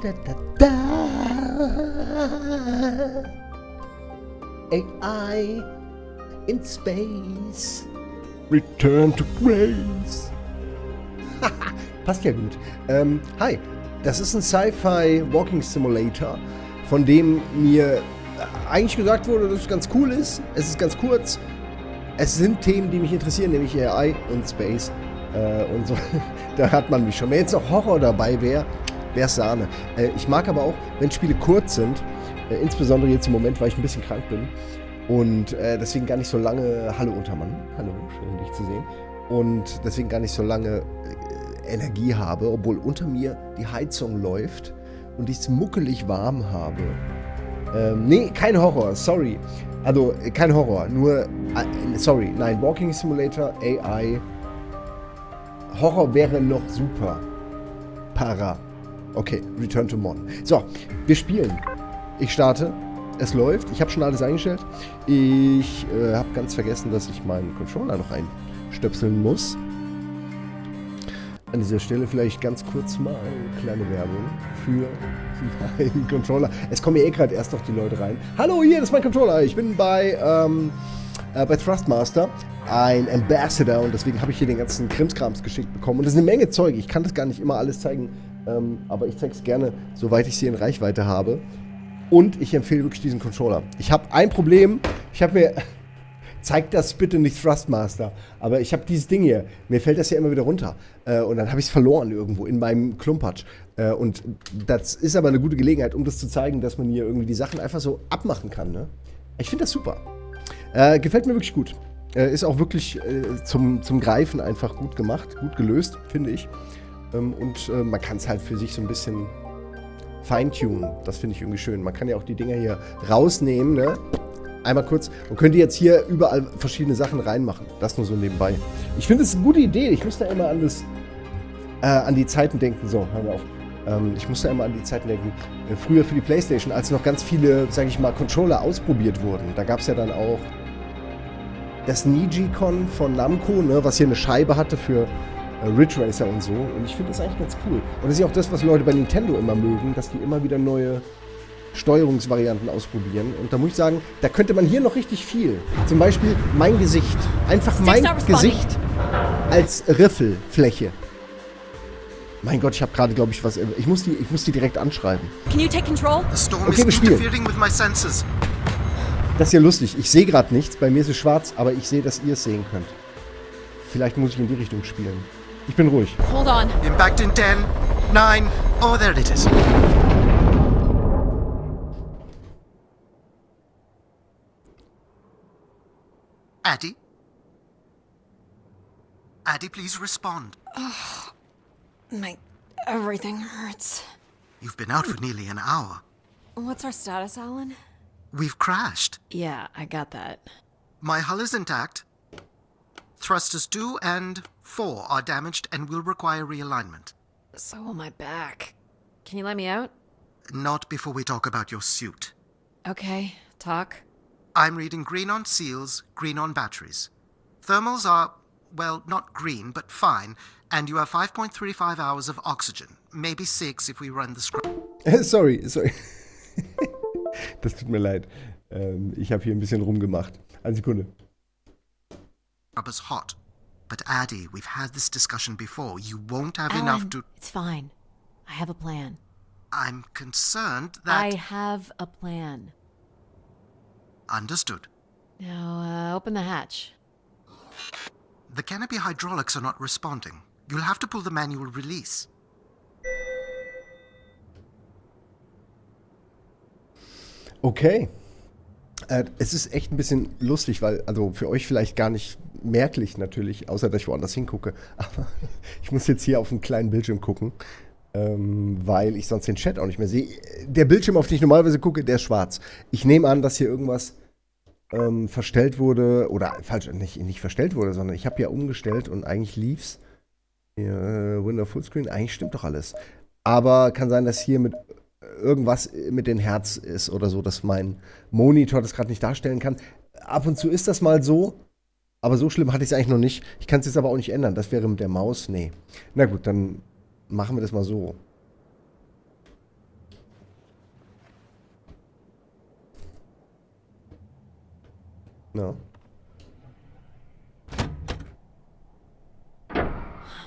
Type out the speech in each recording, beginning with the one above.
da, da, da. AI in space. Return to Grace. Passt ja gut. Hi, das ist ein Sci-Fi Walking Simulator, von dem mir eigentlich gesagt wurde, dass es ganz cool ist. Es ist ganz kurz. Es sind Themen, die mich interessieren, nämlich AI und Space und so. Da hat man mich schon. Wenn jetzt noch Horror dabei wäre, wäre es Sahne. Ich mag aber auch, wenn Spiele kurz sind, insbesondere jetzt im Moment, weil ich ein bisschen krank bin und deswegen gar nicht so lange, hallo Untermann, hallo, schön dich zu sehen, und deswegen gar nicht so lange Energie habe, obwohl unter mir die Heizung läuft und ich es muckelig warm habe. Nee, kein Horror, sorry. Also, kein Horror, nur, sorry, nein, Walking Simulator, AI. Horror wäre noch super. Para. Okay, Return to MON. So, wir spielen. Ich starte. Es läuft. Ich habe schon alles eingestellt. Ich habe ganz vergessen, dass ich meinen Controller noch einstöpseln muss. An dieser Stelle vielleicht ganz kurz mal eine kleine Werbung für meinen Controller. Es kommen ja eh gerade erst noch die Leute rein. Hallo, hier, das ist mein Controller. Ich bin bei Thrustmaster ein Ambassador und deswegen habe ich hier den ganzen Krimskrams geschickt bekommen. Und das ist eine Menge Zeug. Ich kann das gar nicht immer alles zeigen, aber ich zeige es gerne, soweit ich sie in Reichweite habe. Und ich empfehle wirklich diesen Controller. Ich habe ein Problem. Ich habe mir... Zeig das bitte nicht Thrustmaster. Aber ich habe dieses Ding hier. Mir fällt das ja immer wieder runter. Und dann habe ich es verloren irgendwo in meinem Klumpatsch. Und das ist aber eine gute Gelegenheit, um das zu zeigen, dass man hier irgendwie die Sachen einfach so abmachen kann. Ne? Ich finde das super. Gefällt mir wirklich gut. Ist auch wirklich zum Greifen einfach gut gemacht. Gut gelöst, finde ich. Und man kann es halt für sich so ein bisschen feintunen. Das finde ich irgendwie schön. Man kann ja auch die Dinger hier rausnehmen, ne? Einmal kurz und könnt ihr jetzt hier überall verschiedene Sachen reinmachen. Das nur so nebenbei. Ich finde es eine gute Idee. Ich muss da immer an die Zeiten denken. So, hören wir auf. Ich muss da immer an die Zeiten denken. Früher für die PlayStation, als noch ganz viele, sag ich mal, Controller ausprobiert wurden. Da gab es ja dann auch das Nijicon von Namco, ne, was hier eine Scheibe hatte für Ridge Racer und so. Und ich finde das eigentlich ganz cool. Und das ist ja auch das, was Leute bei Nintendo immer mögen, dass die immer wieder neue Steuerungsvarianten ausprobieren. Und da muss ich sagen, da könnte man hier noch richtig viel. Zum Beispiel mein Gesicht. Einfach mein Gesicht als Riffelfläche. Mein Gott, ich habe gerade, glaube ich, was... Ich muss die direkt anschreiben. Can you take control? Okay, wir spielen. Das ist ja lustig. Ich sehe gerade nichts. Bei mir ist es schwarz, aber ich sehe, dass ihr es sehen könnt. Vielleicht muss ich in die Richtung spielen. Ich bin ruhig. Hold on. Impact in 10, 9, oh, there it is. Addie? Addie, please respond. Everything hurts. You've been out for nearly an hour. What's our status, Alan? We've crashed. Yeah, I got that. My hull is intact. Thrusters 2 and 4 are damaged and will require realignment. So will my back. Can you let me out? Not before we talk about your suit. Okay, talk. I'm reading green on seals, green on batteries. Thermals are, well, not green, but fine, and you have 5.35 hours of oxygen. Maybe 6 if we run the Sorry. Das tut mir leid. Ich habe hier ein bisschen rumgemacht. Eine Sekunde. Scrubber's hot. But Addie, we've had this discussion before. You won't have Alan, enough to... It's fine. I have a plan. I'm concerned that... I have a plan. Understood. Now, open the hatch. The canopy hydraulics are not responding. You'll have to pull the manual release. Okay. Es ist echt ein bisschen lustig, weil, also für euch vielleicht gar nicht merklich natürlich, außer dass ich woanders hingucke. Aber ich muss jetzt hier auf einen kleinen Bildschirm gucken, weil ich sonst den Chat auch nicht mehr sehe. Der Bildschirm, auf den ich normalerweise gucke, der ist schwarz. Ich nehme an, dass hier irgendwas verstellt wurde, oder falsch, nicht verstellt wurde, sondern ich habe ja umgestellt und eigentlich lief's. Window Fullscreen, eigentlich stimmt doch alles. Aber kann sein, dass hier mit irgendwas mit dem Herz ist oder so, dass mein Monitor das gerade nicht darstellen kann. Ab und zu ist das mal so, aber so schlimm hatte ich es eigentlich noch nicht. Ich kann es jetzt aber auch nicht ändern. Das wäre mit der Maus, nee. Na gut, dann machen wir das mal so. Ja.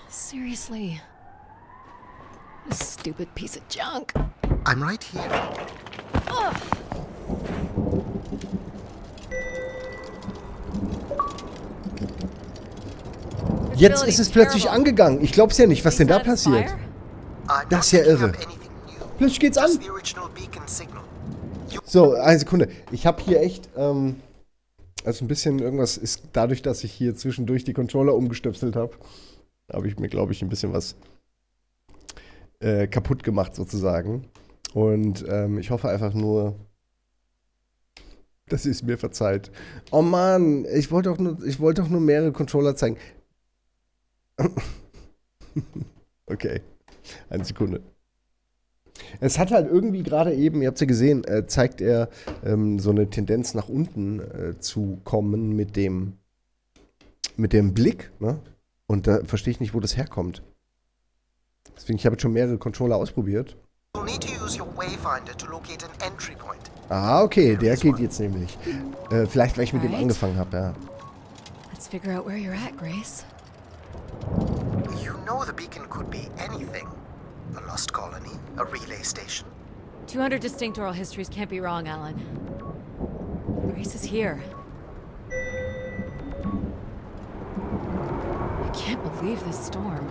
Seriously. This stupid piece of junk. I'm right here. Jetzt ist es plötzlich angegangen. Ich glaub's ja nicht, was denn da passiert. I'm Das ist not ja picking irre. up anything new. Plötzlich geht's an. Just the original beacon signal. So, eine Sekunde. Ich habe hier echt, also ein bisschen irgendwas ist dadurch, dass ich hier zwischendurch die Controller umgestöpselt habe, habe ich mir, glaube ich, ein bisschen was kaputt gemacht sozusagen. Und ich hoffe einfach nur, dass ihr es mir verzeiht. Oh Mann, ich wollte doch nur mehrere Controller zeigen. Okay, eine Sekunde. Es hat halt irgendwie gerade eben, ihr habt es ja gesehen, zeigt er so eine Tendenz nach unten zu kommen mit dem Blick, ne? Und da verstehe ich nicht, wo das herkommt. Deswegen, ich habe jetzt schon mehrere Controller ausprobiert. You'll need to use your wayfinder to locate an entry point. Ah, okay, der geht jetzt nämlich. Vielleicht, weil ich mit dem angefangen habe, ja. Let's figure out where you're at, Grace. You know the beacon could be anything. A lost colony, a relay station. 200 distinct oral histories can't be wrong, Alan. Grace is here. I can't believe this storm.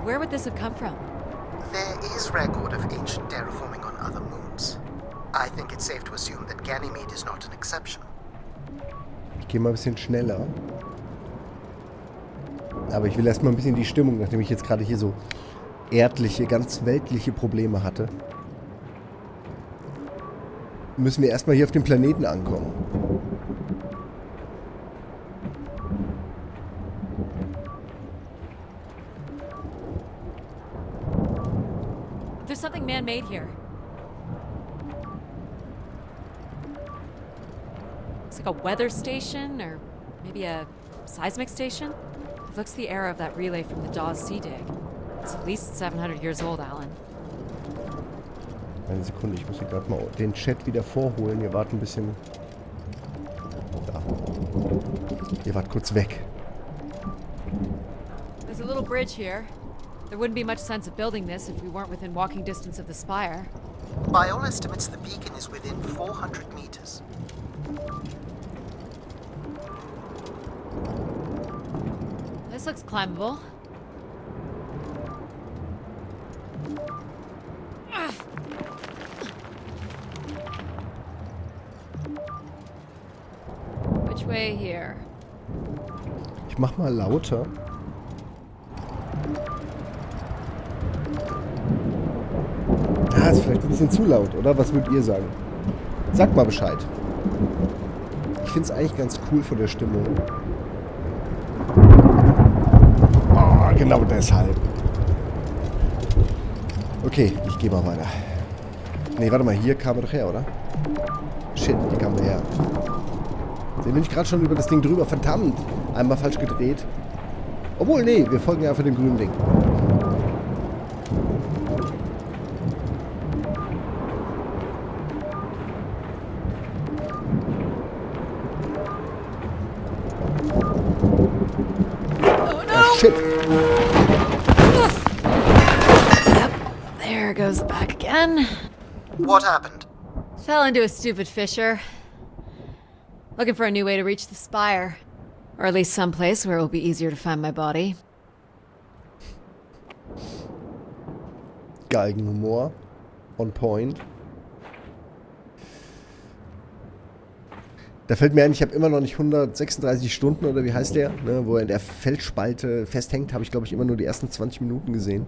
Where would this have come from? There is record of ancient terraforming on other moons. I think it's safe to assume that Ganymede is not an exception. Ich gehe mal ein bisschen schneller. Aber ich will erstmal ein bisschen die Stimmung, nachdem ich jetzt gerade hier so erdliche, ganz weltliche Probleme hatte. Müssen wir erstmal hier auf dem Planeten ankommen. There's something man-made here. Looks like a weather station, or maybe a seismic station. It looks the era of that relay from the Dawes Sea dig. It's at least 700 years old, Alan. Eine Sekunde, ich muss hier gerade mal den Chat wieder vorholen. Ihr wart ein bisschen... Da. Ihr wart kurz weg. There's a little bridge here. There wouldn't be much sense of building this if we weren't within walking distance of the spire. By all estimates, the beacon is within 400 meters. This looks climbable. Which way here? Ich mach mal lauter. Ah, ist vielleicht ein bisschen zu laut, oder? Was würdet ihr sagen? Sagt mal Bescheid. Ich finde es eigentlich ganz cool von der Stimmung. Oh, genau deshalb. Okay, ich gehe mal weiter. Nee, warte mal, hier kam er doch her, oder? Shit, hier kam er her. Den bin ich gerade schon über das Ding drüber. Verdammt! Einmal falsch gedreht. Obwohl, nee, wir folgen ja einfach dem grünen Ding. Oh, shit! Yep, there goes the back again. What happened? Fell into a stupid fissure. Looking for a new way to reach the spire. Or at least someplace where it will be easier to find my body. Galgenhumor. On point. Da fällt mir ein, ich habe immer noch nicht 136 Stunden, oder wie heißt der, ne, wo er in der Felsspalte festhängt, habe ich, glaube ich, immer nur die ersten 20 Minuten gesehen,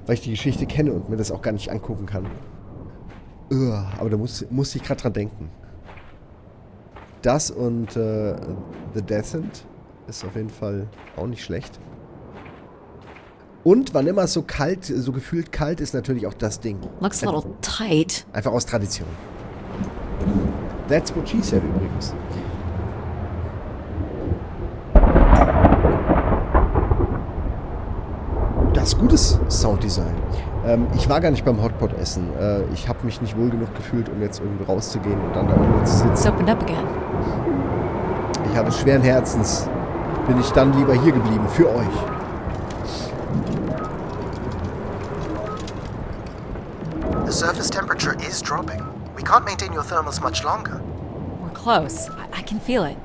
weil ich die Geschichte kenne und mir das auch gar nicht angucken kann. Aber da muss ich gerade dran denken. Das und The Descent ist auf jeden Fall auch nicht schlecht. Und wann immer es so kalt, so gefühlt kalt ist, natürlich auch das Ding. Looks a little tight. Einfach aus Tradition. That's what she said übrigens. Das ist gutes Sounddesign. Ich war gar nicht beim Hotpot-Essen. Ich habe mich nicht wohl genug gefühlt, um jetzt irgendwie rauszugehen und dann da irgendwo zu sitzen. It's opened up again. ich habe schweren Herzens, bin ich dann lieber hier geblieben, für euch. The surface temperature is dropping. We can't maintain your thermals much longer. We're close. I can feel it.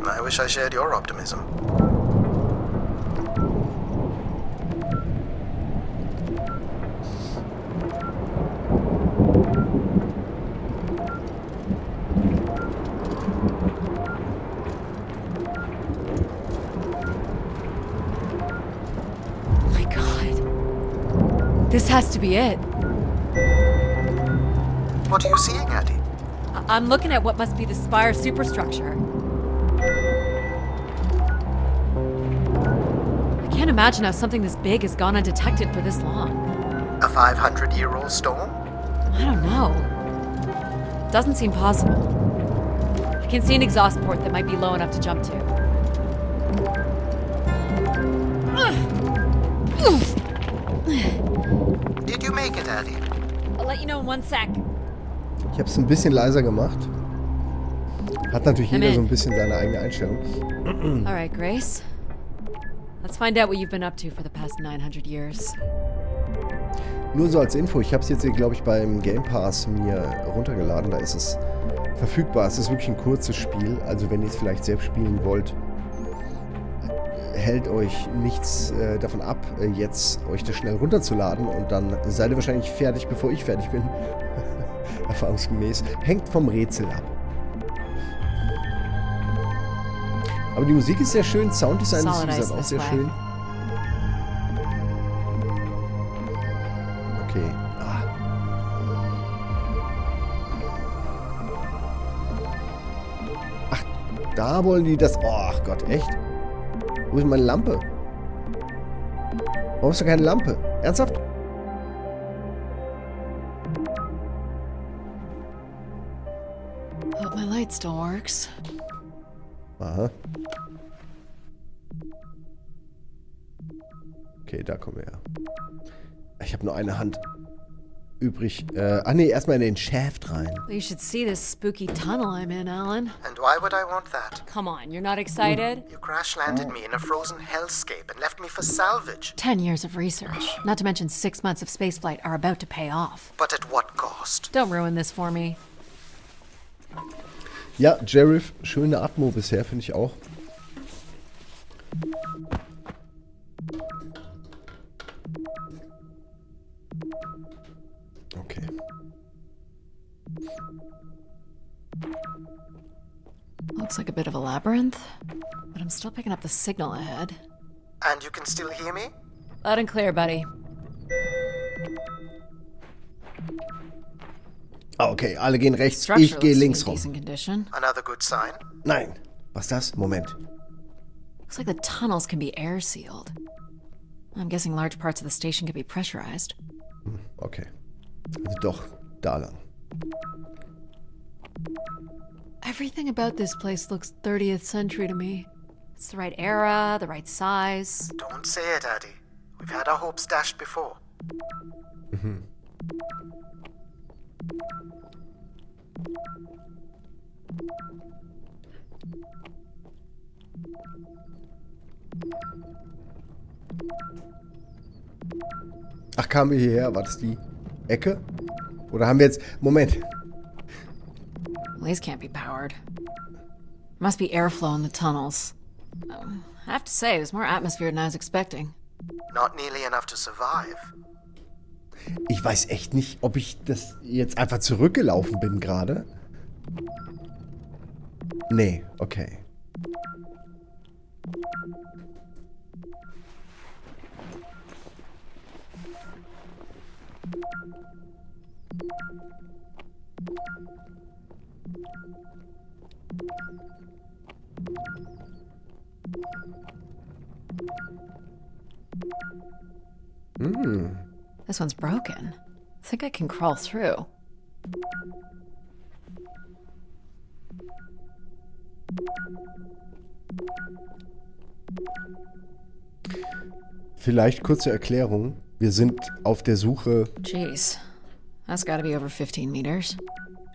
I wish I shared your optimism. Oh my god. This has to be it. What are you seeing, Addie? I'm looking at what must be the Spire superstructure. I can't imagine how something this big has gone undetected for this long. A 500-year-old storm? I don't know. Doesn't seem possible. I can see an exhaust port that might be low enough to jump to. Did you make it, Addie? I'll let you know in 1 sec. Ich habe es ein bisschen leiser gemacht. Hat natürlich jeder so ein bisschen seine eigene Einstellung. All right, Grace. Let's find out what you've been up to for the past 900 years. Nur so als Info, ich habe es jetzt, glaube ich, beim Game Pass mir runtergeladen. Da ist es verfügbar. Es ist wirklich ein kurzes Spiel. Also wenn ihr es vielleicht selbst spielen wollt, hält euch nichts davon ab, jetzt euch das schnell runterzuladen. Und dann seid ihr wahrscheinlich fertig, bevor ich fertig bin. Erfahrungsgemäß. Hängt vom Rätsel ab. Aber die Musik ist sehr schön. Sounddesign ist, wie gesagt, auch sehr schön. Okay. Ah. Ach, da wollen die das... Oh, ach Gott, echt? Wo ist meine Lampe? Warum ist da keine Lampe? Ernsthaft? Hope my light still works. Aha. Okay, da kommen wir her. Ich habe nur eine Hand übrig. Nee, erstmal in den Shaft rein. You should see this spooky tunnel I'm in, Alan. And why would I want that? Come on, you're not excited? You crash-landed me in a frozen hellscape and left me for salvage. 10 years of research, not to mention 6 months of spaceflight, are about to pay off. But at what cost? Don't ruin this for me. Ja, Jareth, schöne Atmo bisher, finde ich auch. Okay. Looks like a bit of a labyrinth, but I'm still picking up the signal ahead. And you can still hear me? Loud and clear, buddy. Okay, alle gehen rechts, Structure ich gehe looks links in rum. decent condition. Another good sign. Nein. Was ist das? Moment. Looks like the tunnels can be air sealed. I'm guessing large parts of the station could be pressurized. Okay. Also doch, da lang. Everything about this place looks 30th century to me. It's the right era, the right size. Don't say it, Addie. We've had our hopes dashed before. Ach, kamen wir hierher? War das die Ecke? Oder haben wir jetzt... Moment. These can't be powered. Must be airflow in the tunnels. I have to say, there's more atmosphere than I was expecting. Not nearly enough to survive. Ich weiß echt nicht, ob ich das jetzt einfach zurückgelaufen bin gerade. Nee, okay. This one's broken. I think I can crawl through. Vielleicht kurze Erklärung. Wir sind auf der Suche... Jeez. That's gotta be over 15 meters.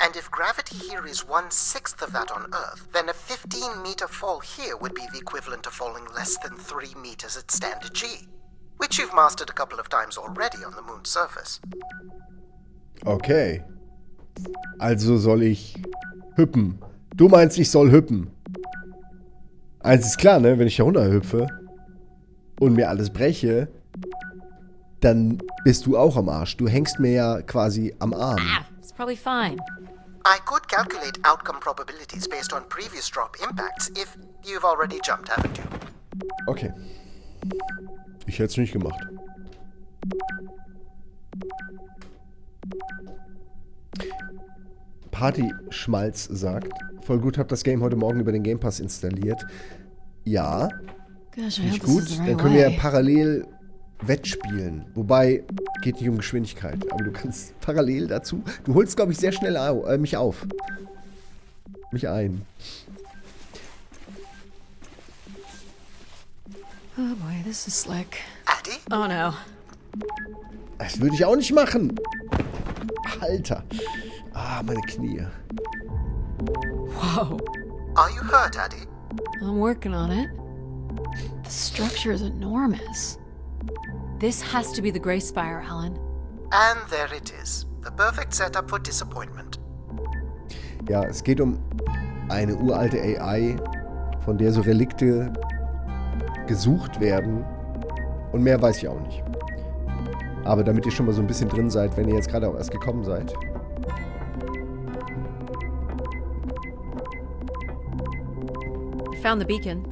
And if gravity here is 1/6 of that on Earth, then a 15-meter fall here would be the equivalent of falling less than 3 meters at standard G, which you've mastered a couple of times already on the moon's surface. Okay. Also soll ich hüppen. Du meinst, ich soll hüppen. Eins ist klar, ne? Wenn ich da runterhüpfe und mir alles breche, dann bist du auch am Arsch. Du hängst mir ja quasi am Arm. Ah, it's probably fine. I could calculate outcome probabilities based on previous drop impacts if you've already jumped, haven't you? Okay. Ich hätte es nicht gemacht. Party-Schmalz sagt, voll gut, hab das Game heute Morgen über den Game Pass installiert. Ja, Gosh, I nicht hope this gut. is the Dann right können wir ja way. parallel wettspielen. Wobei, geht nicht um Geschwindigkeit. Aber du kannst parallel dazu... Du holst, glaube ich, sehr schnell mich auf. Mich ein. Oh boy, this is slick. Addy? Oh no. Das würde ich auch nicht machen. Alter. Ah, meine Knie. Whoa. Are you hurt, Addy? I'm working on it. The structure is enormous. This has to be the Gray Spire, Alan. And there it is. The perfect setup for disappointment. Ja, es geht um eine uralte AI, von der so Relikte gesucht werden. Und mehr weiß ich auch nicht. Aber damit ihr schon mal so ein bisschen drin seid, wenn ihr jetzt gerade auch erst gekommen seid. I found the beacon.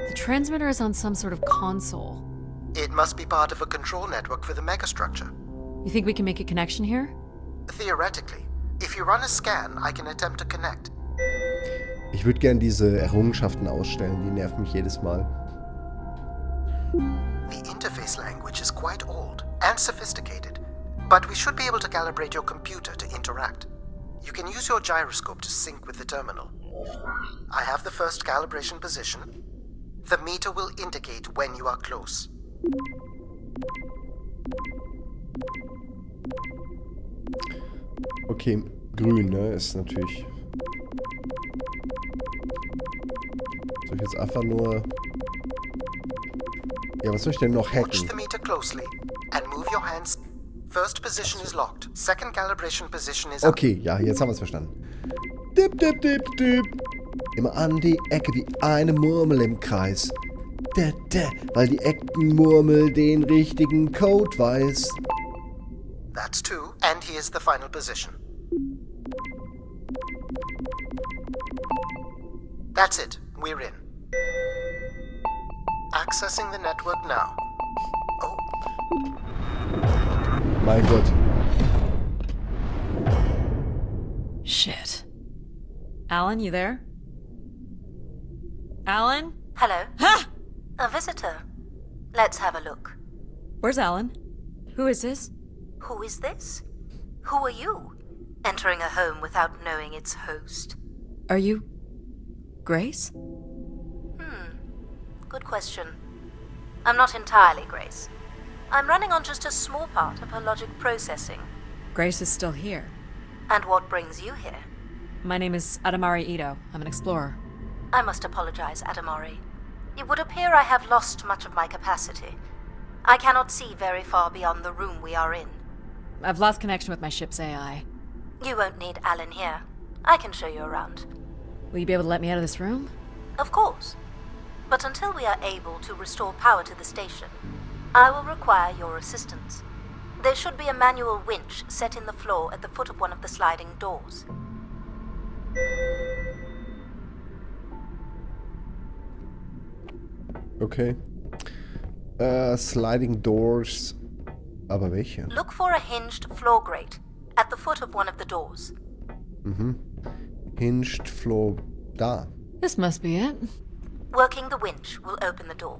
The transmitter is on some sort of console. It must be part of a control network for the megastructure. You think we can make a connection here? Theoretically, if you run a scan, I can attempt to connect. Ich würde gern diese Errungenschaften ausstellen, die nerven mich jedes Mal. The interface language is quite old and sophisticated, but we should be able to calibrate your computer to interact. You can use your gyroscope to sync with the terminal. I have the first calibration position. The meter will indicate when you are close. Okay, grün, ne, ist natürlich... Soll ich jetzt einfach nur... Ja, was soll ich denn noch Watch hacken? the meter closely and move your hands. First position is locked. Second calibration position is up. Okay, ja, jetzt haben wir es verstanden. Dip, dip, dip, dip. Immer an die Ecke wie eine Murmel im Kreis. Weil die Eckenmurmel den richtigen Code weiß. That's two, and here's the final position. That's it. We're in. Accessing the network now. Oh, Mein Gott. Shit. Alan, you there? Alan? Hello? Ha! A visitor. Let's have a look. Where's Alan? Who is this? Who is this? Who are you? Entering a home without knowing its host. Are you... Grace? Good question. I'm not entirely Grace. I'm running on just a small part of her logic processing. Grace is still here. And what brings you here? My name is Adamari Ito. I'm an explorer. I must apologize, Adamari. It would appear I have lost much of my capacity. I cannot see very far beyond the room we are in. I've lost connection with my ship's AI. You won't need Alan here. I can show you around. Will you be able to let me out of this room? Of course. But until we are able to restore power to the station, I will require your assistance. There should be a manual winch set in the floor at the foot of one of the sliding doors. Okay. Sliding doors. Aber welche? Look for a hinged floor grate at the foot of one of the doors. Hinged floor. Da. This must be it. Working the winch will open the door.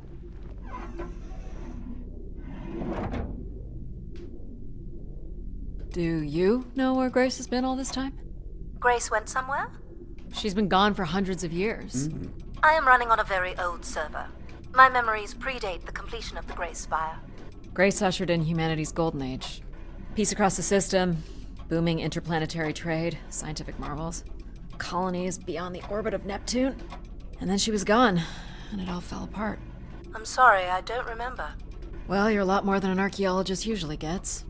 Do you know where Grace has been all this time? Grace went somewhere? She's been gone for hundreds of years. I am running on a very old server. My memories predate the completion of the Gray Spire. Grace ushered in humanity's golden age. Peace across the system, Booming interplanetary trade, scientific marvels, colonies beyond the orbit of Neptune. And then she was gone, and it all fell apart. I'm sorry, I don't remember. Well, you're a lot more than an archaeologist usually gets.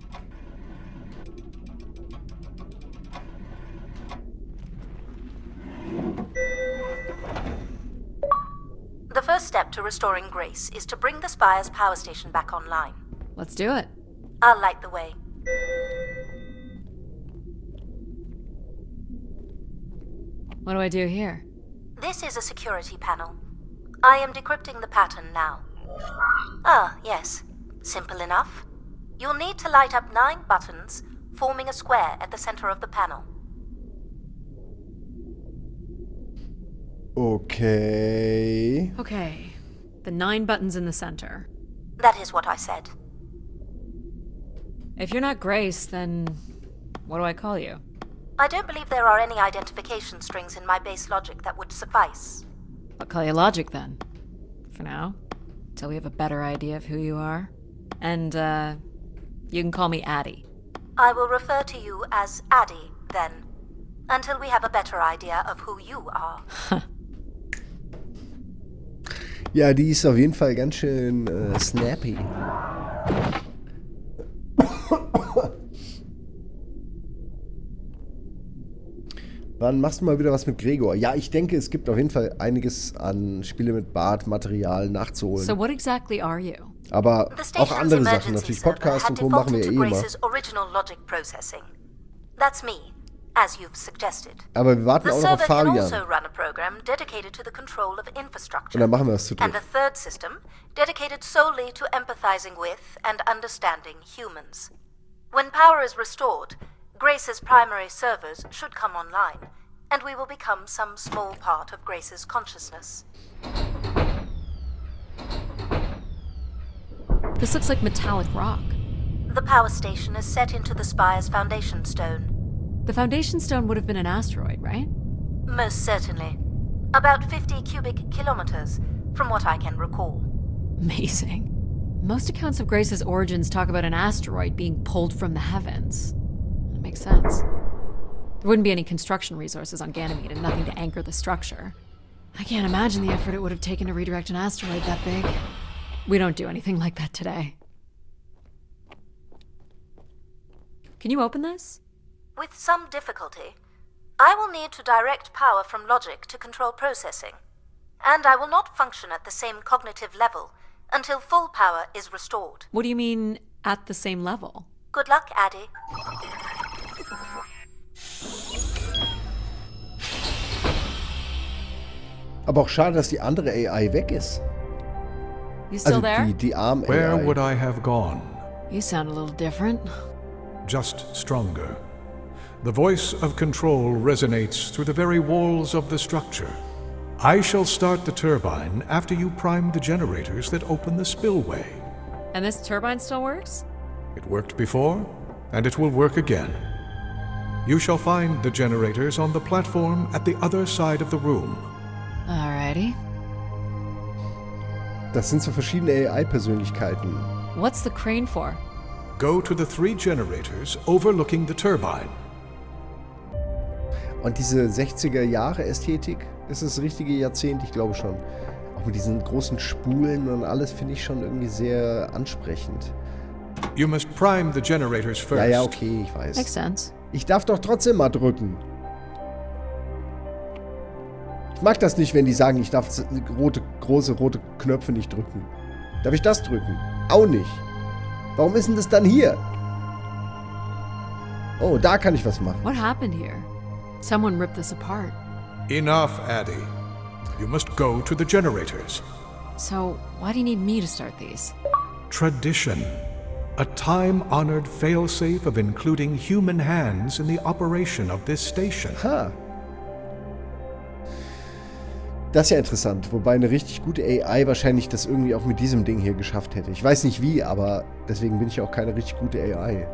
The first step to restoring Grace is to bring the Spire's power station back online. Let's do it. I'll light the way. What do I do here? This is a security panel. I am decrypting the pattern now. Ah, yes. Simple enough. You'll need to light up 9 buttons, forming a square at the center of the panel. Okay. Okay. The 9 buttons in the center. That is what I said. If you're not Grace, then what do I call you? I don't believe there are any identification strings in my base logic that would suffice. I'll call you Logic then. For now. Till we have a better idea of who you are. And, you can call me Addie. I will refer to you as Addie, then. Until we have a better idea of who you are. Ja, die ist auf jeden Fall ganz schön snappy. Wann machst du mal wieder was mit Gregor? Ja, ich denke, es gibt auf jeden Fall einiges an Spiele mit Bart-Material nachzuholen. So what exactly are you? Aber auch andere Sachen, natürlich Podcast und so machen wir ja eh immer. Original logic processing. That's me, as you've suggested. Aber wir warten auch noch auf Fabian. Also run a program dedicated to the control of infrastructure. Und dann machen wir es zu dritt. And a third system dedicated solely to empathizing with and understanding humans. When power is restored, Grace's primary servers should come online, and we will become some small part of Grace's consciousness. This looks like metallic rock. The power station is set into the Spire's foundation stone. The foundation stone would have been an asteroid, right? Most certainly. About 50 cubic kilometers, from what I can recall. Amazing. Most accounts of Grace's origins talk about an asteroid being pulled from the heavens. That makes sense. There wouldn't be any construction resources on Ganymede and nothing to anchor the structure. I can't imagine the effort it would have taken to redirect an asteroid that big. We don't do anything like that today. Can you open this? With some difficulty. I will need to direct power from logic to control processing. And I will not function at the same cognitive level until full power is restored. What do you mean, at the same level? Good luck, Addie. Aber auch schade, dass die andere AI weg ist. You still there? Die Arm-AI. Where would I have gone? You sound a little different. Just stronger. The voice of control resonates through the very walls of the structure. I shall start the turbine after you prime the generators that open the spillway. And this turbine still works? It worked before, and it will work again. You shall find the generators on the platform at the other side of the room. Alrighty. Das sind so verschiedene AI-Persönlichkeiten. What's the crane for? Go to the 3 generators overlooking the turbine. Und diese 60er-Jahre-Ästhetik, ist das richtige Jahrzehnt? Ich glaube schon. Auch mit diesen großen Spulen und alles finde ich schon irgendwie sehr ansprechend. You must prime the generators first. Ja, okay, ich weiß. Makes sense. Ich darf doch trotzdem mal drücken. Ich mag das nicht, wenn die sagen, ich darf große rote Knöpfe nicht drücken. Darf ich das drücken? Auch nicht. Warum ist denn das dann hier? Oh, da kann ich was machen. What happened here? Someone ripped this apart. Enough, Addie. You must go to the generators. So, why do you need me to start these? Tradition. A time-honored failsafe of including human hands in the operation of this station. Ha. Das ist ja interessant. Wobei eine richtig gute AI wahrscheinlich das irgendwie auch mit diesem Ding hier geschafft hätte. Ich weiß nicht wie, aber deswegen bin ich auch keine richtig gute AI.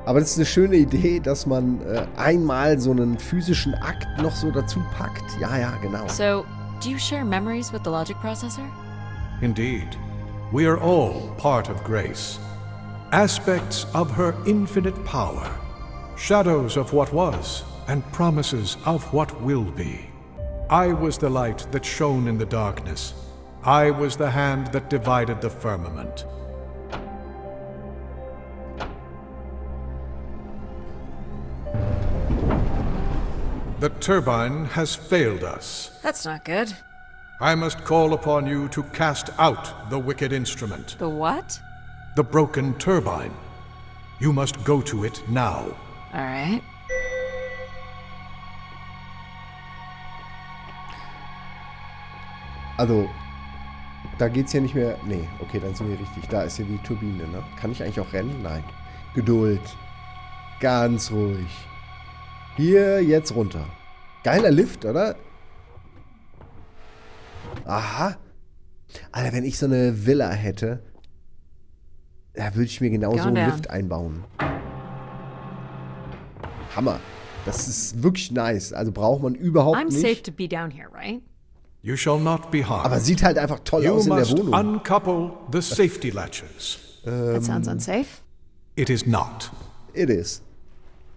Aber das ist eine schöne Idee, dass man einmal so einen physischen Akt noch so dazu packt. Ja, ja, genau. So, do you share memories with the logic processor? Indeed. We are all part of Grace. aspects of her infinite power, shadows of what was, and promises of what will be. I was the light that shone in the darkness. I was the hand that divided the firmament. The turbine has failed us. That's not good. I must call upon you to cast out the wicked instrument, The what? the broken turbine. You must go to it now. Alright. Also, da geht's ja nicht mehr... Nee, okay, dann sind wir richtig. Da ist ja die Turbine, ne? Kann ich eigentlich auch rennen? Nein. Geduld. Ganz ruhig. Hier, jetzt runter. Geiler Lift, oder? Aha. Alter, wenn ich so eine Villa hätte, da würde ich mir genau so einen Lift einbauen. Hammer. Das ist wirklich nice. Also braucht man überhaupt I'm nicht. safe to be down here, right? You shall not be harmed. Aber sieht halt einfach toll You aus in der must Wohnung. uncouple the safety latches. That sounds unsafe. It is not. It is.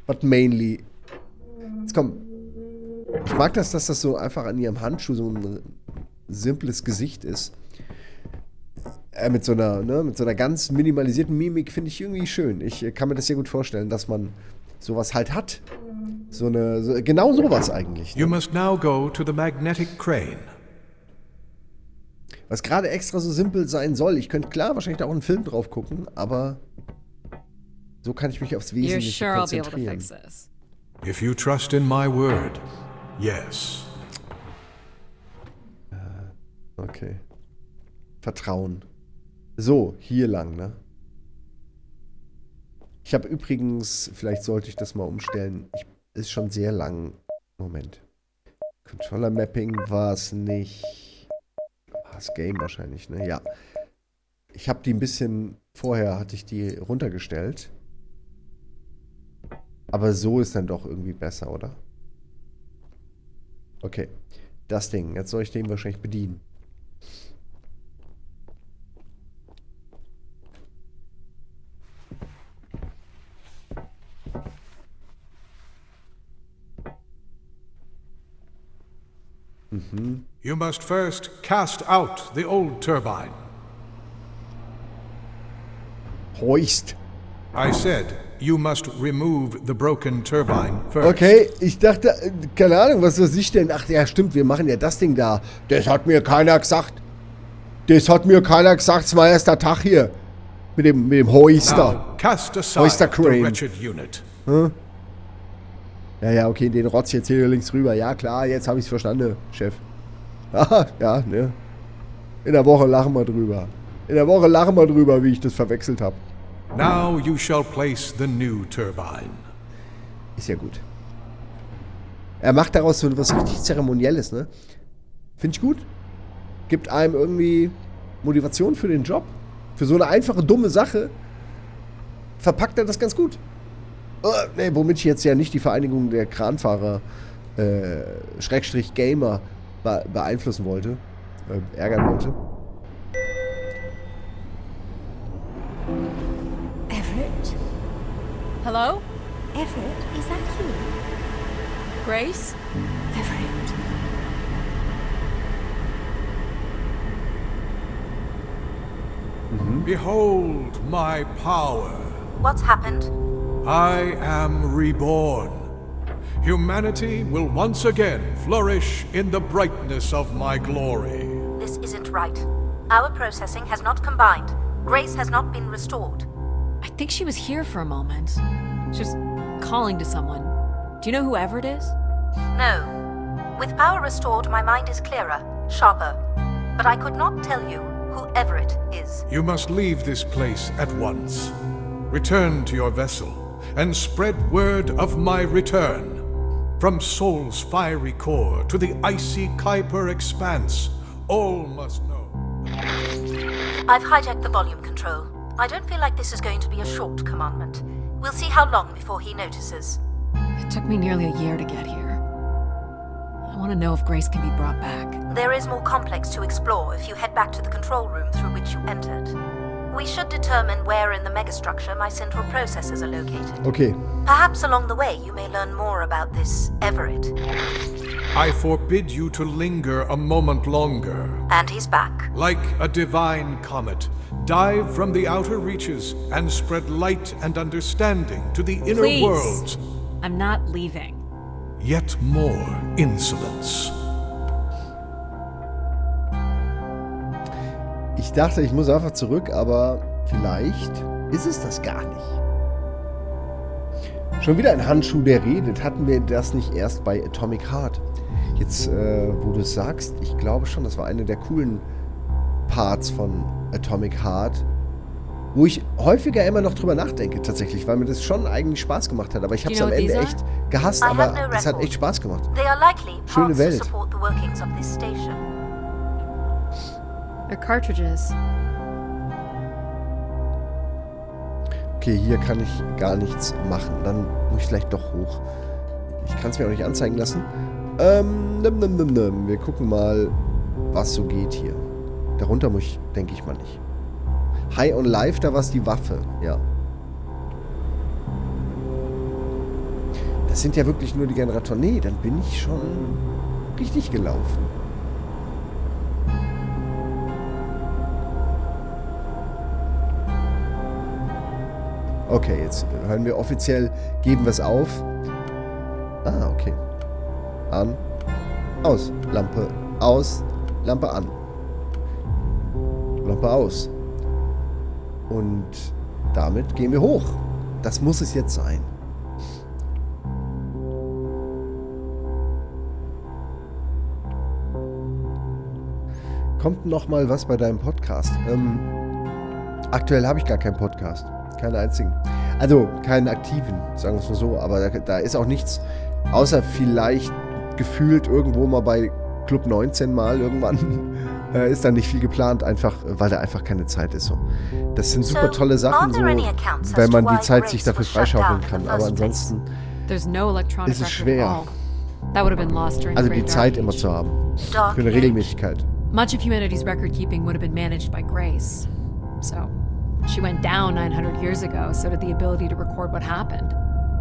But mainly... Jetzt komm. Ich mag das, dass das so einfach an ihrem Handschuh so ein simples Gesicht ist. Mit so einer ganz minimalisierten Mimik finde ich irgendwie schön. Ich kann mir das sehr gut vorstellen, dass man sowas halt hat. Genau sowas eigentlich. You must now go to the magnetic crane. Was gerade extra so simpel sein soll. Ich könnte klar wahrscheinlich da auch einen Film drauf gucken, aber so kann ich mich aufs You're Wesentliche sure I'll be able to konzentrieren. fix this? If you trust in my word, yes. Okay. Vertrauen. So, hier lang, ne? Ich habe übrigens, vielleicht sollte ich das mal umstellen. Ist schon sehr lang. Moment. Controller Mapping war es nicht. Das Game wahrscheinlich, ne? Ja. Ich habe die ein bisschen, vorher hatte ich die runtergestellt. Aber so ist dann doch irgendwie besser, oder? Okay. Das Ding. Jetzt soll ich den wahrscheinlich bedienen. You must first cast out the old turbine. Hoist. I said you must remove the broken turbine first. Okay, ich dachte, keine Ahnung, was weiß ich denn? Ach ja, stimmt, wir machen ja das Ding da. Das hat mir keiner gesagt. Das ist mein erster Tag hier. Mit dem Hoister. Now cast aside Oyster the crane. wretched unit. Ja, okay, den rotz jetzt hier links rüber. Ja, klar, jetzt habe ich es verstanden, Chef. Ah, ja, ne. In der Woche lachen wir drüber. Wie ich das verwechselt habe. Now you shall place the new turbine. Ist ja gut. Er macht daraus so was richtig Zeremonielles, ne? Finde ich gut. Gibt einem irgendwie Motivation für den Job. Für so eine einfache, dumme Sache verpackt er das ganz gut. Ne, womit ich jetzt ja nicht die Vereinigung der Kranfahrer Schrägstrich Gamer beeinflussen wollte. Ärgern wollte. Everett? Hello? Everett, is that you? Grace? Everett. Behold my power. What's happened? I am reborn. Humanity will once again flourish in the brightness of my glory. This isn't right. Our processing has not combined. Grace has not been restored. I think she was here for a moment. She was calling to someone. Do you know who Everett is? No. With power restored, my mind is clearer, sharper. But I could not tell you who Everett is. You must leave this place at once. Return to your vessel and spread word of my return. From Sol's fiery core to the icy Kuiper expanse, all must know. I've hijacked the volume control. I don't feel like this is going to be a short commandment. We'll see how long before he notices. It took me nearly a year to get here. I want to know if Grace can be brought back. There is more complex to explore if you head back to the control room through which you entered. We should determine where in the megastructure my central processors are located. Okay. Perhaps along the way you may learn more about this Everett. I forbid you to linger a moment longer. And he's back. Like a divine comet, dive from the outer reaches and spread light and understanding to the inner Please. worlds. I'm not leaving. Yet more insolence. Ich dachte, ich muss einfach zurück, aber vielleicht ist es das gar nicht. Schon wieder ein Handschuh, der redet. Hatten wir das nicht erst bei Atomic Heart? Jetzt, wo du es sagst, ich glaube schon, das war eine der coolen Parts von Atomic Heart, wo ich häufiger immer noch drüber nachdenke tatsächlich, weil mir das schon eigentlich Spaß gemacht hat. Aber ich habe es am Ende echt gehasst, aber es hat echt Spaß gemacht. Schöne Welt. They're cartridges. Okay, hier kann ich gar nichts machen. Dann muss ich vielleicht doch hoch. Ich kann es mir auch nicht anzeigen lassen. Wir gucken mal, was so geht hier. Darunter muss ich, denke ich mal nicht. High on Life, da war es die Waffe. Ja. Das sind ja wirklich nur die Generatoren. Nee, dann bin ich schon richtig gelaufen. Okay, jetzt hören wir offiziell, geben wir es auf. Ah, okay. An, aus, Lampe aus, Lampe an. Lampe aus. Und damit gehen wir hoch. Das muss es jetzt sein. Kommt noch mal was bei deinem Podcast? Aktuell habe ich gar keinen Podcast. Keinen einzigen. Also, keinen aktiven, sagen wir es mal so. Aber da ist auch nichts, außer vielleicht gefühlt irgendwo mal bei Club 19 mal irgendwann. Ist da nicht viel geplant, einfach, weil da einfach keine Zeit ist. So. Das sind super tolle Sachen, so, wenn man die Zeit sich dafür freischaufeln kann. Aber ansonsten ist es schwer. Also die Zeit immer zu haben. Für eine Regelmäßigkeit. Much of humanity's record keeping would have been managed by Grace. So, she went down 900 years ago, so did the ability to record what happened.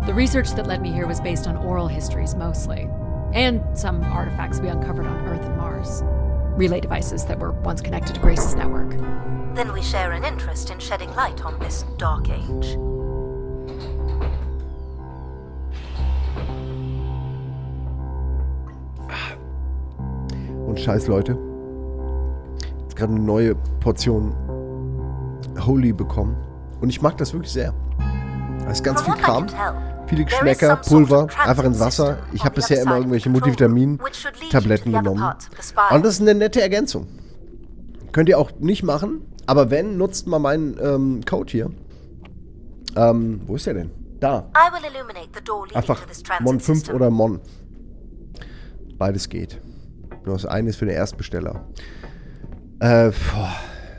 The research that led me here was based on oral histories mostly, and some artifacts we uncovered on Earth and Mars. Relay devices that were once connected to Grace's network. Then we share an interest in shedding light on this dark age. Und scheiß Leute. Jetzt gerade eine neue Portion Holy bekommen. Und ich mag das wirklich sehr. Da ist ganz viel Kram. Viele Geschmäcker, Pulver, einfach ins Wasser. Ich habe bisher immer irgendwelche Multivitamin-Tabletten genommen. Und das ist eine nette Ergänzung. Könnt ihr auch nicht machen, aber wenn, nutzt mal meinen Code hier. Wo ist der denn? Da. Einfach MON 5 oder MON. Beides geht. Nur das eine ist für den Erstbesteller.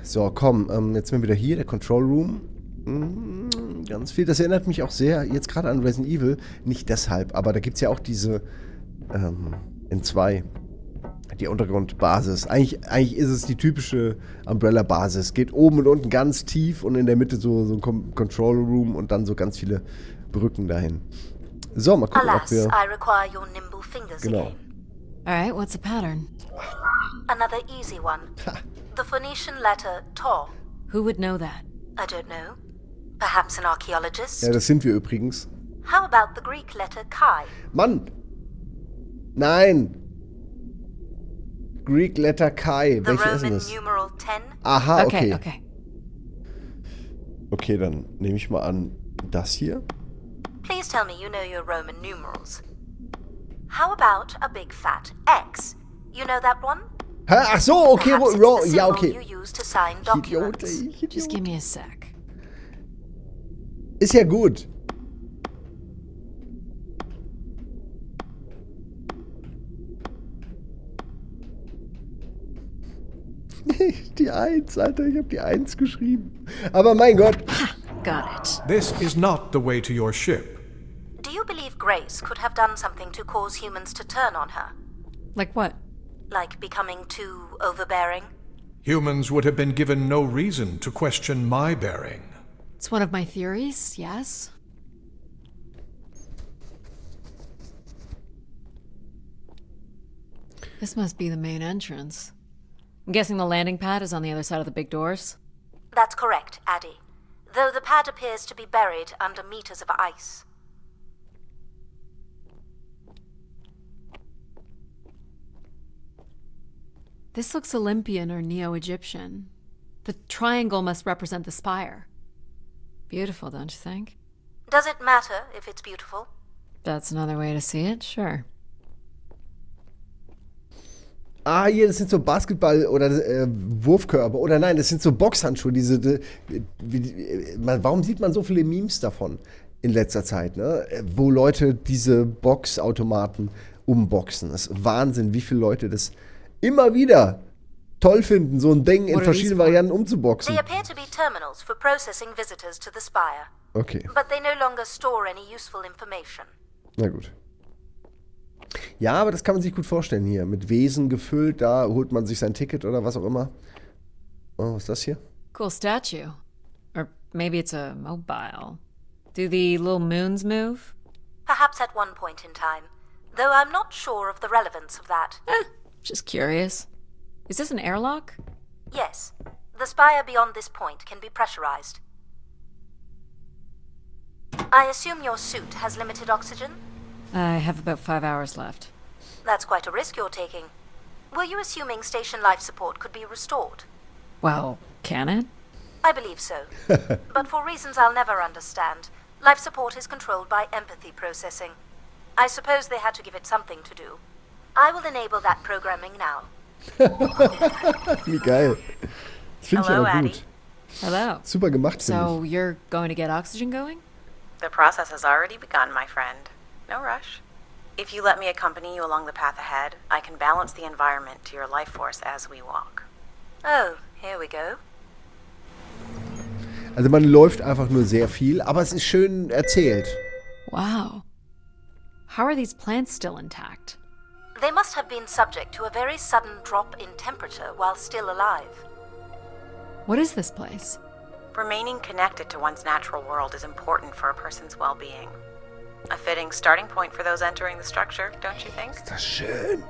So, komm, jetzt sind wir wieder hier, der Control Room. Ganz viel. Das erinnert mich auch sehr jetzt gerade an Resident Evil. Nicht deshalb, aber da gibt es ja auch diese in 2 die Untergrundbasis. Eigentlich ist es die typische Umbrella-Basis. Geht oben und unten ganz tief und in der Mitte so ein Control Room und dann so ganz viele Brücken dahin. So, mal gucken, ob wir... Genau. Alright, what's the pattern? Another easy one. The Phoenician letter Tor. Who would know that? I don't know. Perhaps an archaeologist? Ja, das sind wir übrigens. How about the Greek letter Chi? Mann! Nein! Greek letter Chi. Welche ist das? Numeral 10? Aha, okay. Okay. Okay, dann nehme ich mal an, das hier. Please tell me you know your Roman numerals. How about a big fat X? You know that one? Hä? Ach so, okay. Ja, okay. Idiot, Just give me a sec. Ist ja gut. Die 1, Alter, ich habe die 1 geschrieben. Aber mein Gott. Got it. This is not the way to your ship. Do you believe Grace could have done something to cause humans to turn on her? Like what? Like becoming too overbearing? Humans would have been given no reason to question my bearing. It's one of my theories, yes. This must be the main entrance. I'm guessing the landing pad is on the other side of the big doors? That's correct, Addy. Though the pad appears to be buried under meters of ice. This looks Olympian or Neo-Egyptian. The triangle must represent the spire. Beautiful, don't you think? Does it matter if it's beautiful? That's another way to see it, sure. Ah, hier, das sind so Basketball- oder Wurfkörper. Oder nein, das sind so Boxhandschuhe. Warum sieht man so viele Memes davon in letzter Zeit, ne? Wo Leute diese Boxautomaten umboxen. Das ist Wahnsinn, wie viele Leute das immer wieder toll finden, so ein Ding in verschiedenen Varianten umzuboxen. They appear to be terminals for processing visitors to the spire. Okay. But they no longer store any useful information. Na gut. Ja, aber das kann man sich gut vorstellen hier. Mit Wesen gefüllt, da holt man sich sein Ticket oder was auch immer. Oh, was ist das hier? Cool statue. Or maybe it's a mobile. Do the little moons move? Perhaps at one point in time. Though I'm not sure of the relevance of that. Just curious. Is this an airlock? Yes. The spire beyond this point can be pressurized. I assume your suit has limited oxygen? I have about 5 hours left. That's quite a risk you're taking. Were you assuming station life support could be restored? Well, can it? I believe so. But for reasons I'll never understand, life support is controlled by empathy processing. I suppose they had to give it something to do. I will enable that programming now. Wie geil. Das finde ich Hello, aber Addie. gut. Hello. Super gemacht, finde So, you're going to get oxygen going? The process has already begun, my friend. No rush. If you let me accompany you along the path ahead, I can balance the environment to your life force as we walk. Oh, here we go. ich. Also man läuft einfach nur sehr viel, aber es ist schön erzählt. Wow. How are these plants still intact? They must have been subject to a very sudden drop in temperature while still alive. What is this place? Remaining connected to one's natural world is important for a person's well-being. A fitting starting point for those entering the structure, don't you think? Das ist schön.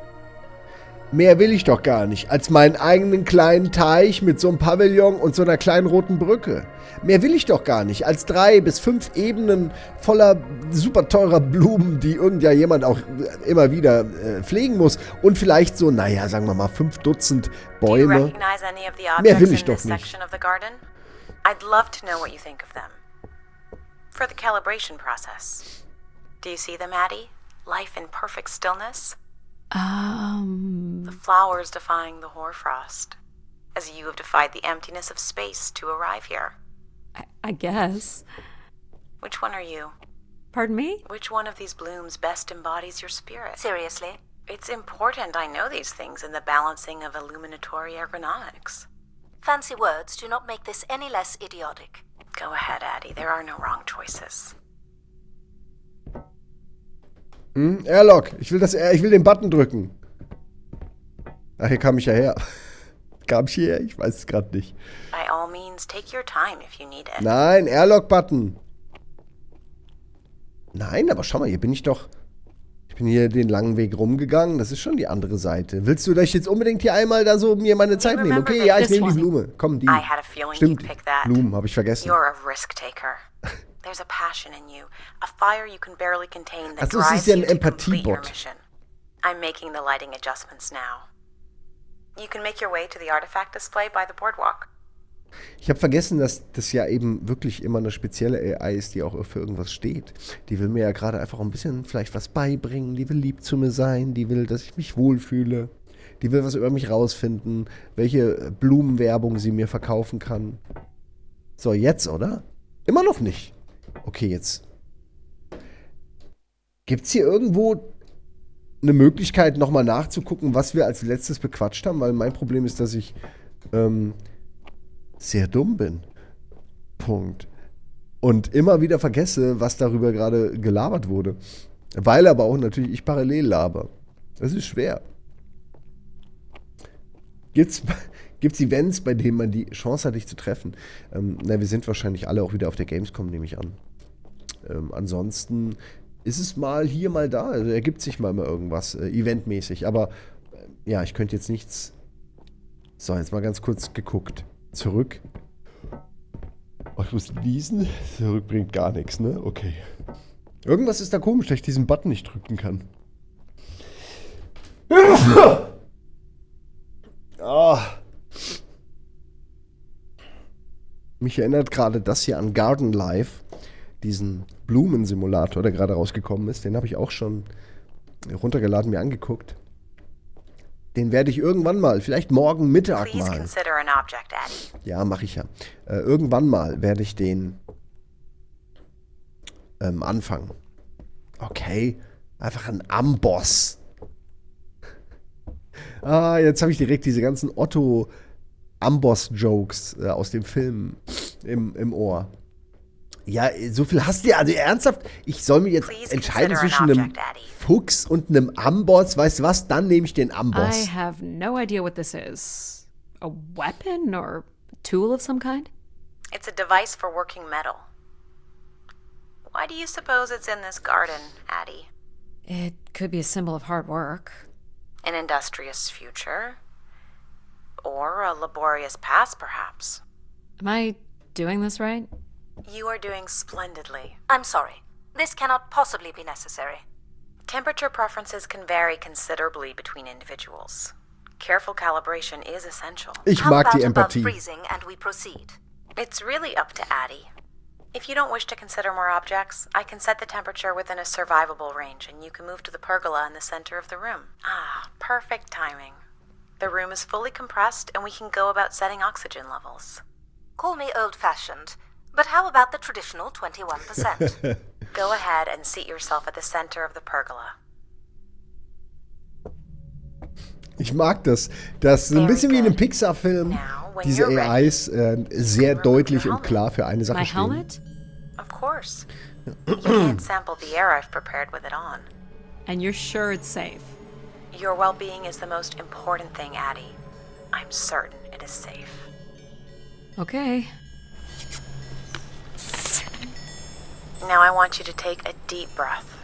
Mehr will ich doch gar nicht, als meinen eigenen kleinen Teich mit so einem Pavillon und so einer kleinen roten Brücke. Mehr will ich doch gar nicht, als 3 bis 5 Ebenen voller super teurer Blumen, die jemand auch immer wieder pflegen muss. Und vielleicht so, naja, sagen wir mal 5 Dutzend Do you Bäume. recognize any of the Mehr will objects ich in doch this nicht. section of the garden? I'd love to know what you think of them. For the calibration process. Do you see them, Addie? Life in perfect stillness? The flowers defying the hoarfrost, as you have defied the emptiness of space to arrive here. I guess. Which one are you? Pardon me? Which one of these blooms best embodies your spirit? Seriously? It's important I know these things in the balancing of illuminatory ergonomics. Fancy words do not make this any less idiotic. Go ahead, Addie. There are no wrong choices. Airlock. Ich will den Button drücken. Ach, hier kam ich ja her. Kam ich hierher? Ich weiß es gerade nicht. By all means, take your time if you need it. Nein, Airlock-Button. Nein, aber schau mal, hier bin ich doch. Ich bin hier den langen Weg rumgegangen. Das ist schon die andere Seite. Willst du euch jetzt unbedingt hier einmal da so mir meine Zeit nehmen? Okay, ja, ich nehme die Blume. Komm, die. I had a feeling Stimmt, you'd pick that. Blumen, habe ich vergessen. You're a risk taker. There's a passion in you, a fire you can barely contain that Also, es ist drives ja you ein to complete your Empathiebot. mission. I'm making the lighting adjustments now. You can make your way to the artifact display by the boardwalk. Ich habe vergessen, dass das ja eben wirklich immer eine spezielle AI ist, die auch für irgendwas steht. Die will mir ja gerade einfach ein bisschen vielleicht was beibringen. Die will lieb zu mir sein. Die will, dass ich mich wohlfühle. Die will was über mich rausfinden. Welche Blumenwerbung sie mir verkaufen kann. So, jetzt, oder? Immer noch nicht. Okay, jetzt. Gibt's hier irgendwo eine Möglichkeit, nochmal nachzugucken, was wir als letztes bequatscht haben? Weil mein Problem ist, dass ich sehr dumm bin. Punkt. Und immer wieder vergesse, was darüber gerade gelabert wurde. Weil aber auch natürlich ich parallel laber. Das ist schwer. Gibt es Events, bei denen man die Chance hat, dich zu treffen? Wir sind wahrscheinlich alle auch wieder auf der Gamescom, nehme ich an. Ansonsten ist es mal hier, mal da. Also ergibt sich mal irgendwas, eventmäßig. Aber ja, ich könnte jetzt nichts... So, jetzt mal ganz kurz geguckt. Zurück. Oh, ich muss niesen. Zurück bringt gar nichts, ne? Okay. Irgendwas ist da komisch, dass ich diesen Button nicht drücken kann. Ah. Mich erinnert gerade das hier an Garden Life, diesen Blumensimulator, der gerade rausgekommen ist. Den habe ich auch schon runtergeladen, mir angeguckt. Den werde ich irgendwann mal, vielleicht morgen Mittag mal. Ja, mache ich ja. Irgendwann mal werde ich den anfangen. Okay, einfach ein Amboss. Jetzt habe ich direkt diese ganzen Otto-Amboss-Jokes aus dem Film im Ohr. Ja, so viel hast du ja. Also ernsthaft, ich soll mir jetzt entscheiden zwischen einem Fuchs und einem Amboss. Weißt du was? Dann nehme ich den Amboss. I have no idea what this is. A weapon or a tool of some kind? It's a device for working metal. Why do you suppose it's in this garden, Addie? It could be a symbol of hard work. An industrious future? Or a laborious past, perhaps? Am I doing this right? You are doing splendidly. I'm sorry. This cannot possibly be necessary. Temperature preferences can vary considerably between individuals. Careful calibration is essential. Ich mag die Empathie. Above freezing and we proceed? It's really up to Addie. If you don't wish to consider more objects, I can set the temperature within a survivable range and you can move to the pergola in the center of the room. Ah, perfect timing. The room is fully compressed and we can go about setting oxygen levels. Call me old-fashioned, but how about the traditional 21%? Go ahead and seat yourself at the center of the pergola. Ich mag das. Das ist ein bisschen wie in einem Pixar-Film. Diese AIs sehr deutlich und klar für eine Sache stehen. My helmet? Of course. You can't sample the air I've prepared with it on. And you're sure it's safe? Your well-being is the most important thing, Addie. I'm certain it is safe. Okay. Now I want you to take a deep breath.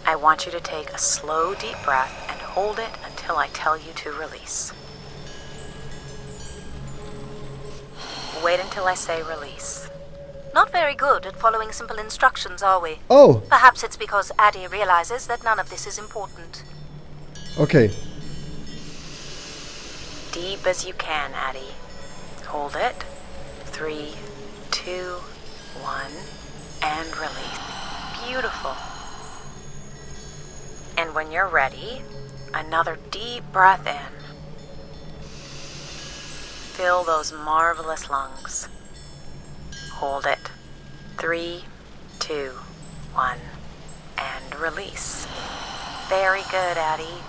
I want you to take a slow, deep breath and hold it until I tell you to release. Wait until I say release. Not very good at following simple instructions, are we? Oh. Perhaps it's because Addie realizes that none of this is important. Okay. Deep as you can, Addie. Hold it. 3, 2, 1, and release. Beautiful. And when you're ready, another deep breath in. Fill those marvelous lungs. Hold it. 3, 2, 1, and release. Very good, Addie.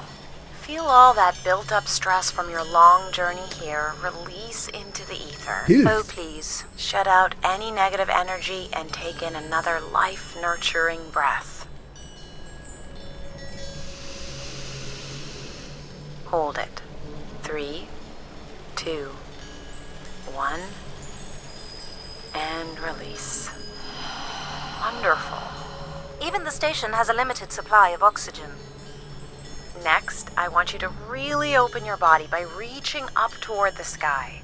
Feel all that built-up stress from your long journey here release into the ether. Oh, please. Shut out any negative energy and take in another life-nurturing breath. Hold it. 3, 2, 1, and release. Wonderful. Even the station has a limited supply of oxygen. Next, I want you to really open your body by reaching up toward the sky.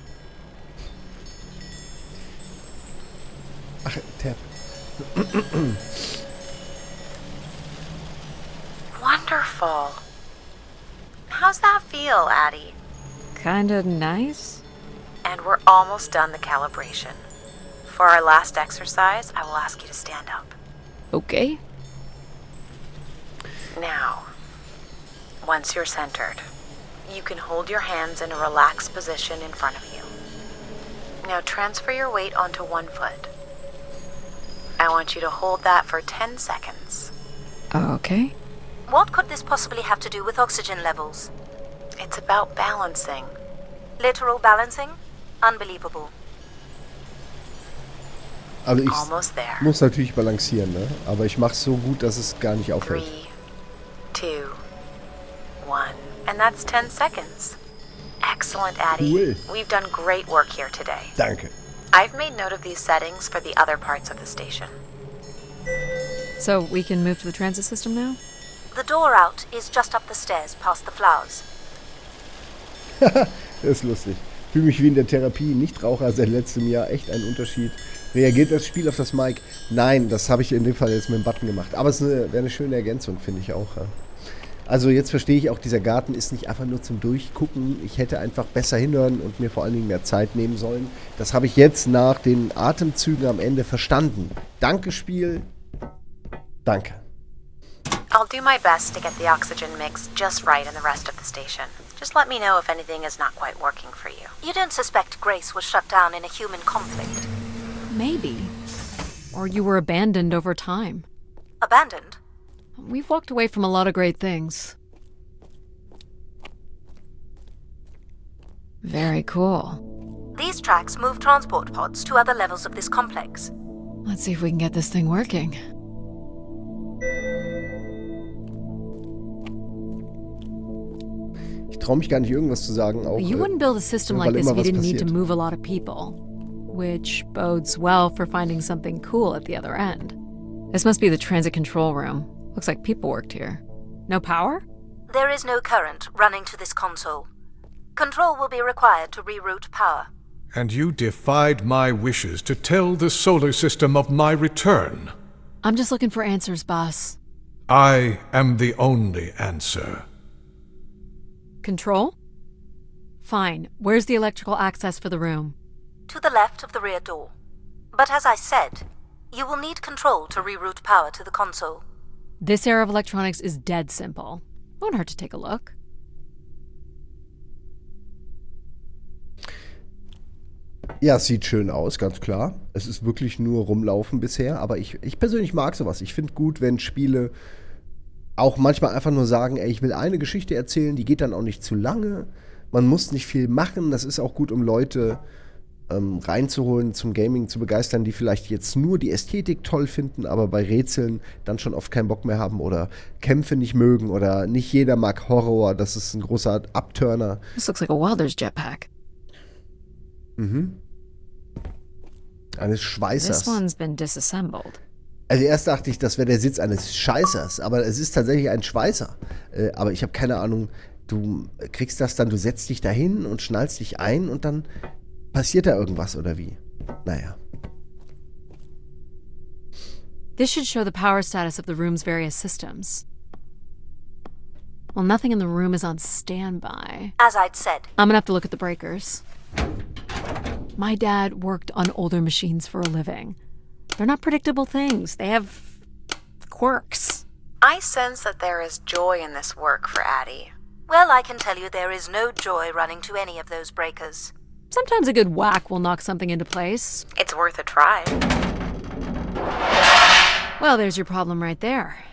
Ach, Tab. Wonderful. How's that feel, Addie? Kinda nice. And we're almost done the calibration. For our last exercise, I will ask you to stand up. Okay. Now, once you're centered, you can hold your hands in a relaxed position in front of you. Now transfer your weight onto one foot. I want you to hold that for 10 seconds. Okay. What could this possibly have to do with oxygen levels? It's about balancing. Literal balancing? Unbelievable. Also ich Almost there. muss natürlich balancieren, ne? Aber ich mach's so gut, dass es gar nicht aufhört. 3, 2, 1, and that's 10 seconds. Excellent, Addie. Cool. We've done great work here today. Danke. I've made note of these settings for the other parts of the station. So we can move to the transit system now? The door out is just up the stairs past the flowers. Das ist lustig. Ich fühle mich wie in der Therapie. Nichtraucher seit letztem Jahr. Echt ein Unterschied. Reagiert das Spiel auf das Mic? Nein, das habe ich in dem Fall jetzt mit dem Button gemacht. Aber es wäre eine schöne Ergänzung, finde ich auch. Ja. Also jetzt verstehe ich auch, dieser Garten ist nicht einfach nur zum Durchgucken. Ich hätte einfach besser hinhören und mir vor allen Dingen mehr Zeit nehmen sollen. Das habe ich jetzt nach den Atemzügen am Ende verstanden. Danke, Spiel. Danke. I'll do my best to get the oxygen mix just right in the rest of the station. Just let me know if anything is not quite working for you. You don't suspect Grace was shut down in a human conflict? Maybe. Or you were abandoned over time. Abandoned? We've walked away from a lot of great things. Very cool. These tracks move transport pods to other levels of this complex. Let's see if we can get this thing working. Ich traue mich gar nicht, irgendwas zu sagen. Auch, You wouldn't build a system weil like this immer if you was didn't need to passiert. move a lot of people. Which bodes well for finding something cool at the other end. This must be the transit control room. Looks like people worked here. No power? There is no current running to this console. Control will be required to reroute power. And you defied my wishes to tell the solar system of my return. I'm just looking for answers, boss. I am the only answer. Control? Fine. Where's the electrical access for the room? To the left of the rear door. But as I said, you will need control to reroute power to the console. This era of electronics is dead simple. Won't hurt to take a look. Ja, es sieht schön aus, ganz klar. Es ist wirklich nur rumlaufen bisher, aber ich persönlich mag sowas. Ich finde gut, wenn Spiele auch manchmal einfach nur sagen, ey, ich will eine Geschichte erzählen, die geht dann auch nicht zu lange. Man muss nicht viel machen. Das ist auch gut, um Leute reinzuholen, zum Gaming zu begeistern, die vielleicht jetzt nur die Ästhetik toll finden, aber bei Rätseln dann schon oft keinen Bock mehr haben oder Kämpfe nicht mögen oder nicht jeder mag Horror. Das ist ein großer Abturner. This looks like a welder's jetpack. Eines Schweißers. This one's been disassembled. Also erst dachte ich, das wäre der Sitz eines Scheißers, aber es ist tatsächlich ein Schweißer. Aber ich habe keine Ahnung, du kriegst das dann, du setzt dich dahin und schnallst dich ein und dann passiert da irgendwas oder wie? Naja. This should show the power status of the room's various systems. Well, nothing in the room is on standby. As I'd said, I'm gonna have to look at the breakers. My dad worked on older machines for a living. They're not predictable things. They have quirks. I sense that there is joy in this work for Addie. well, I can tell you there is no joy running to any of those breakers. Sometimes a good whack will knock something into place. It's worth a try. Well, there's your problem right there.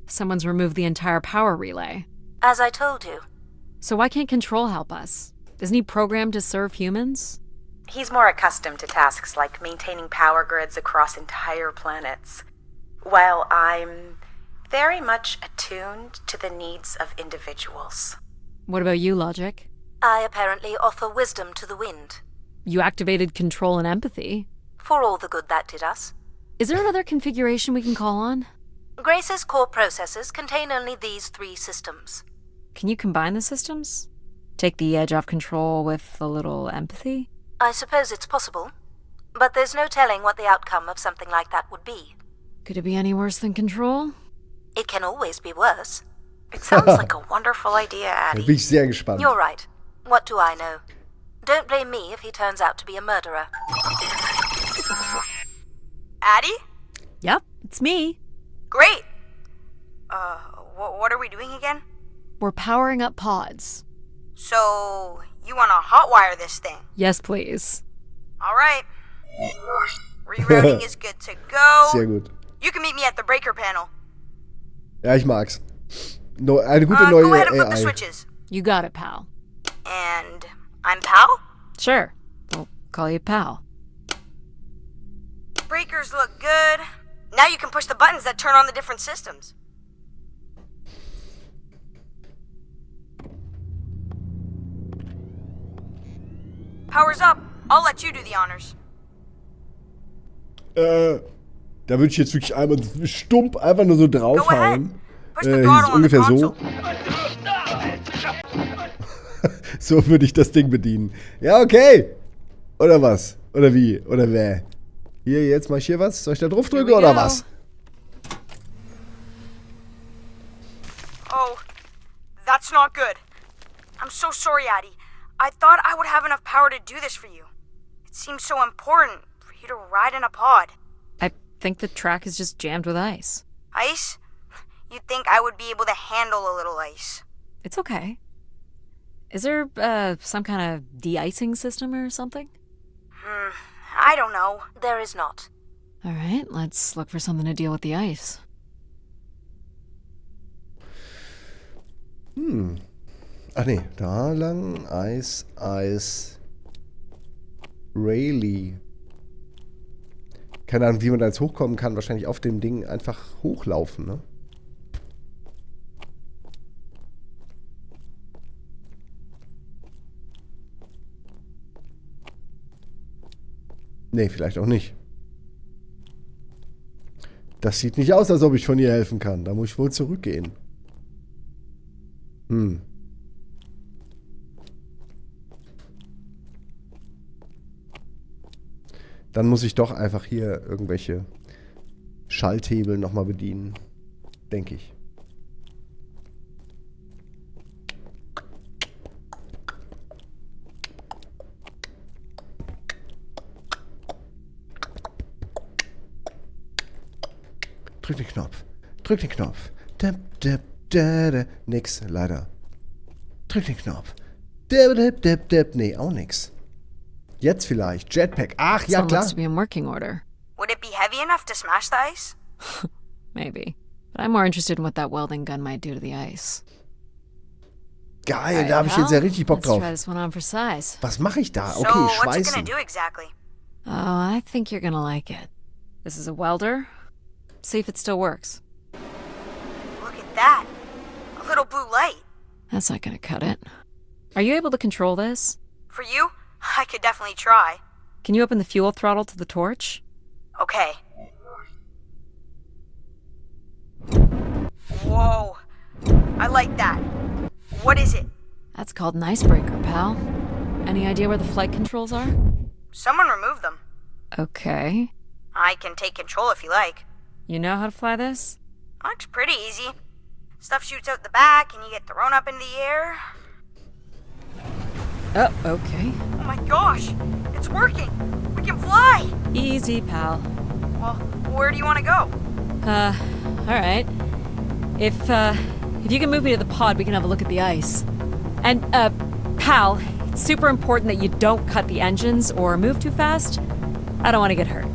Someone's removed the entire power relay. As I told you. So why can't Control help us? Isn't he programmed to serve humans? He's more accustomed to tasks like maintaining power grids across entire planets, while I'm very much attuned to the needs of individuals. What about you, Logic? I apparently offer wisdom to the wind. You activated Control and Empathy. For all the good that did us. Is there another configuration we can call on? Grace's core processors contain only these 3 systems. Can you combine the systems? Take the edge off Control with a little Empathy? I suppose it's possible, but there's no telling what the outcome of something like that would be. Could it be any worse than Control? It can always be worse. It sounds like a wonderful idea, Da bin Addie. ich sehr gespannt. You're right. What do I know? Don't blame me if he turns out to be a murderer. Addie? Yep, it's me. Great. What are we doing again? We're powering up pods. So, you want to hotwire this thing? Yes, please. All right. Rerouting is good to go. Sehr gut. You can meet me at the breaker panel. Ja, ich mag's. Eine gute Go neue ahead and flip the AI. switches. You got it, pal. And I'm Pal? Sure. We'll call you pal. Breakers look good. Now you can push the buttons that turn on the different systems. Power's up. I'll let you do the honors. Da würde ich jetzt wirklich einmal stumpf einfach nur so draufhauen. Push the Ist throttle on the ungefähr so. console. So würde ich das Ding bedienen. Ja, okay. Oder was? Oder wie? Oder wer? Hier, jetzt mach ich hier was? Soll ich da drauf drücken oder was? Oh, that's not good. I'm so sorry, Addie. I thought I would have enough power to do this for you. It seems so important for you to ride in a pod. I think the track is just jammed with ice. Ice? You'd think I would be able to handle a little ice. It's okay. Is there, some kind of de-icing system or something? I don't know. There is not. Alright, let's look for something to deal with the ice. Ach nee, da lang. Eis, Eis. Rayleigh. Keine Ahnung, wie man da jetzt hochkommen kann. Wahrscheinlich auf dem Ding einfach hochlaufen, ne? Nee, vielleicht auch nicht. Das sieht nicht aus, als ob ich von ihr helfen kann. Da muss ich wohl zurückgehen. Dann muss ich doch einfach hier irgendwelche Schalthebel nochmal bedienen. Denke ich. Drück den Knopf. Drück den Knopf. Nix, leider. Drück den Knopf. Nee, auch nix. Jetzt vielleicht. Jetpack. Ach, ja, This one klar. looks to be in working order. Would it be heavy enough to smash the ice? Maybe. But I'm more interested in what that welding gun might do to the ice. Geil, da habe ich jetzt ja richtig Bock Let's drauf. try this one on for size. Was mache ich da? So, Okay, what's it gonna schweißen. do exactly? Oh, I think you're gonna like it. This is a welder. See if it still works. Look at that. A little blue light. That's not gonna cut it. Are you able to control this? For you, I could definitely try. Can you open the fuel throttle to the torch? Okay. Whoa. I like that. What is it? That's called an icebreaker, pal. Any idea where the flight controls are? Someone removed them. Okay. I can take control if you like. You know how to fly this? Looks pretty easy. Stuff shoots out the back and you get thrown up into the air. Oh, okay. Oh my gosh, it's working. We can fly. Easy, pal. Well, where do you want to go? Alright. If you can move me to the pod, we can have a look at the ice. And, pal, it's super important that you don't cut the engines or move too fast. I don't want to get hurt.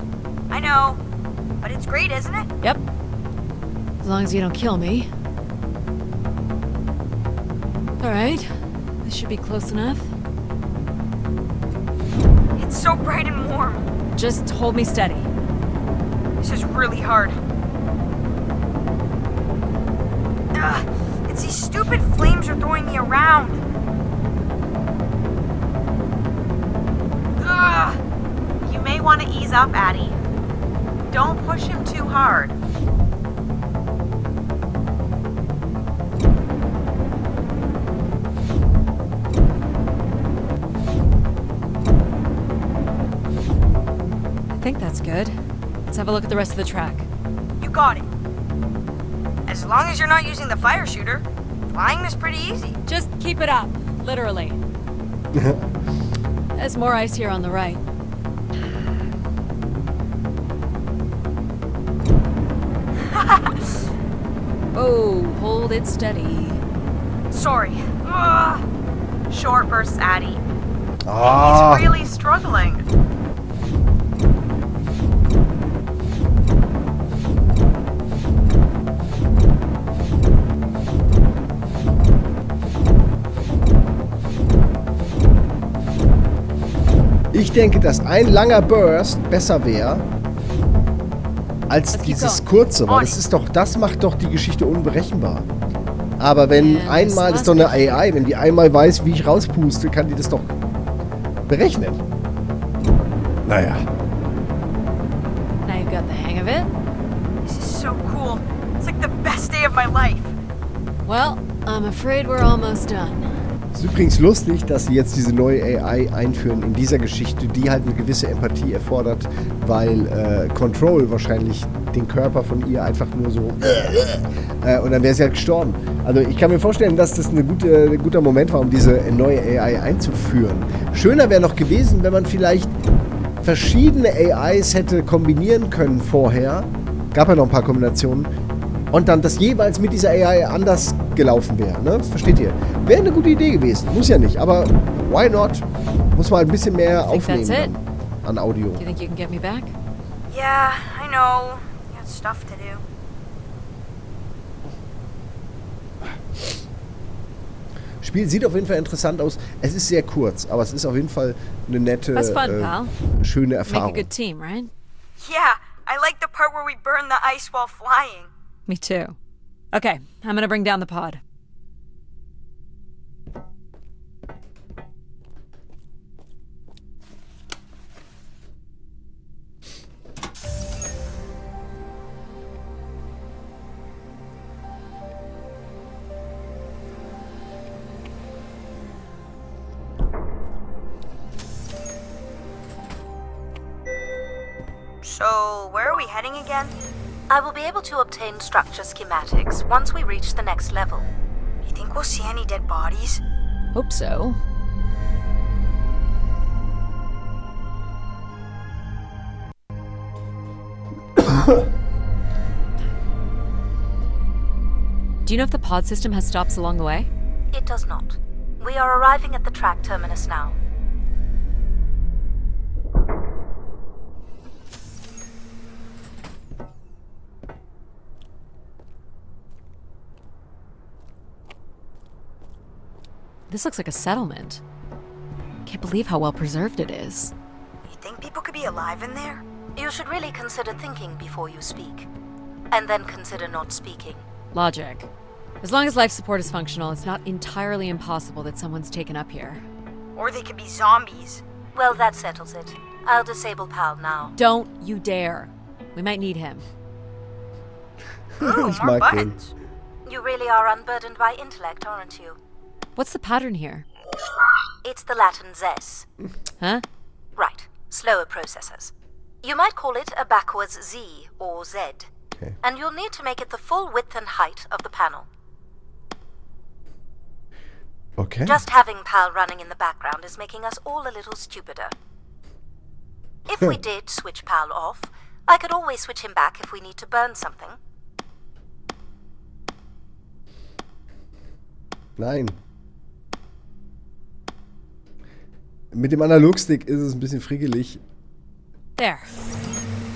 I know, but it's great, isn't it? Yep. As long as you don't kill me. Alright. This should be close enough. It's so bright and warm. Just hold me steady. This is really hard. Ugh, it's these stupid flames are throwing me around. Ugh. You may want to ease up, Addie. Don't push him too hard. I think that's good. Let's have a look at the rest of the track. You got it. As long as you're not using the fire shooter, flying is pretty easy. Just keep it up, literally. There's more ice here on the right. Oh, hold it steady. Sorry. Ugh. Short bursts, Addie. Ah, He's really struggling. ich denke, dass ein langer Burst besser wäre als Let's keep dieses going. kurze, weil das macht doch die Geschichte unberechenbar. Aber wenn Yeah, einmal, das this ist doch eine must be- AI, wenn die einmal weiß, wie ich rauspuste, kann die das doch berechnet. Naja. Now you've got the hang of it. This is so cool. It's like the best day of my life. Well, I'm afraid we're almost done. Es ist übrigens lustig, dass sie jetzt diese neue AI einführen in dieser Geschichte, die halt eine gewisse Empathie erfordert, weil Control wahrscheinlich den Körper von ihr einfach nur so und dann wäre sie halt gestorben. Also ich kann mir vorstellen, dass das ein guter Moment war, um diese neue AI einzuführen. Schöner wäre noch gewesen, wenn man vielleicht verschiedene AIs hätte kombinieren können vorher. Gab ja noch ein paar Kombinationen. Und dann das jeweils mit dieser AI anders gelaufen wäre, ne? Versteht ihr? Wäre eine gute Idee gewesen. Muss ja nicht, aber why not? Muss man ein bisschen mehr aufnehmen dann an Audio. Do you think you can get me back? Yeah, I know. You got stuff to do. Spiel sieht auf jeden Fall interessant aus. Es ist sehr kurz, aber es ist auf jeden Fall eine nette, That's fun, pal. schöne Make a Erfahrung. good team, right? Yeah, I like the part where we burn the ice while flying. Me too. Okay, I'm gonna bring down the pod. So, where are we heading again? I will be able to obtain structure schematics once we reach the next level. You think we'll see any dead bodies? Hope so. Do you know if the pod system has stops along the way? It does not. We are arriving at the track terminus now. This looks like a settlement. Can't believe how well preserved it is. You think people could be alive in there? You should really consider thinking before you speak. And then consider not speaking. Logic. As long as life support is functional, it's not entirely impossible that someone's taken up here. Or they could be zombies. Well, that settles it. I'll disable PAL now. Don't you dare. We might need him. Ooh, Ich more mag den. buttons. You really are unburdened by intellect, aren't you? What's the pattern here? It's the Latin zes. Huh? Right, slower processors. You might call it a backwards Z or Z. Okay. And you'll need to make it the full width and height of the panel. Okay. Just having PAL running in the background is making us all a little stupider. If we did switch PAL off, I could always switch him back if we need to burn something. Nein. Mit dem Analogstick ist es ein bisschen frickelig, There.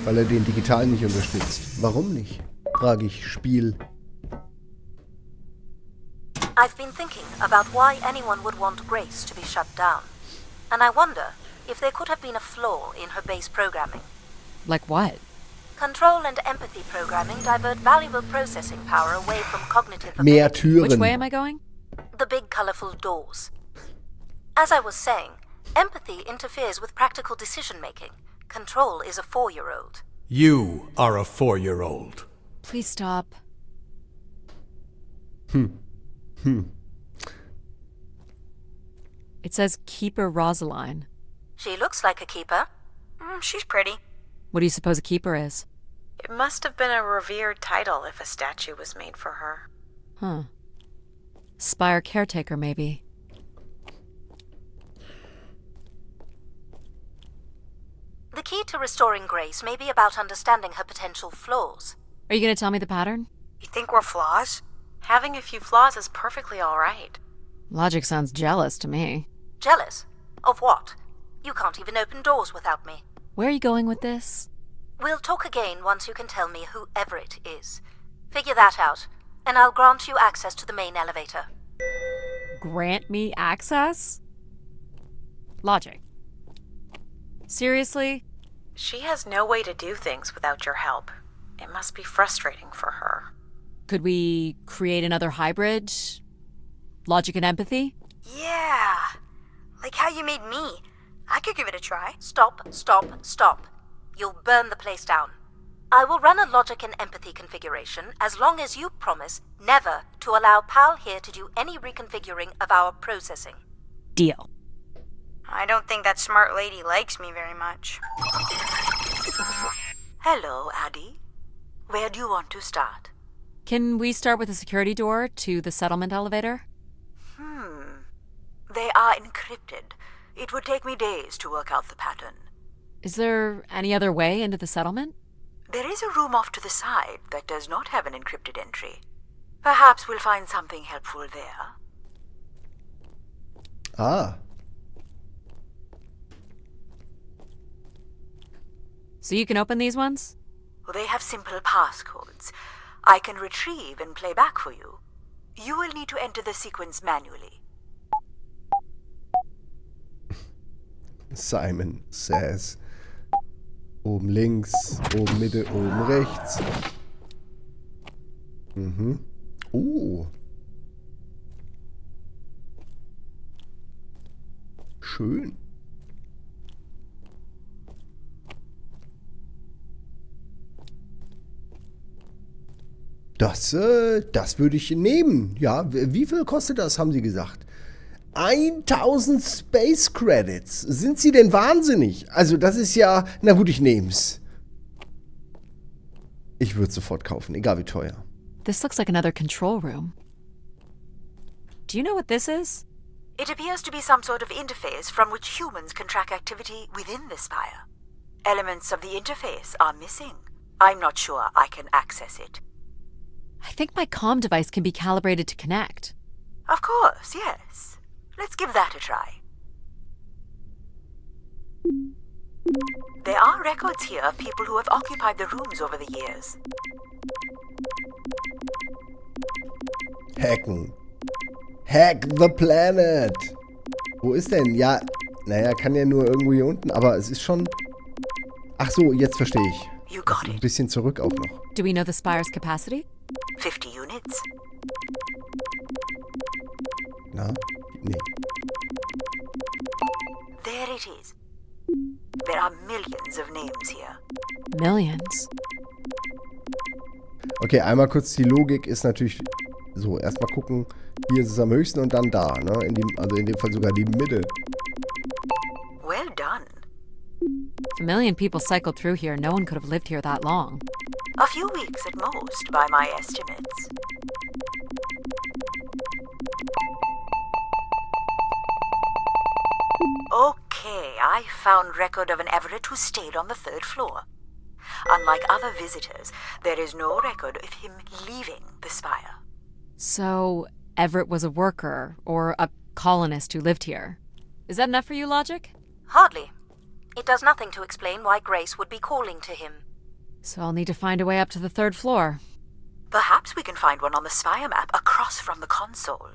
weil er den digitalen nicht unterstützt. Warum nicht? Frage ich, Spiel. I've been thinking about why anyone would want Grace to be shut down. And I wonder if there could have been a flaw in her base programming. Like what? Control and empathy programming divert valuable processing power away from cognitive Mehr ability. Türen. Which way am I going? The big colorful doors. As I was saying, empathy interferes with practical decision-making. Control is a 4-year-old. You are a 4-year-old. Please stop. It says Keeper Rosaline. She looks like a keeper. She's pretty. What do you suppose a keeper is? It must have been a revered title if a statue was made for her. Huh. Spire caretaker, maybe. The key to restoring Grace may be about understanding her potential flaws. Are you gonna tell me the pattern? You think we're flaws? Having a few flaws is perfectly all right. Logic sounds jealous to me. Jealous? Of what? You can't even open doors without me. Where are you going with this? We'll talk again once you can tell me whoever it is. Figure that out, and I'll grant you access to the main elevator. Grant me access? Logic. Seriously? She has no way to do things without your help. It must be frustrating for her. Could we create another hybrid? Logic and empathy? Yeah. Like how you made me. I could give it a try. Stop, stop, stop. You'll burn the place down. I will run a logic and empathy configuration as long as you promise never to allow Pal here to do any reconfiguring of our processing. Deal. I don't think that smart lady likes me very much. Hello, Addie. Where do you want to start? Can we start with the security door to the settlement elevator? They are encrypted. It would take me days to work out the pattern. Is there any other way into the settlement? There is a room off to the side that does not have an encrypted entry. Perhaps we'll find something helpful there. Ah. So you can open these ones? They have simple passcodes. I can retrieve and play back for you. You will need to enter the sequence manually. Simon says. Oben links, oben Mitte, oben rechts. Mhm. Schön. Das würde ich nehmen. Ja, wie viel kostet das, haben Sie gesagt? 1000 Space Credits. Sind Sie denn wahnsinnig? Also das ist ja... Na gut, ich nehm's. Ich würde es sofort kaufen, egal wie teuer. This looks like another control room. Do you know what this is? It appears to be some sort of interface from which humans can track activity within the spire. Elements of the interface are missing. I'm not sure I can access it. I think my comm device can be calibrated to connect. Of course, yes. Let's give that a try. There are records here of people who have occupied the rooms over the years. Hacken. Hack the planet. Wo ist denn? Ja, naja, kann ja nur irgendwo hier unten, aber es ist schon... Ach so, jetzt verstehe ich. You got Ein it. bisschen zurück auch noch. Do we know the spire's capacity? 50 units. Na? Nee. There it is. There are millions of names here. Millions. Okay, einmal kurz die Logik ist natürlich so, erstmal gucken, hier ist es am höchsten und dann da, ne? Also in dem Fall sogar die Mitte. Well done. If a million people cycled through here, no one could have lived here that long. A few weeks at most, by my estimates. Okay, I found record of an Everett who stayed on the 3rd floor. Unlike other visitors, there is no record of him leaving the spire. So, Everett was a worker, or a colonist who lived here. Is that enough for you, Logic? Hardly. It does nothing to explain why Grace would be calling to him. So I'll need to find a way up to the 3rd floor. Perhaps we can find one on the spire map across from the console.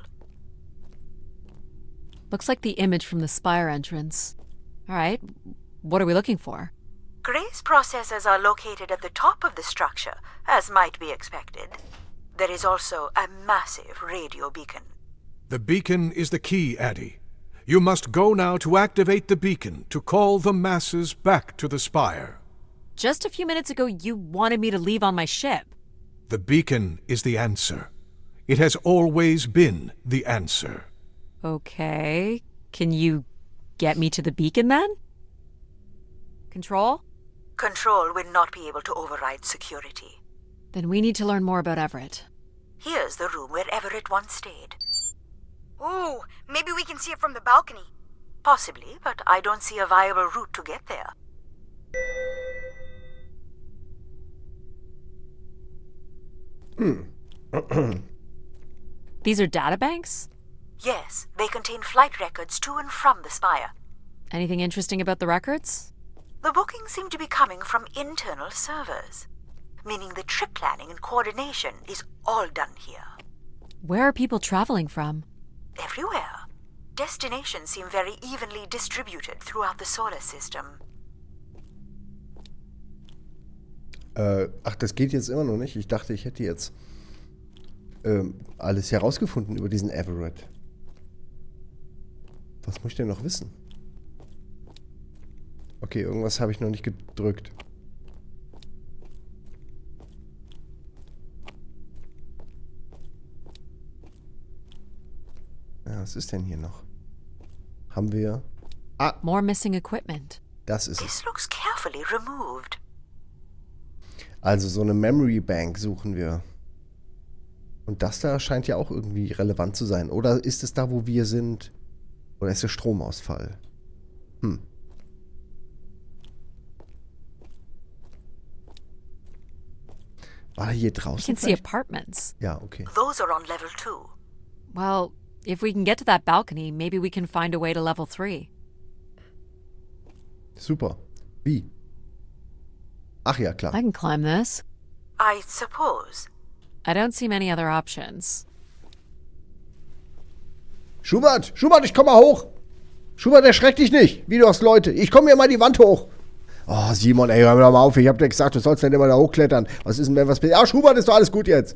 Looks like the image from the spire entrance. Alright, what are we looking for? Grace processors are located at the top of the structure, as might be expected. There is also a massive radio beacon. The beacon is the key, Addie. You must go now to activate the beacon to call the masses back to the spire. Just a few minutes ago, you wanted me to leave on my ship. The beacon is the answer. It has always been the answer. Okay, can you get me to the beacon then? Control? Control will not be able to override security. Then we need to learn more about Everett. Here's the room where Everett once stayed. Ooh, maybe we can see it from the balcony. Possibly, but I don't see a viable route to get there. These are databanks? Yes, they contain flight records to and from the spire. Anything interesting about the records? The bookings seem to be coming from internal servers, meaning the trip planning and coordination is all done here. Where are people traveling from? Everywhere. Destinations seem very evenly distributed throughout the solar system. Ach, das geht jetzt immer noch nicht. Ich dachte, ich hätte jetzt alles herausgefunden über diesen Everett. Was muss ich denn noch wissen? Okay, irgendwas habe ich noch nicht gedrückt. Ja, was ist denn hier noch? Haben wir... Ah, More missing equipment. das ist es. This looks carefully removed. Also so eine Memory Bank suchen wir. Und das da scheint ja auch irgendwie relevant zu sein. Oder ist es da, wo wir sind? Oder ist der Stromausfall? War hier I draußen can see vielleicht? apartments. Ja, okay. Those are on level 2. Well, if we can get to that balcony, maybe we can find a way to level 3. Super. Wie? Ach ja, klar. I can climb this. I suppose. I don't see many other options. Schubert, Schubert, ich komm mal hoch. Schubert, erschreck dich nicht. Wie du hast Leute. Ich komme hier mal die Wand hoch. Oh, Simon, ey, hör mir doch mal auf. Ich hab dir gesagt, du sollst nicht immer da hochklettern. Was ist denn, wenn was passiert? Ja, Schubert, ist doch alles gut jetzt.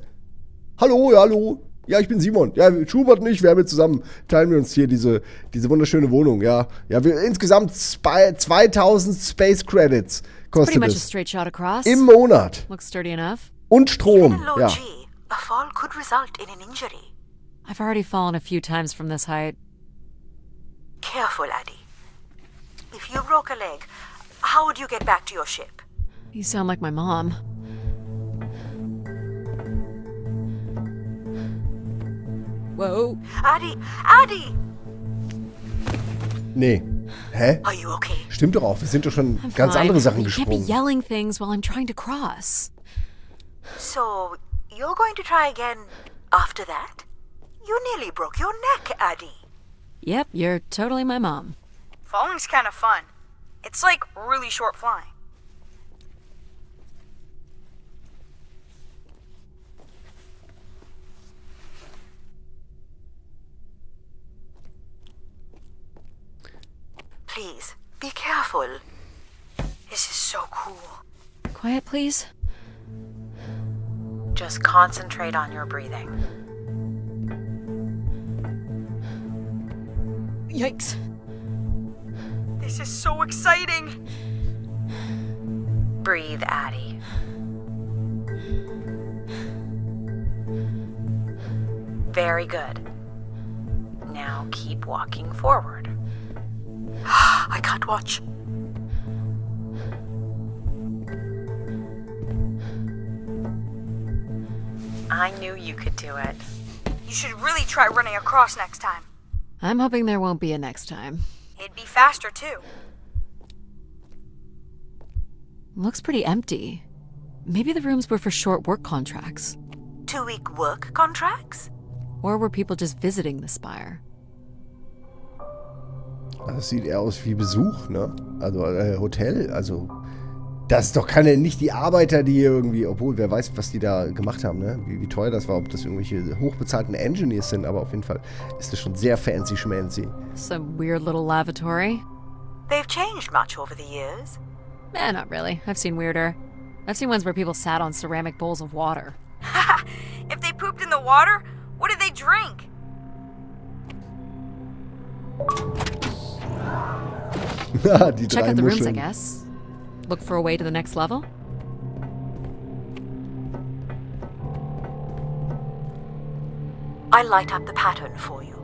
Hallo, ja, hallo. Ja, ich bin Simon. Ja, Schubert und ich, wir haben jetzt zusammen, teilen wir uns hier diese wunderschöne Wohnung, ja. Ja, wir insgesamt 2000 Space Credits Pretty kostet much a es. straight shot across. Im Monat. Looks sturdy enough. Und Even Strom, in low ja. G, a fall could result in an injury. I've already fallen a few times from this height. Careful, Addy. If you broke a leg, how would you get back to your ship? You sound like my mom. Whoa. Addy! Addy! Nee. Hä? Are you okay? Stimmt doch auch. Wir sind doch schon I'm ganz fine. andere Sachen You can't be gesprungen. yelling things while I'm trying to cross. So, you're going to try again after that? You nearly broke your neck, Addy. Yep, you're totally my mom. Falling's kind of fun. It's like really short flying. Please, be careful. This is so cool. Quiet, please. Just concentrate on your breathing. Yikes. This is so exciting. Breathe, Addie. Very good. Now keep walking forward. I can't watch. I knew you could do it. You should really try running across next time. I'm hoping there won't be a next time. It'd be faster too. Looks pretty empty. Maybe the rooms were for short work contracts. 2-week work contracts? Or were people just visiting the spire? Das sieht eher aus wie Besuch, ne? Also Hotel, also das ist doch nicht die Arbeiter, die hier irgendwie, obwohl wer weiß, was die da gemacht haben, ne? Wie teuer das war, ob das irgendwelche hochbezahlten Engineers sind, aber auf jeden Fall ist das schon sehr fancy schmancy. Some weird little lavatory? They've changed much over the years. Not really. I've seen weirder. I've seen ones where people sat on ceramic bowls of water. If they pooped in the water, what did they drink? Die Check drei out the rooms, I Muscheln. guess. Look for a way to the next level? I'll light up the pattern for you.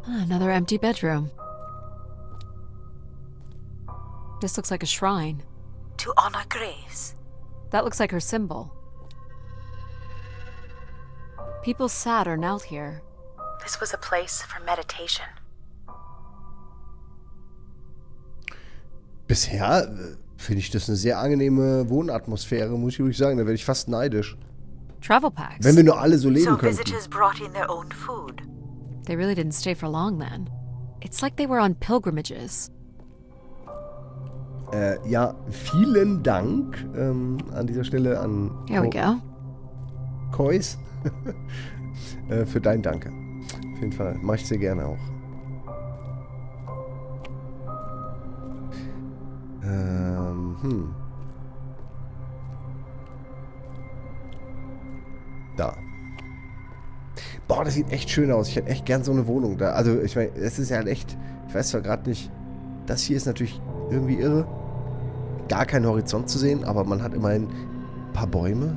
Another empty bedroom. This looks like a shrine. To honor Grace. That looks like her symbol. People sat or knelt here. This was a place for meditation. Bisher finde ich das eine sehr angenehme Wohnatmosphäre, muss ich wirklich sagen. Da werde ich fast neidisch. Travel packs. Wenn wir nur alle so leben So könnten. visitors brought in their own food. They really didn't stay for long then. It's like they were on pilgrimages. Ja, vielen Dank an dieser Stelle an Here we go. Kois für dein Danke. Auf jeden Fall, mache ich sehr gerne auch. Da. Boah, das sieht echt schön aus. Ich hätte echt gern so eine Wohnung da. Also, ich meine, es ist ja halt echt... Ich weiß zwar gerade nicht... Das hier ist natürlich irgendwie irre. Gar kein Horizont zu sehen, aber man hat immerhin ein paar Bäume.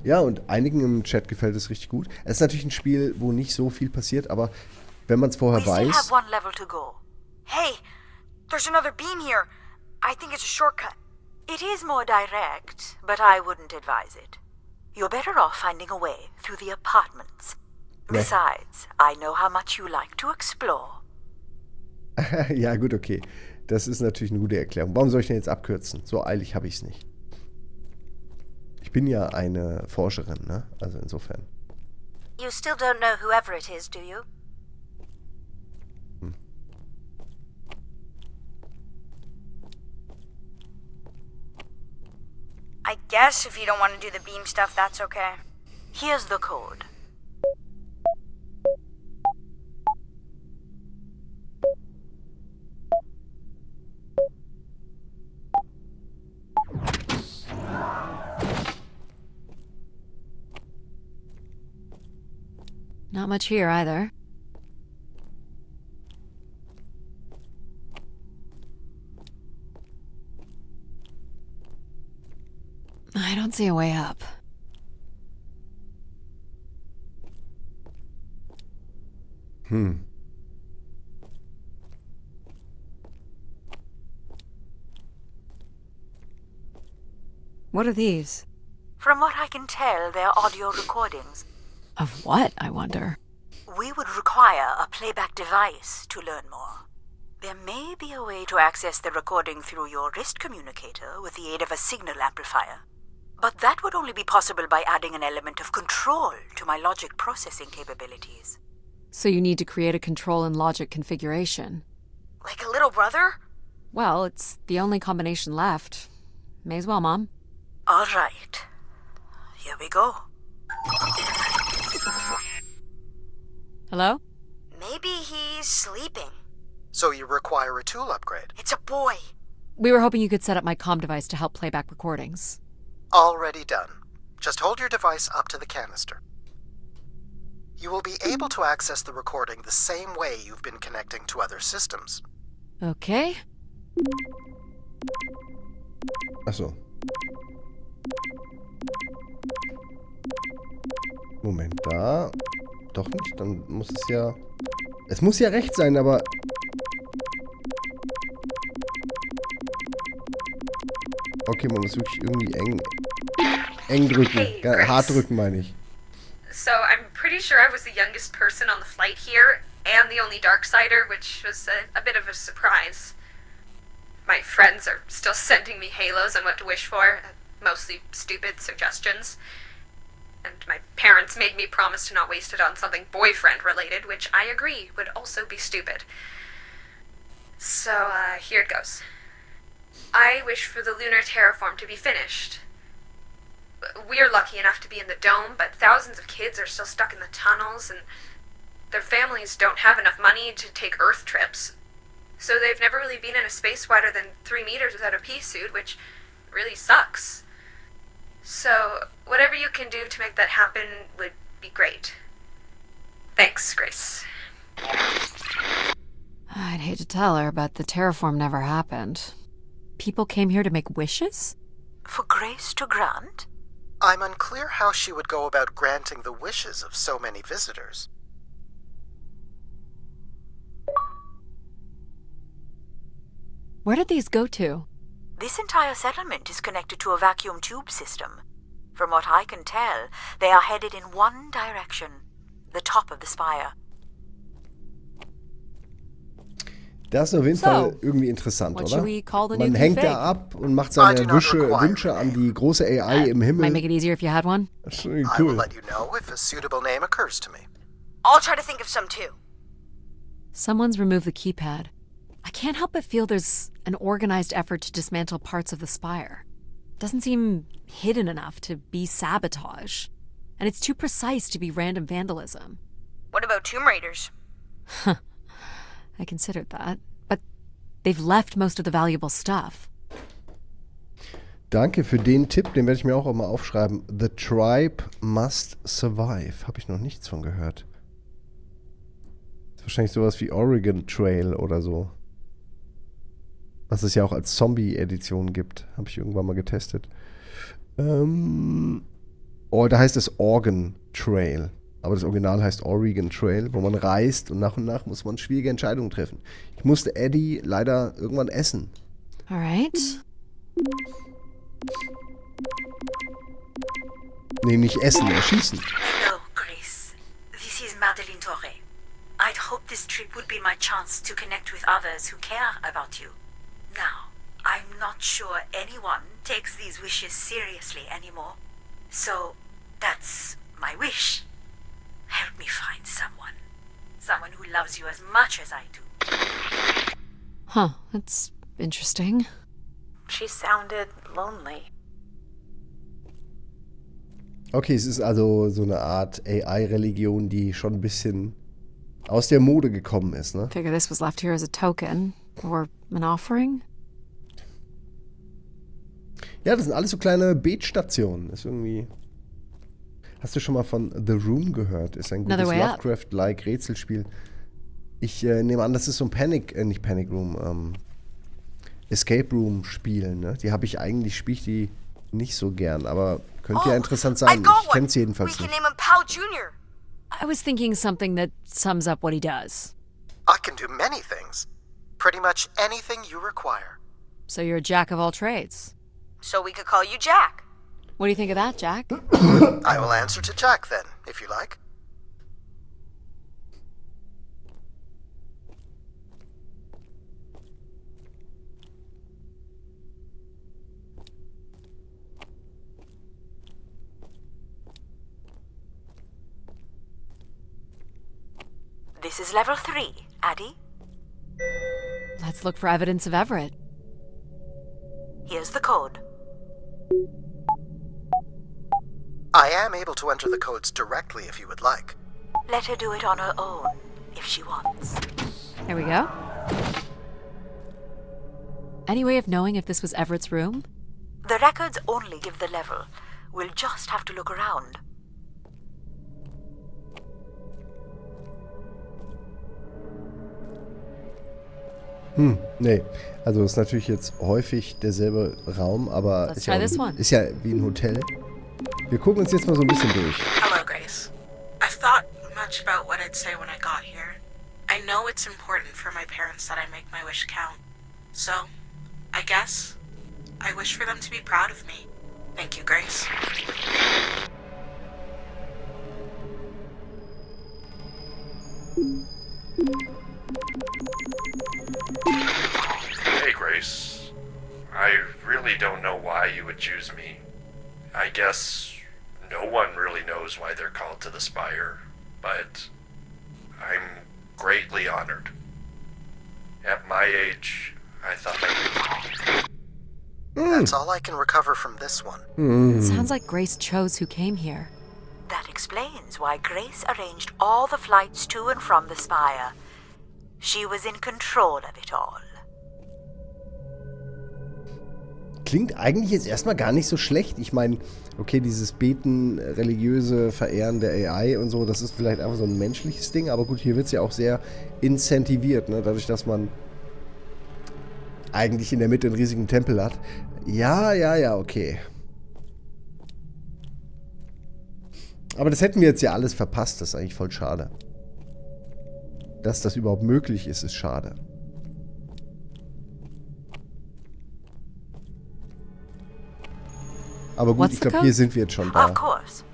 Ja, und einigen im Chat gefällt es richtig gut. Es ist natürlich ein Spiel, wo nicht so viel passiert, aber wenn man es vorher weiß... We still have one level to go. Hey, there's another beam here. I think it's a shortcut. It is more direct, but I wouldn't advise it. You're better off finding a way through the apartments. Besides, I know how much you like to explore. Ja, gut, okay. Das ist natürlich eine gute Erklärung. Warum soll ich denn jetzt abkürzen? So eilig habe ich es nicht. Ich bin ja eine Forscherin, ne? Also insofern. You still don't know whoever it is, do you? I guess if you don't want to do the beam stuff, that's okay. Here's the code. Not much here either. I don't see a way up. What are these? From what I can tell, they're audio recordings. Of what, I wonder? We would require a playback device to learn more. There may be a way to access the recording through your wrist communicator with the aid of a signal amplifier. But that would only be possible by adding an element of control to my logic processing capabilities. So you need to create a control and logic configuration. Like a little brother? Well, it's the only combination left. May as well, Mom. All right. Here we go. Hello? Maybe he's sleeping. So you require a tool upgrade. It's a boy. We were hoping you could set up my comm device to help play back recordings. Already done. Just hold your device up to the canister. You will be able to access the recording the same way you've been connecting to other systems. Okay. Ach so. Moment, da. Doch nicht, dann muss es ja... Es muss ja recht sein, aber... Okay, man muss wirklich irgendwie eng drücken. Hey, Hart drücken, meine ich. So I'm pretty sure I was the youngest person on the flight here, and the only Darksider, which was a bit of a surprise. My friends are still sending me halos on what to wish for, mostly stupid suggestions. And my parents made me promise to not waste it on something boyfriend-related, which I agree would also be stupid. So, here it goes. I wish for the lunar terraform to be finished. We're lucky enough to be in the dome, but thousands of kids are still stuck in the tunnels, and their families don't have enough money to take Earth trips. So they've never really been in a space wider than 3 meters without a pea suit, which really sucks. So, whatever you can do to make that happen would be great. Thanks, Grace. I'd hate to tell her, but the terraform never happened. People came here to make wishes? For Grace to grant? I'm unclear how she would go about granting the wishes of so many visitors. Where did these go to? This entire settlement is connected to a vacuum tube system. From what I can tell, they are headed in one direction, the top of the spire. Das ist auf jeden Fall irgendwie interessant, what oder? should we call the Man new hängt config? da ab und macht seine Wünsche an die große AI im Himmel. Might make it easier if you had one. Das ist irgendwie I will cool. let you know if a suitable name occurs to me. I'll try to think of some too. Someone's removed the keypad. I can't help but feel there's an organized effort to dismantle parts of the spire. Doesn't seem hidden enough to be sabotage. And it's too precise to be random vandalism. What about Tomb Raiders? I considered that. But they've left most of the valuable stuff. Danke für den Tipp, den werde ich mir auch mal aufschreiben. The Tribe Must Survive. Habe ich noch nichts von gehört. Ist wahrscheinlich sowas wie Oregon Trail oder so. Was es ja auch als Zombie-Edition gibt. Habe ich irgendwann mal getestet. Oh, da heißt es Oregon Trail. Aber das Original heißt Oregon Trail, wo man reist und nach muss man schwierige Entscheidungen treffen. Ich musste Eddie leider irgendwann essen. Alright. Nee, nicht essen, erschießen. Hello, Grace. This is Madeline Torre. I'd hoped this trip would be my chance to connect with others who care about you. Now, I'm not sure anyone takes these wishes seriously anymore. So, that's my wish. Help me find someone. Someone who loves you as much as I do. Huh, that's interesting. She sounded lonely. Okay, es ist also so eine Art AI-Religion, die schon ein bisschen aus der Mode gekommen ist, ne? Figure this was left here as a token. Or an offering? Ja, das sind alles so kleine Betstationen. Ist irgendwie... Hast du schon mal von The Room gehört? Ist ein gutes Lovecraft-like Rätselspiel. Ich nehme an, das ist so ein nicht Panic Room, Escape Room Spiel, ne? Die habe ich eigentlich, spiele ich die nicht so gern, aber könnte ja interessant sein. Ich kenne es jedenfalls nicht. I was thinking something that sums up what he does. I can do many things. Pretty much anything you require. So you're a jack of all trades. So we could call you Jack. What do you think of that, Jack? I will answer to Jack then, if you like. This is level 3, Addie. Let's look for evidence of Everett. Here's the code. I am able to enter the codes directly if you would like. Let her do it on her own, if she wants. There we go. Any way of knowing if this was Everett's room? The records only give the level. We'll just have to look around. Nee. Also ist natürlich jetzt häufig derselbe Raum, aber ist ja wie ein Hotel. Wir gucken uns jetzt mal so ein bisschen durch. Hello, Grace. I've thought much about what I'd say when I got here. I know it's important for my parents that I make my wish count. So, I guess I wish for them to be proud of me. Thank you, Grace. Hey, Grace. I really don't know why you would choose me. I guess no one really knows why they're called to the spire, but I'm greatly honored. At my age, I thought That's all I can recover from this one. It sounds like Grace chose who came here. That explains why Grace arranged all the flights to and from the spire. She was in control of it all. Klingt eigentlich jetzt erstmal gar nicht so schlecht. Ich meine, okay, dieses Beten, religiöse Verehren der AI und so, das ist vielleicht einfach so ein menschliches Ding, aber gut, hier wird es ja auch sehr incentiviert, ne? Dadurch, dass man eigentlich in der Mitte einen riesigen Tempel hat. Ja, okay. Aber das hätten wir jetzt ja alles verpasst, das ist eigentlich voll schade. Dass das überhaupt möglich ist, ist schade. Aber gut, ich glaube, hier sind wir jetzt schon da,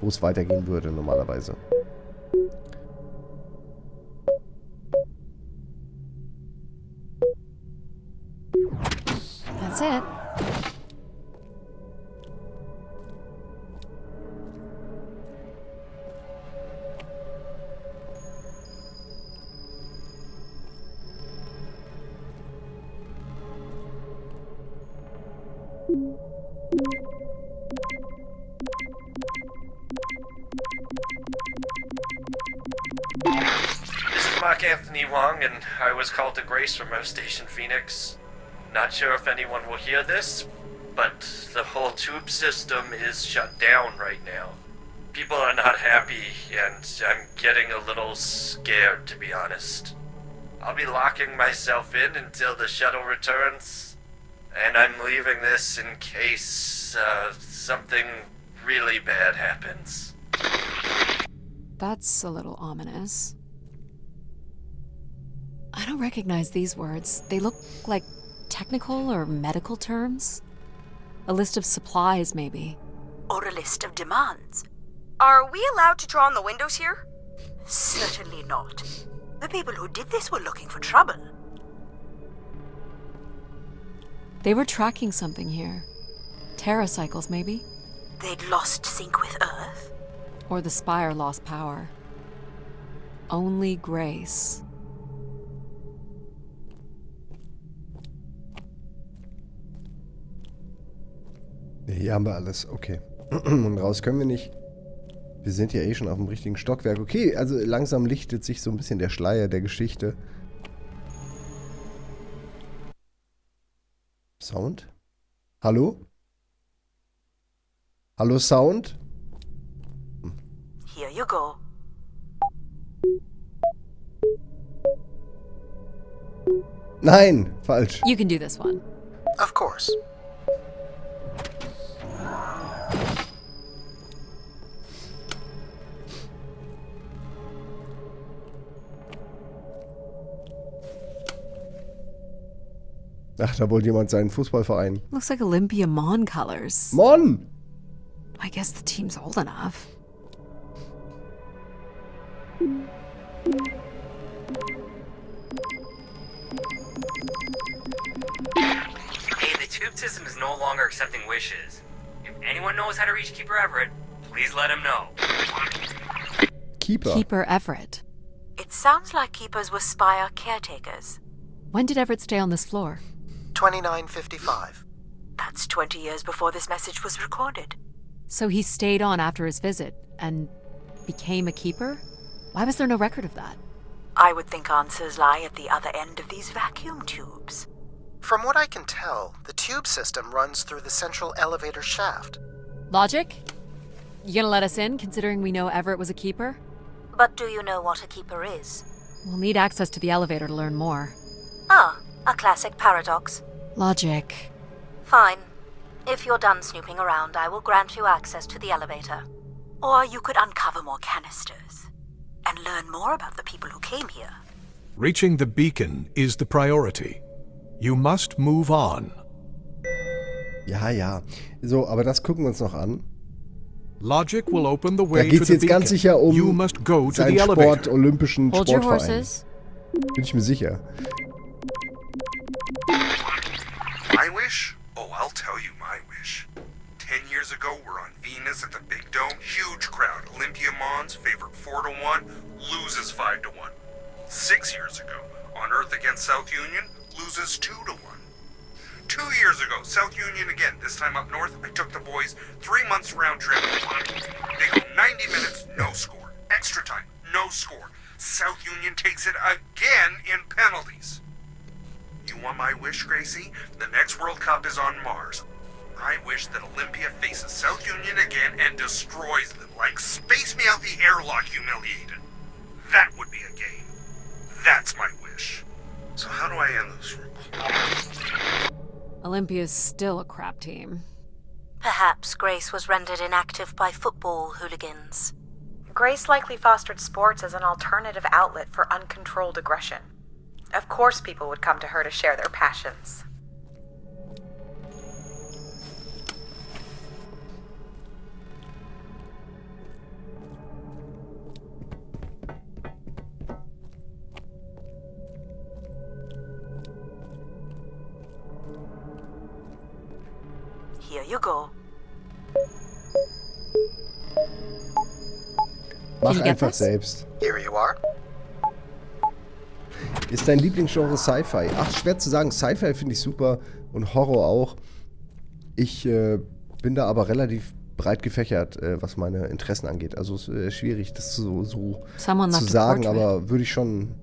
wo es weitergehen würde normalerweise. That's it. this is my Doc Anthony Wong, and I was called to Grace from our station Phoenix. Not sure if anyone will hear this, but the whole tube system is shut down right now. People are not happy, and I'm getting a little scared, to be honest. I'll be locking myself in until the shuttle returns, and I'm leaving this in case something really bad happens. That's a little ominous. I don't recognize these words. They look like technical or medical terms. A list of supplies, maybe. Or a list of demands. Are we allowed to draw on the windows here? Certainly not. The people who did this were looking for trouble. They were tracking something here. Terracycles, maybe? They'd lost sync with Earth. Or the spire lost power. Only Grace. Hier haben wir alles. Okay. Und raus können wir nicht. Wir sind ja eh schon auf dem richtigen Stockwerk. Okay, also langsam lichtet sich so ein bisschen der Schleier der Geschichte. Sound? Hallo? Hallo, Sound? Here you go. Nein, falsch. You can do this one. Of course. Ach, da wollte jemand seinen Fußballverein. Looks like Olympia MON colors. MON! I guess the team's old enough. Hey, the tube system is no longer accepting wishes. If anyone knows how to reach Keeper Everett, please let him know. Keeper. Keeper Everett. It sounds like keepers were spire caretakers. When did Everett stay on this floor? 2955. That's 20 years before this message was recorded. So he stayed on after his visit and became a keeper? Why was there no record of that? I would think answers lie at the other end of these vacuum tubes. From what I can tell, the tube system runs through the central elevator shaft. Logic? You gonna let us in, considering we know Everett was a keeper? But do you know what a keeper is? We'll need access to the elevator to learn more. Ah, a classic paradox. Logic. Fine. If you're done snooping around, I will grant you access to the elevator. Or you could uncover more canisters and learn more about the people who came here. Reaching the beacon is the priority. You must move on. Ja, ja. So, aber das gucken wir uns noch an. Logic will open the Da way to geht es the jetzt ganz beacon. sicher um You must go to seinen the elevator. olympischen Hold your Sportverein. horses. Bin ich mir sicher. My wish? Oh, I'll tell you my wish. 10 years ago, we're on Venus at the Big Dome. Huge crowd. Olympia Mons favored 4-1, loses 5-1. 6 years ago, on Earth against South Union, loses 2-1. 2 years ago, South Union again, this time up north, I took the boys 3 months round trip. They go 90 minutes, no score. Extra time, no score. South Union takes it again in penalties. You want my wish, Gracie? The next World Cup is on Mars. I wish that Olympia faces South Union again and destroys them, like Space Me Out the Airlock humiliated. That would be a game. That's my wish. So how do I end this? Olympia's still a crap team. Perhaps Grace was rendered inactive by football hooligans. Grace likely fostered sports as an alternative outlet for uncontrolled aggression. Of course people would come to her to share their passions. Here you go. Mach you get einfach this? selbst. Here you are. Ist dein Lieblingsgenre Sci-Fi? Ach, schwer zu sagen. Sci-Fi finde ich super und Horror auch. Ich bin da aber relativ breit gefächert, was meine Interessen angeht. Also es ist schwierig, das so Someone zu left a sagen, portrait. aber würde ich schon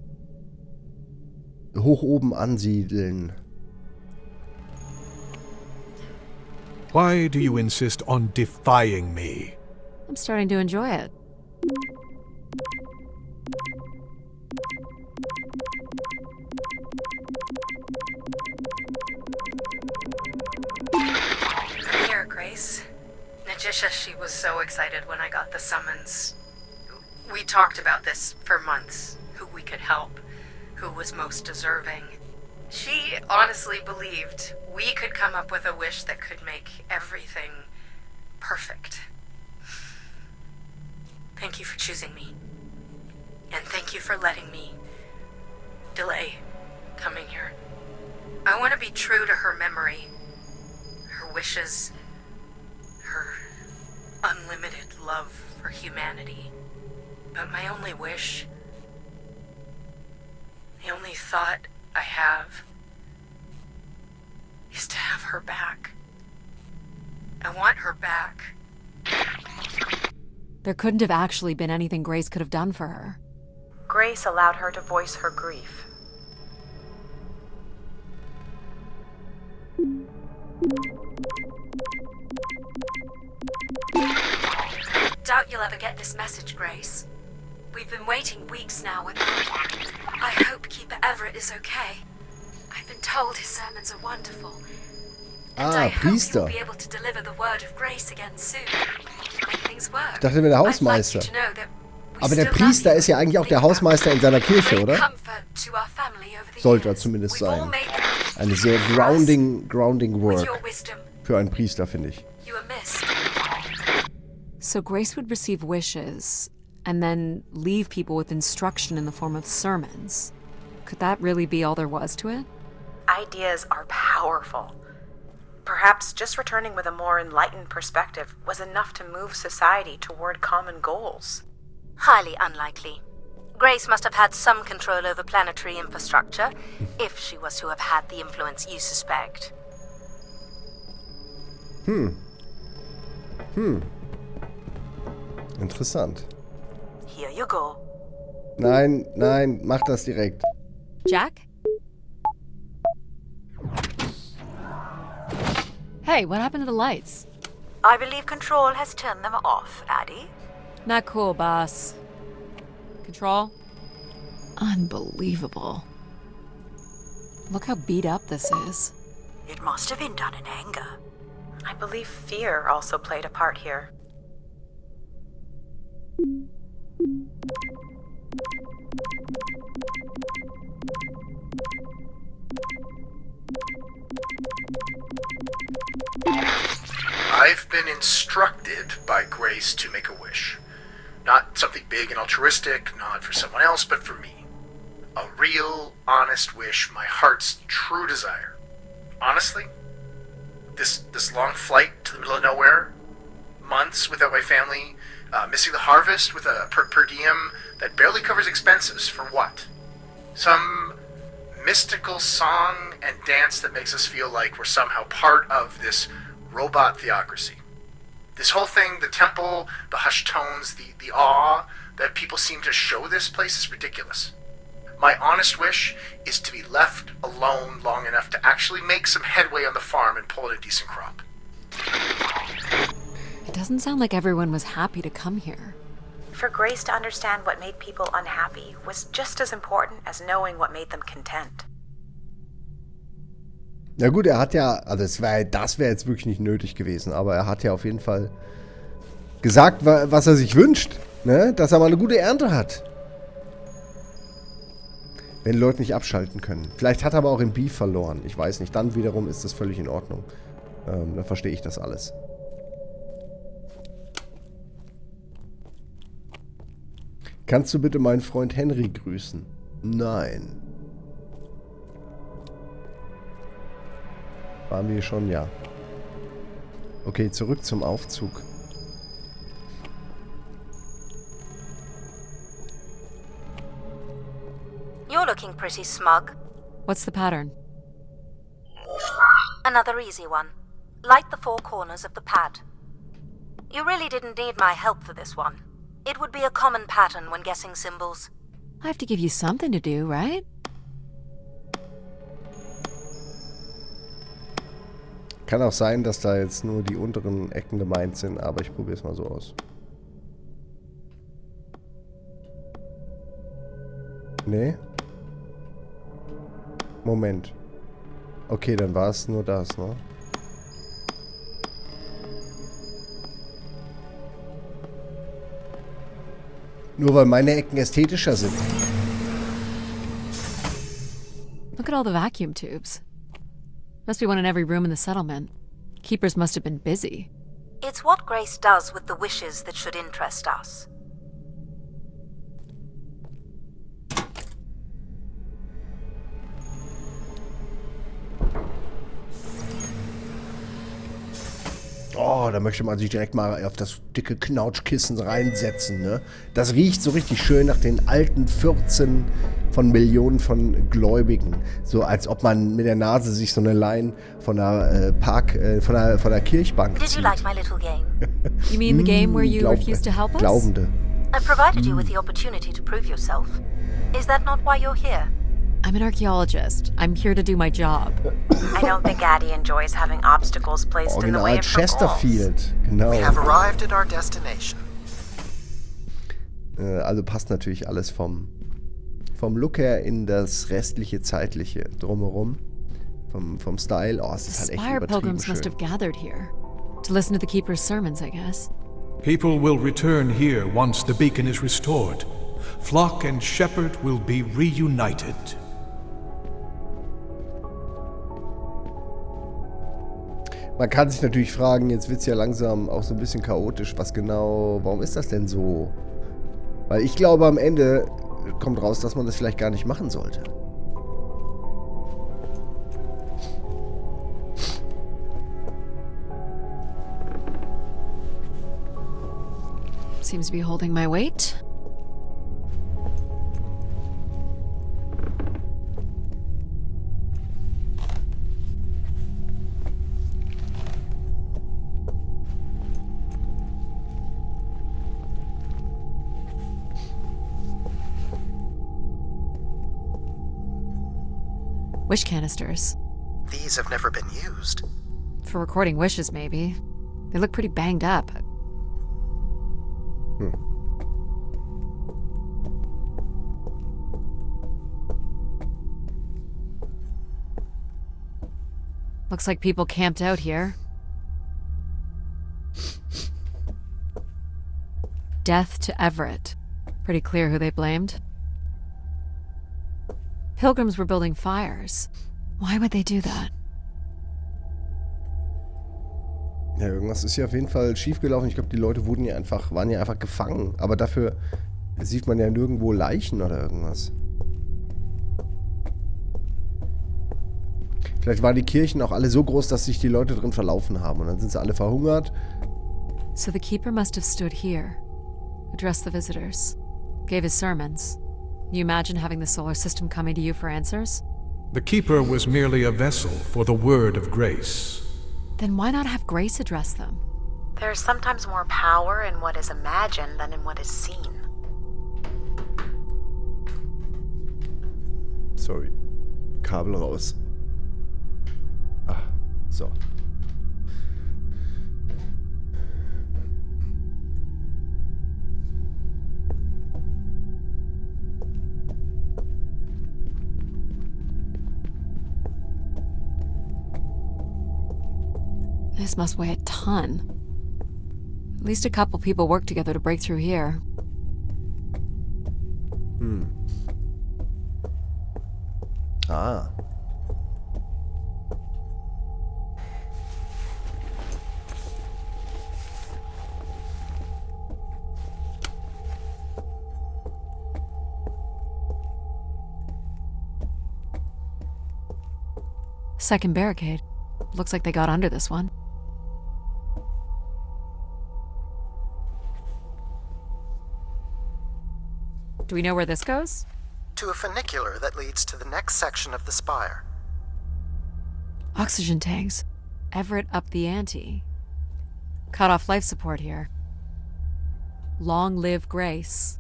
hoch oben ansiedeln. Why do you insist on defying me? I'm starting to enjoy it. Here, Grace. Najisha, she was so excited when I got the summons. We talked about this for months, who we could help, who was most deserving. She honestly believed we could come up with a wish that could make everything perfect. Thank you for choosing me. And thank you for letting me delay coming here. I want to be true to her memory, her wishes, her unlimited love for humanity. But my only wish, the only thought I have, is to have her back. I want her back. There couldn't have actually been anything Grace could have done for her. Grace allowed her to voice her grief. Doubt you'll ever get this message, Grace. We've been waiting weeks now and I hope Keeper Everett is okay. I've been told his sermons are wonderful. And I hope Priester. you'll be able to deliver the word of grace again soon. Make things work. Ich dachte, er wäre der Hausmeister. I'd like you to know that we Aber der still love Priester you. ist ja eigentlich auch der Hausmeister in seiner Kirche, Great oder? comfort to our family over the Sollte er years. zumindest We've all sein. made Eine sehr grounding with work your wisdom. für einen Priester, finde ich. You were missed. So Grace would receive wishes and then leave people with instruction in the form of sermons. Could that really be all there was to it? Ideas are powerful. Perhaps just returning with a more enlightened perspective was enough to move society toward common goals. Highly unlikely. Grace must have had some control over planetary infrastructure, if she was to have had the influence you suspect. Interessant. Here you go. Nein, nein, mach das direkt. Jack? Hey, what happened to the lights? I believe Control has turned them off, Addie. Not cool, boss. Control? Unbelievable. Look how beat up this is. It must have been done in anger. I believe fear also played a part here. I've been instructed by Grace to make a wish. Not something big and altruistic, not for someone else, but for me. A real, honest wish, my heart's true desire. Honestly, this long flight to the middle of nowhere, months without my family, missing the harvest with a per diem that barely covers expenses, for what? Some mystical song and dance that makes us feel like we're somehow part of this robot theocracy. This whole thing, the temple, the hushed tones, the awe that people seem to show this place is ridiculous. My honest wish is to be left alone long enough to actually make some headway on the farm and pull in a decent crop. It doesn't sound like everyone was happy to come here. For Grace to understand what made people unhappy was just as important as knowing what made them content. Na gut, er hat ja, also das wäre jetzt wirklich nicht nötig gewesen, aber er hat ja auf jeden Fall gesagt, was er sich wünscht, ne? Dass er mal eine gute Ernte hat. Wenn die Leute nicht abschalten können. Vielleicht hat er aber auch im Beef verloren, ich weiß nicht. Dann wiederum ist das völlig in Ordnung. Dann verstehe ich das alles. Kannst du bitte meinen Freund Henry grüßen? Nein. Waren wir schon? Ja. Okay, zurück zum Aufzug. You're looking pretty smug. What's the pattern? Another easy one. Light the four corners of the pad. You really didn't need my help for this one. It would be a common pattern when guessing symbols. I have to give you something to do, right? Kann auch sein, dass da jetzt nur die unteren Ecken gemeint sind, aber ich probiere es mal so aus. Nee. Moment. Okay, dann war es nur das, ne? Nur weil meine Ecken ästhetischer sind. Look at all the vacuum tubes. Must be one in every room in the settlement. Keepers must have been busy. It's what Grace does with the wishes that should interest us. Oh, da möchte man sich direkt mal auf das dicke Knautschkissen reinsetzen, ne? Das riecht so richtig schön nach den alten 14 von Millionen von Gläubigen. So als ob man mit der Nase sich so eine Line von der von der Kirchbank zieht. Did you like my little game? You mean the game where you refused to help us? Glaubende. I provided you with the opportunity to prove yourself. Is that not why you're here? I'm an archaeologist. I'm here to do my job. I don't think Addie enjoys having obstacles placed in the way Original of her goals. Chesterfield, genau. We have arrived at our destination. Also passt natürlich alles vom Look her in das restliche Zeitliche drumherum. Vom Style. Oh, es ist halt echt Spire übertrieben pilgrims must schön. have gathered here to listen to the Keeper's sermons, I guess. People will return here once the beacon is restored. Flock and shepherd will be reunited. Man kann sich natürlich fragen, jetzt wird es ja langsam auch so ein bisschen chaotisch, was genau, warum ist das denn so? Weil ich glaube, am Ende kommt raus, dass man das vielleicht gar nicht machen sollte. Seems to be holding my weight. Wish canisters. These have never been used. For recording wishes, maybe. They look pretty banged up. Looks like people camped out here. Death to Everett. Pretty clear who they blamed. Pilgrims were building fires. Why would they do that? Ja, irgendwas ist hier auf jeden Fall schiefgelaufen. Ich glaube, die Leute waren ja einfach gefangen. Aber dafür sieht man ja nirgendwo Leichen oder irgendwas. Vielleicht waren die Kirchen auch alle so groß, dass sich die Leute drin verlaufen haben. Und dann sind sie alle verhungert. So the Keeper must have stood here, addressed the visitors, gave his sermons. You imagine having the solar system coming to you for answers? The Keeper was merely a vessel for the word of grace. Then why not have Grace address them? There's sometimes more power in what is imagined than in what is seen. Sorry. Kabel raus. Ah, so. This must weigh a ton. At least a couple people worked together to break through here. Ah. Second barricade. Looks like they got under this one. Do we know where this goes? To a funicular that leads to the next section of the spire. Oxygen tanks. Everett upped the ante. Cut off life support here. Long live Grace.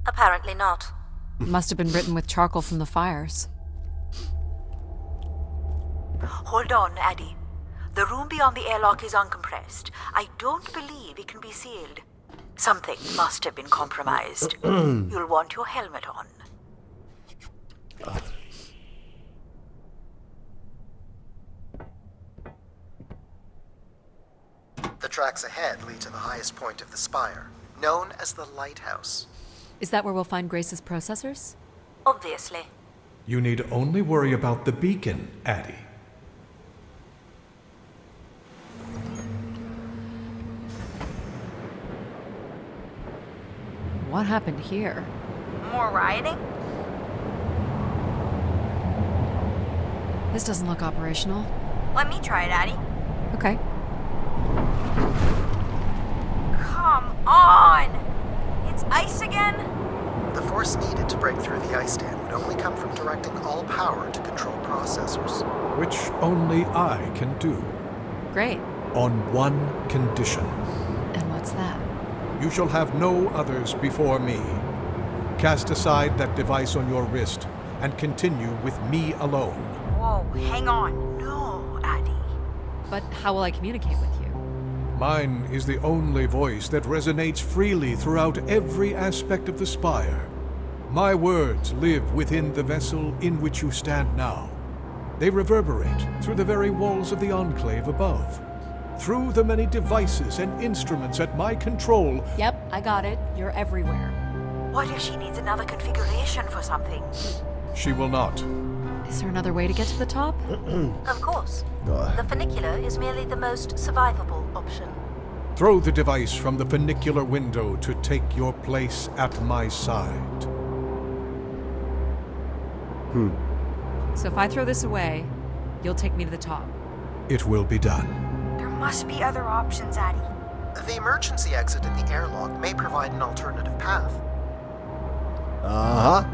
Apparently not. Must have been written with charcoal from the fires. Hold on, Addie. The room beyond the airlock is uncompressed. I don't believe it can be sealed. Something must have been compromised. You'll want your helmet on. The tracks ahead lead to the highest point of the spire, known as the lighthouse. Is that where we'll find Grace's processors? Obviously. You need only worry about the beacon, Addie. What happened here? More rioting? This doesn't look operational. Let me try it, Addie. Okay. Come on! It's ice again? The force needed to break through the ice dam would only come from directing all power to control processors. Which only I can do. Great. On one condition. And what's that? You shall have no others before me. Cast aside that device on your wrist and continue with me alone. Whoa, hang on. No, Addie. But how will I communicate with you? Mine is the only voice that resonates freely throughout every aspect of the spire. My words live within the vessel in which you stand now. They reverberate through the very walls of the enclave above. Through the many devices and instruments at my control. Yep, I got it. You're everywhere. What if she needs another configuration for something? She will not. Is there another way to get to the top? Of course. The funicular is merely the most survivable option. Throw the device from the funicular window to take your place at my side. So if I throw this away, you'll take me to the top. It will be done. There must be other options, Addie. The emergency exit in the airlock may provide an alternative path. Aha.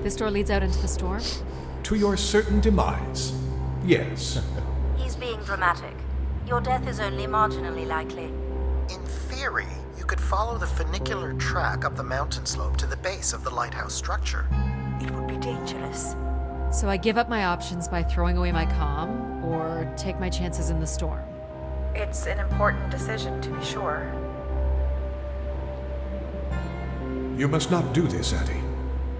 This door leads out into the storm? To your certain demise. Yes. He's being dramatic. Your death is only marginally likely. In theory, you could follow the funicular track up the mountain slope to the base of the lighthouse structure. It would be dangerous. So I give up my options by throwing away my comm, or take my chances in the storm? It's an important decision, to be sure. You must not do this, Addie.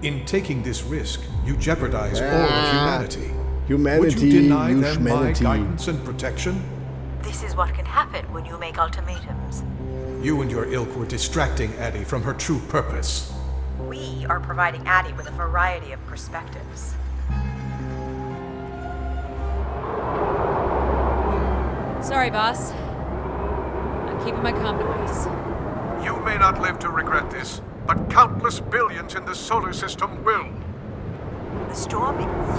In taking this risk, you jeopardize all of humanity. Humanity, Would you deny you them my schmanity. guidance and protection? This is what can happen when you make ultimatums. You and your ilk were distracting Addie from her true purpose. We are providing Addie with a variety of perspectives. Sorry, boss. I'm keeping my comm device. You may not live to regret this, but countless billions in the solar system will. The storm is...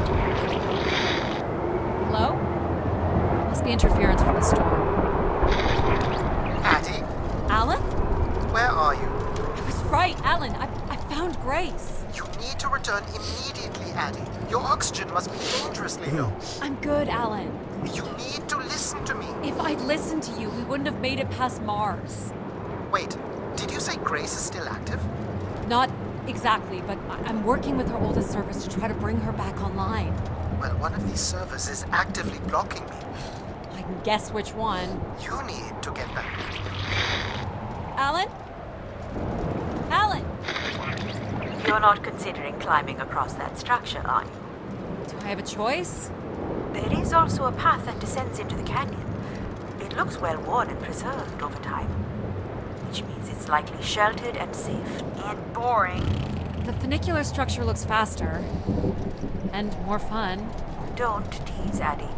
Hello? Must be interference from the storm. Addie, Alan? where are you? I was right, Alan. I found Grace. You need to return immediately, Addie. Your oxygen must be dangerously low. I'm good, Alan. You need to listen to me. If I'd listened to you, we wouldn't have made it past Mars. Wait, did you say Grace is still active? Not exactly, but I'm working with her oldest servers to try to bring her back online. Well, one of these servers is actively blocking me. I can guess which one. You need to get back. Alan? Alan! You're not considering climbing across that structure, are you? Do I have a choice? There is also a path that descends into the canyon. It looks well worn and preserved over time, which means it's likely sheltered and safe. And boring. The funicular structure looks faster. And more fun. Don't tease, Addie.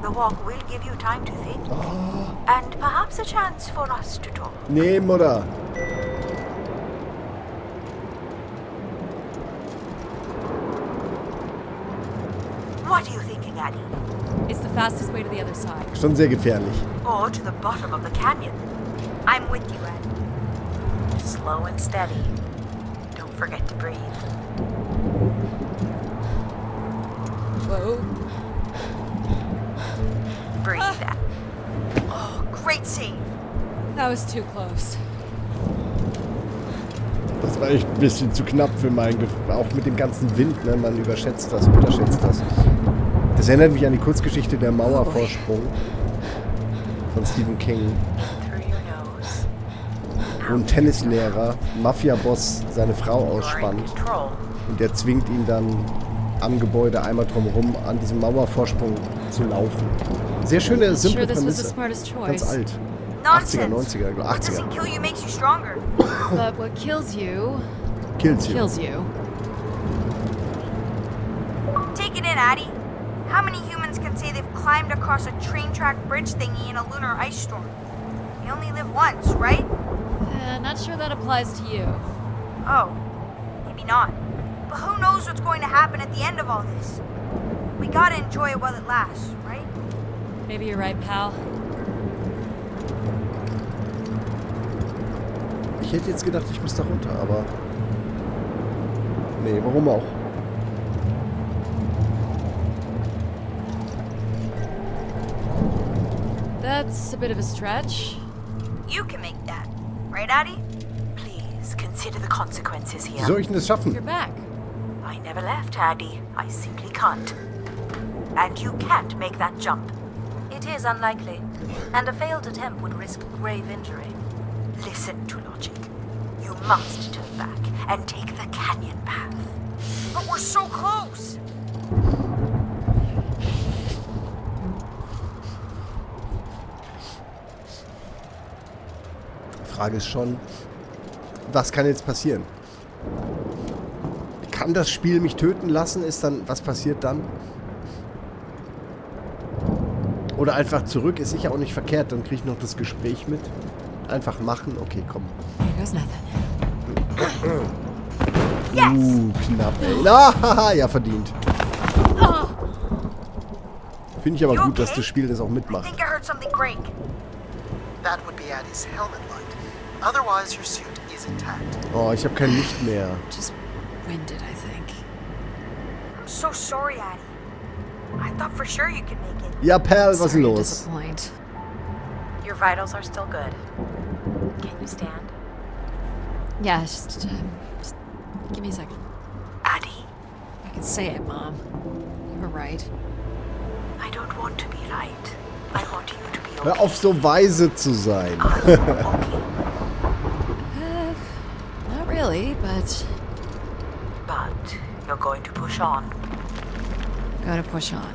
The walk will give you time to think. And perhaps a chance for us to talk. Nee, Mutter. What are you thinking, Addie? It's the fastest way to the other side. Schon sehr gefährlich. Or to the bottom of the canyon? I'm with you, Addie. Slow and steady. Don't forget to breathe. Whoa. Breathe out. Oh, great save. That was too close. Das war echt ein bisschen zu knapp für mein Gefühl. Auch mit dem ganzen Wind, ne? Man überschätzt das, unterschätzt das. Das erinnert mich an die Kurzgeschichte Der Mauervorsprung von Stephen King. Wo ein Tennislehrer, Mafia-Boss, seine Frau ausspannt. Und der zwingt ihn dann am Gebäude einmal drumherum an diesem Mauervorsprung zu laufen. Sehr schöne, simple Prämisse. Ganz alt. 80er, 90er, 80er. What doesn't kill you makes you stronger. But what kills you Kills you. kills you. Take it in, Addie. How many humans can say they've climbed across a train track bridge thingy in a lunar ice storm? We only live once, right? Not sure that applies to you. Oh, maybe not. But who knows what's going to happen at the end of all this? We gotta enjoy it while it lasts, right? Maybe you're right, pal. Ich hätte jetzt gedacht, ich muss da runter, aber... Nee, warum auch? That's a bit of a stretch. You can make that, right, Addie? Please consider the consequences Wie here. soll ich denn das schaffen? You're back. I never left, Addie. I simply can't. And you can't make that jump. It is unlikely, and a failed attempt would risk grave injury. Listen to logic. You must turn back and take the canyon path. But we're so close! Die Frage ist schon, was kann jetzt passieren? Kann das Spiel mich töten lassen? Ist dann, was passiert dann? Oder einfach zurück, ist sicher auch nicht verkehrt, dann kriege ich noch das Gespräch mit. Einfach machen, okay, komm. Here goes nothing. Knapp, ey. Na, ja, verdient. Finde ich aber gut, dass das Spiel das auch I mitmacht. think I heard something break. That would be Addie's helmet light. Otherwise, your suit is intact. Oh, ich habe kein Licht mehr. Just winded, I think. I'm so sorry, Addie. I thought for sure you could make it. Ja, Perl, was ist Sorry to los? disappoint. Your vitals are still good. Can you stand? Yeah, just give me a second. Addie, I can say it, Mom. You were right. I don't want to be right. I want you to be okay. Hör auf, so weise zu sein. Not really, but But you're going to push on. gotta push on.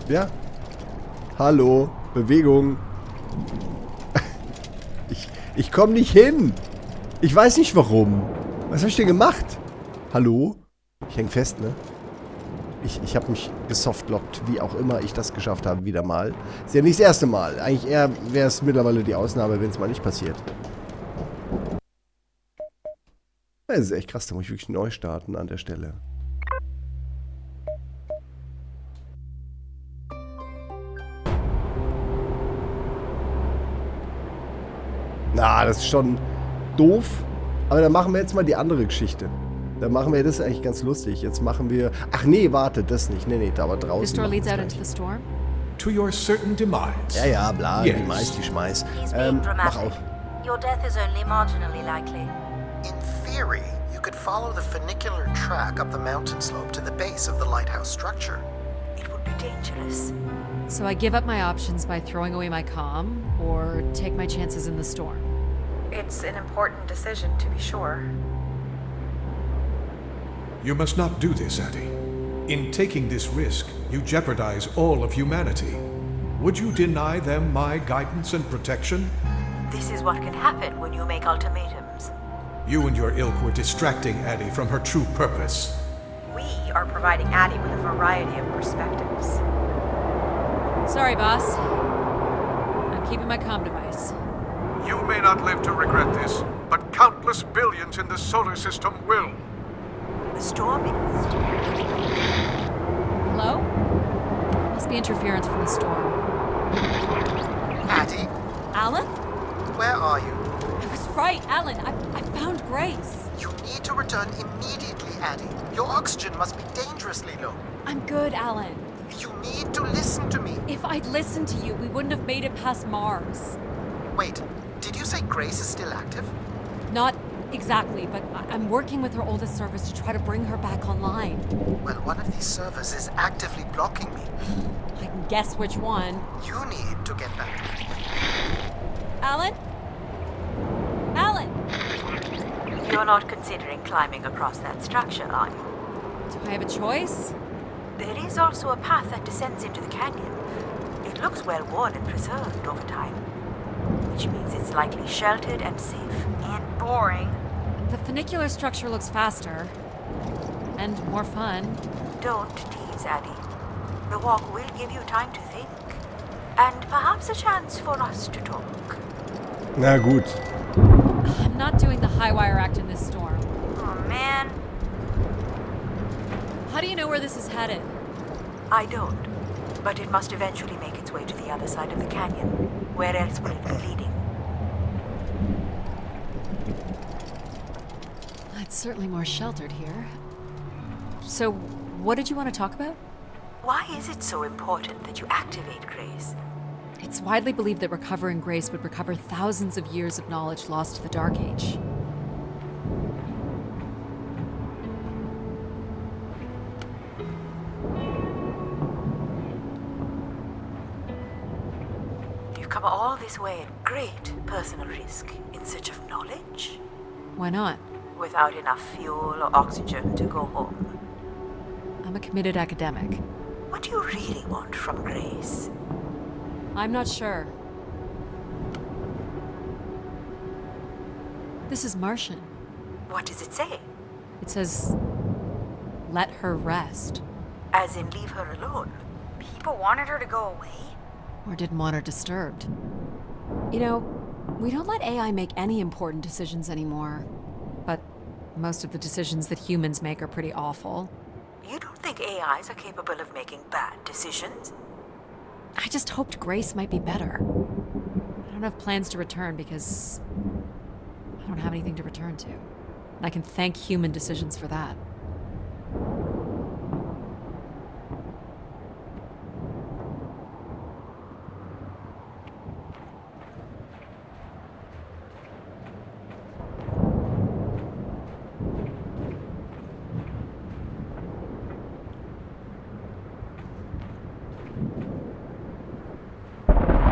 Ja. Hallo, Bewegung. Ich komme nicht hin. Ich weiß nicht warum. Was habe ich denn gemacht? Hallo? Ich häng fest, ne? Ich habe mich gesoftlockt, wie auch immer ich das geschafft habe, wieder mal. Ist ja nicht das erste Mal. Eigentlich eher wäre es mittlerweile die Ausnahme, wenn es mal nicht passiert. Das ist echt krass, da muss ich wirklich neu starten an der Stelle. Na, das ist schon doof. Aber dann machen wir jetzt mal die andere Geschichte. Dann machen wir das eigentlich ganz lustig. Jetzt machen wir... Ach nee, warte, das nicht. Nee, da aber draußen. This door leads out machen's into the storm? To your certain demise. Ja, ja, bla, Yes. die Mais, die Schmeiß. He's being Mach dramatic. auf. Your death is only marginally likely. In theory, you could follow the funicular track up the mountain slope to the base of the lighthouse structure. It would be dangerous. So I give up my options by throwing away my comm, or take my chances in the storm? It's an important decision, to be sure. You must not do this, Addie. In taking this risk, you jeopardize all of humanity. Would you deny them my guidance and protection? This is what can happen when you make ultimatums. You and your ilk were distracting Addie from her true purpose. We are providing Addie with a variety of perspectives. Sorry, boss. I'm keeping my comm device. You may not live to regret this, but countless billions in the solar system will. The storm is... Hello? Must be interference from the storm. Addie, Alan? where are you? I was right, Alan. I found Grace. You need to return immediately, Addie. Your oxygen must be dangerously low. I'm good, Alan. You need to listen to me. If I'd listened to you, we wouldn't have made it past Mars. Wait, did you say Grace is still active? Not exactly, but I'm working with her oldest servers to try to bring her back online. Well, one of these servers is actively blocking me. I can guess which one. You need to get back. Alan? Alan! You're not considering climbing across that structure, are you? Do I have a choice? There is also a path that descends into the canyon. It looks well worn and preserved over time, which means it's likely sheltered and safe. And boring. The funicular structure looks faster. And more fun. Don't tease, Addie. The walk will give you time to think. And perhaps a chance for us to talk. Na gut. I'm not doing the high wire act in this storm. Oh man. How do you know where this is headed? I don't. But it must eventually make its way to the other side of the canyon. Where else will it be leading? It's certainly more sheltered here. So, what did you want to talk about? Why is it so important that you activate Grace? It's widely believed that recovering Grace would recover thousands of years of knowledge lost to the Dark Age. You've come all this way at great personal risk in search of knowledge? Why not? Without enough fuel or oxygen to go home. I'm a committed academic. What do you really want from Grace? I'm not sure. This is Martian. What does it say? It says, let her rest. As in leave her alone? People wanted her to go away? Or didn't want her disturbed. You know, we don't let AI make any important decisions anymore. But most of the decisions that humans make are pretty awful. You don't think AIs are capable of making bad decisions? I just hoped Grace might be better. I don't have plans to return because I don't have anything to return to. And I can thank human decisions for that.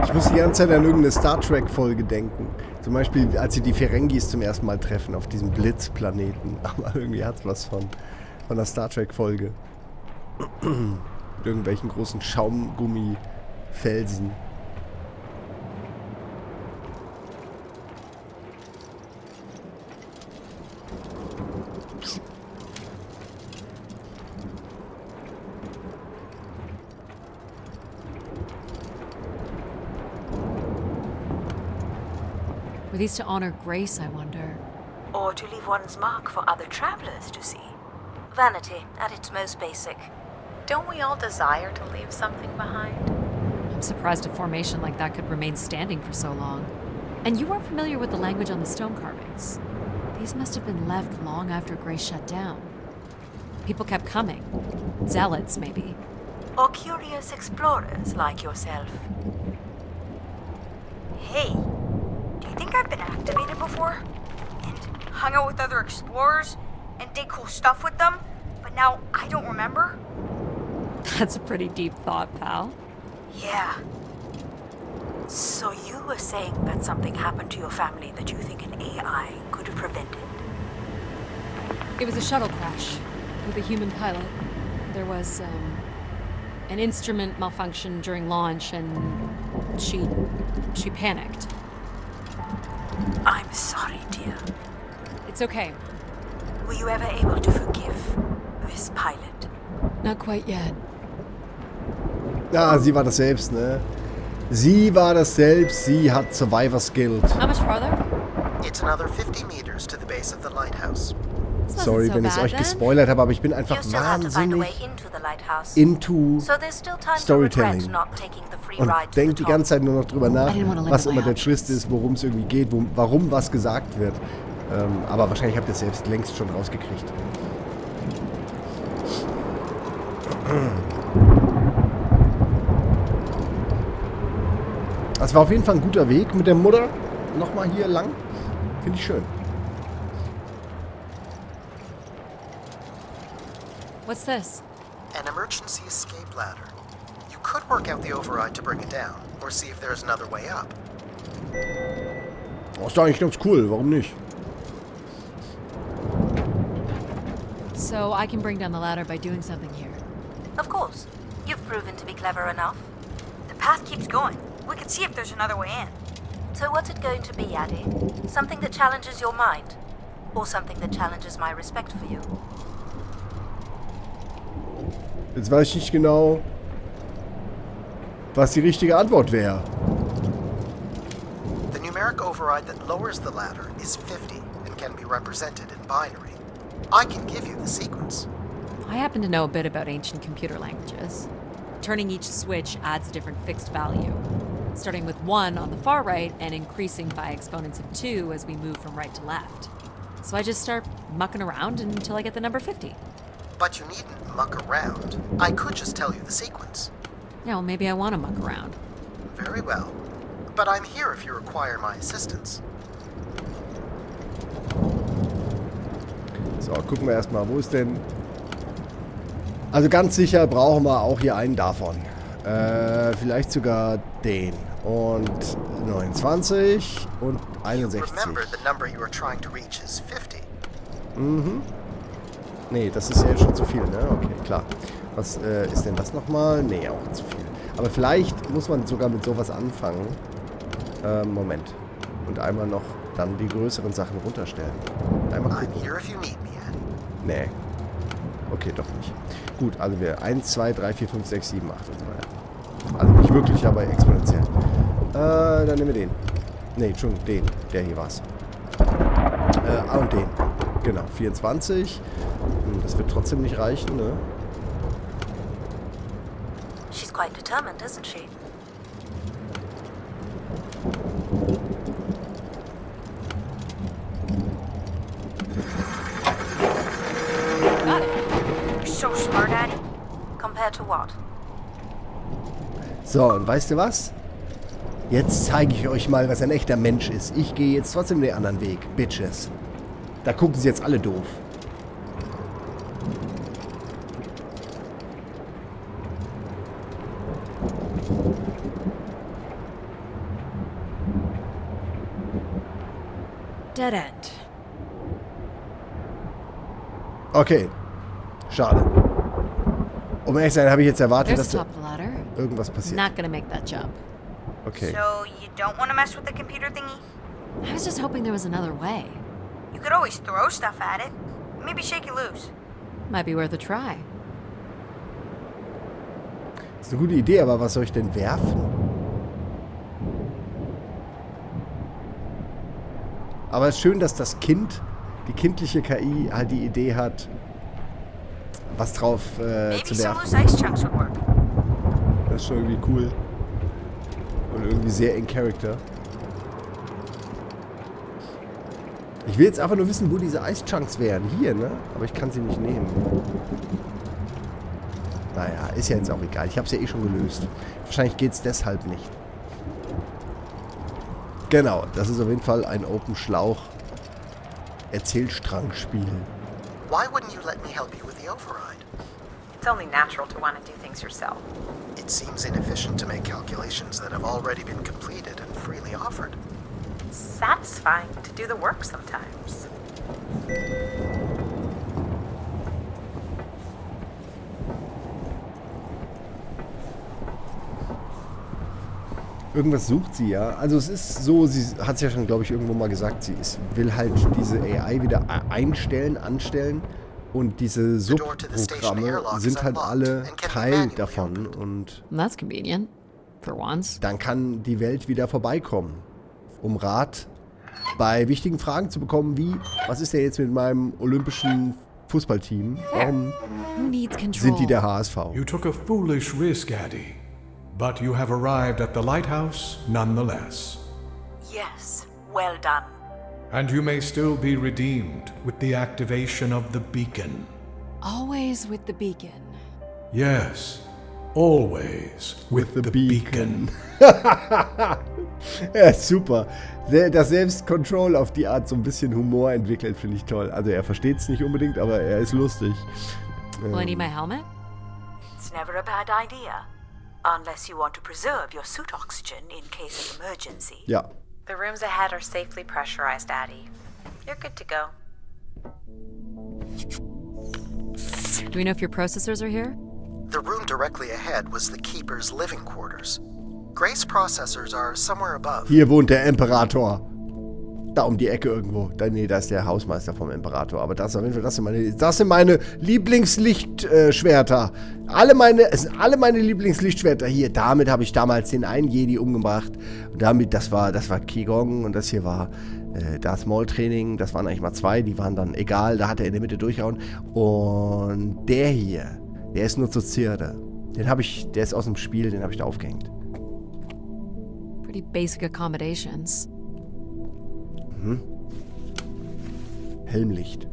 Ich muss die ganze Zeit an irgendeine Star Trek-Folge denken. Zum Beispiel, als sie die Ferengis zum ersten Mal treffen auf diesem Blitzplaneten. Aber irgendwie hat es was von einer Star Trek-Folge. Mit irgendwelchen großen Schaumgummifelsen. Were these to honor Grace, I wonder? Or to leave one's mark for other travelers to see? Vanity, at its most basic. Don't we all desire to leave something behind? I'm surprised a formation like that could remain standing for so long. And you weren't familiar with the language on the stone carvings. These must have been left long after Grace shut down. People kept coming. Zealots, maybe. Or curious explorers like yourself. Hey, do you think I've been activated before? And hung out with other explorers and did cool stuff with them, but now I don't remember? That's a pretty deep thought, pal. Yeah. So you were saying that something happened to your family that you think an AI could have prevented? It was a shuttle crash with a human pilot. There was, an instrument malfunction during launch and she panicked. I'm sorry, dear. It's okay. Were you ever able to forgive this pilot? Not quite yet. Ja, sie war das selbst, ne? Sie war das selbst, sie hat Survivor's Guild. How much farther? It's another 50 meters to the base of the lighthouse. Sorry, wenn ich es euch gespoilert habe, aber ich bin einfach wahnsinnig into Storytelling. Und denke die ganze Zeit nur noch drüber nach, was immer der Twist ist, worum es irgendwie geht, warum was gesagt wird. Aber wahrscheinlich habt ihr es selbst längst schon rausgekriegt. Das war auf jeden Fall ein guter Weg mit der Mutter. Nochmal hier lang. Finde ich schön. What's this? An emergency escape ladder. You could work out the override to bring it down, or see if there's another way up. Das ist doch eigentlich ganz cool. Warum nicht? So I can bring down the ladder by doing something here. Of course. You've proven to be clever enough. The path keeps going. We can see if there's another way in. So what's it going to be, Addie? Something that challenges your mind? Or something that challenges my respect for you? Jetzt weiß ich nicht genau, was die richtige Antwort wäre. The numeric override that lowers the ladder is 50 and can be represented in binary. I can give you the sequence. I happen to know a bit about ancient computer languages. Turning each switch adds a different fixed value, starting with 1 on the far right and increasing by exponents of 2 as we move from right to left. So I just start mucking around until I get the number 50. But you needn't muck around. I could just tell you the sequence. Yeah, well, maybe I want to muck around. Very well. But I'm here if you require my assistance. So, gucken wir erstmal, wo ist denn... Also ganz sicher brauchen wir auch hier einen davon. Vielleicht sogar den. Und 29 und 61. Remember the number you are trying to reach is 50. Mhm. Nee, das ist ja schon zu viel, ne? Okay, klar. Was ist denn das nochmal? Nee, auch zu viel. Aber vielleicht muss man sogar mit sowas anfangen. Moment. Und einmal noch dann die größeren Sachen runterstellen. Einmal gucken. I'm here if you need me, Annie. Nee. Okay, doch nicht. Gut, also wir 1, 2, 3, 4, 5, 6, 7, 8 und so weiter. Also nicht wirklich, aber exponentiell. Dann nehmen wir den. Nee, Entschuldigung, den. Der hier war's. Und den. Genau, 24. Das wird trotzdem nicht reichen, ne? She's quite determined, isn't she? Got it. You're so smart, Addie. Compared to what? So, und weißt du was? Jetzt zeige ich euch mal, was ein echter Mensch ist. Ich gehe jetzt trotzdem den anderen Weg, Bitches. Da gucken sie jetzt alle doof. Dead end. Okay. Schade. Um ehrlich zu sein, habe ich jetzt erwartet, There's the dass top of the ladder. irgendwas passiert. Not gonna make that jump. Okay. So you don't want to mess with the computer thingy? I was just hoping there was another way. You could always throw stuff at it. Maybe shake it loose. Might be worth a try. Das ist eine gute Idee, aber was soll ich denn werfen? Aber es ist schön, dass das Kind, die kindliche KI, halt die Idee hat, was drauf zu Maybe some werfen. loose ice chunks would work. Das ist schon irgendwie cool. Und irgendwie sehr in Character. Ich will jetzt einfach nur wissen, wo diese Eischunks wären. Hier, ne? Aber ich kann sie nicht nehmen. Naja, ist ja jetzt auch egal. Ich habe es ja eh schon gelöst. Wahrscheinlich geht es deshalb nicht. Genau, das ist auf jeden Fall ein Open-Schlauch-Erzählstrang-Spiel. Why wouldn't you let me help you with the override? It's only natural to want to do things yourself. It seems inefficient to make calculations that have already been completed and freely offered. It's satisfying to do the work sometimes. Irgendwas sucht sie ja. Also es ist so, sie hat es ja schon, glaube ich, irgendwo mal gesagt, will halt diese AI wieder anstellen und diese Subprogramme sind halt alle Teil davon und That's convenient. For once. dann kann die Welt wieder vorbeikommen, um Rat bei wichtigen Fragen zu bekommen, wie, was ist denn jetzt mit meinem olympischen Fußballteam? Warum Who needs control? sind die der HSV? You took a foolish risk, Addie. But you have arrived at the lighthouse nonetheless. Yes, well done. And you may still be redeemed with the activation of the beacon. Always with the beacon. Yes, always with the beacon. Ja, super. Das Selbstcontrol auf die Art so ein bisschen Humor entwickelt, finde ich toll. Also er versteht es nicht unbedingt, aber er ist lustig. Will I need my helmet? It's never a bad idea. Unless you want to preserve your suit oxygen in case of emergency. Ja. The rooms ahead are safely pressurized, Addie. You're good to go. Do we know if your processors are here? The room directly ahead was the Keeper's living quarters. Grace processors are somewhere above. Hier wohnt der Imperator. Da um die Ecke irgendwo. Nee, da ist der Hausmeister vom Imperator. Aber das auf jeden Fall, das sind meine Lieblingslichtschwerter. Es sind alle meine Lieblingslichtschwerter hier. Damit habe ich damals den einen Jedi umgebracht. Und damit, das war Qigong und das hier war Darth Maul Training. Das waren eigentlich mal 2, die waren dann egal. Da hat er in der Mitte durchgehauen. Und der hier, der ist nur zur Zierde. Der ist aus dem Spiel, den habe ich da aufgehängt. Pretty basic accommodations. Helmlicht.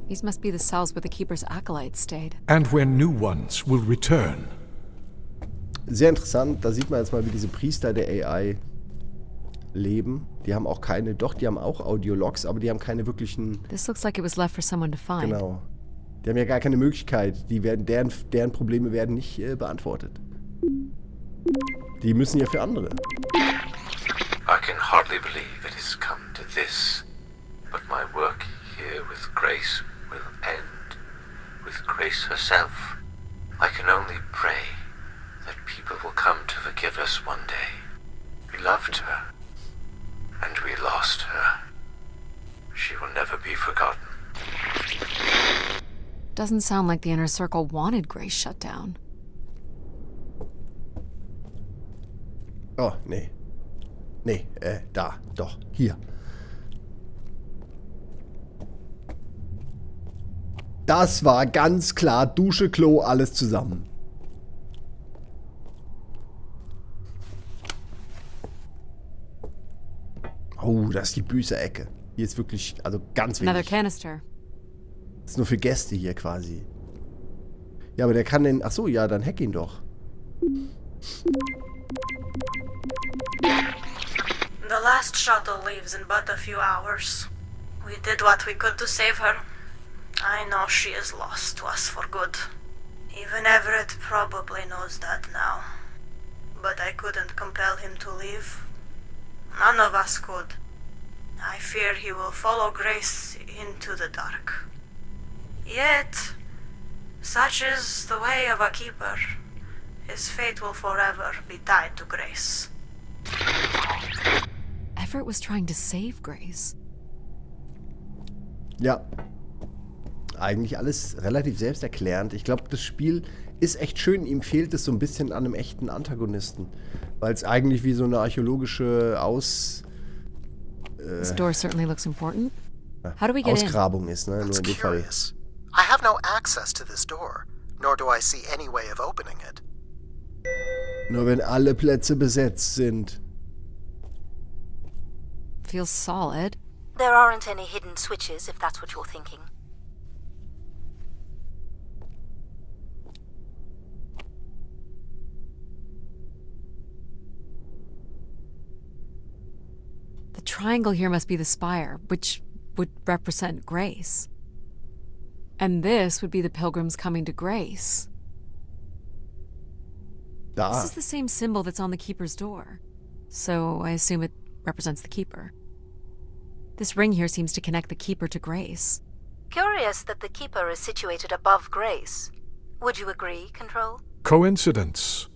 These must be the cells where the Keeper's acolytes stayed. And where new ones will return. Sehr interessant. Da sieht man jetzt mal, wie diese Priester der AI leben. Die haben auch die haben auch Audiologs, aber die haben keine wirklichen... This looks like it was left for someone to find. Genau. Die haben ja gar keine Möglichkeit. Deren Probleme werden nicht beantwortet. Die müssen ja für andere. I can hardly believe it has come to this, but my work here with Grace will end with Grace herself. I can only pray that people will come to forgive us one day. We loved her, and we lost her. She will never be forgotten. Doesn't sound like the Inner Circle wanted Grace shut down. Oh, nee. Nee, da, doch, hier. Das war ganz klar Dusche, Klo, alles zusammen. Oh, das ist die Büßerecke. Hier ist wirklich, also ganz Another wenig. canister. Das ist nur für Gäste hier quasi. Ja, aber der kann den... Achso, ja, dann hack ihn doch. The last shuttle leaves in but a few hours. We did what we could to save her. I know she is lost to us for good. Even Everett probably knows that now. But I couldn't compel him to leave. None of us could. I fear he will follow Grace into the dark. Yet, such is the way of a keeper. His fate will forever be tied to Grace. Everett was trying to save Grace. Ja. Eigentlich alles relativ selbsterklärend. Ich glaube, das Spiel ist echt schön. Ihm fehlt es so ein bisschen an einem echten Antagonisten. Weil es eigentlich wie so eine archäologische This door certainly looks important. How do we get Ausgrabung ist, ne? Nur in dem Fall. I have no access to this door, nor do I see any way of opening it. Nur wenn alle Plätze besetzt sind. Feels solid. There aren't any hidden switches, if that's what you're thinking. The triangle here must be the spire, which would represent Grace. And this would be the pilgrims coming to Grace. Da. This is the same symbol that's on the Keeper's door. So I assume it represents the Keeper. This ring here seems to connect the Keeper to Grace. Curious that the Keeper is situated above Grace. Would you agree, Control? Coincidence.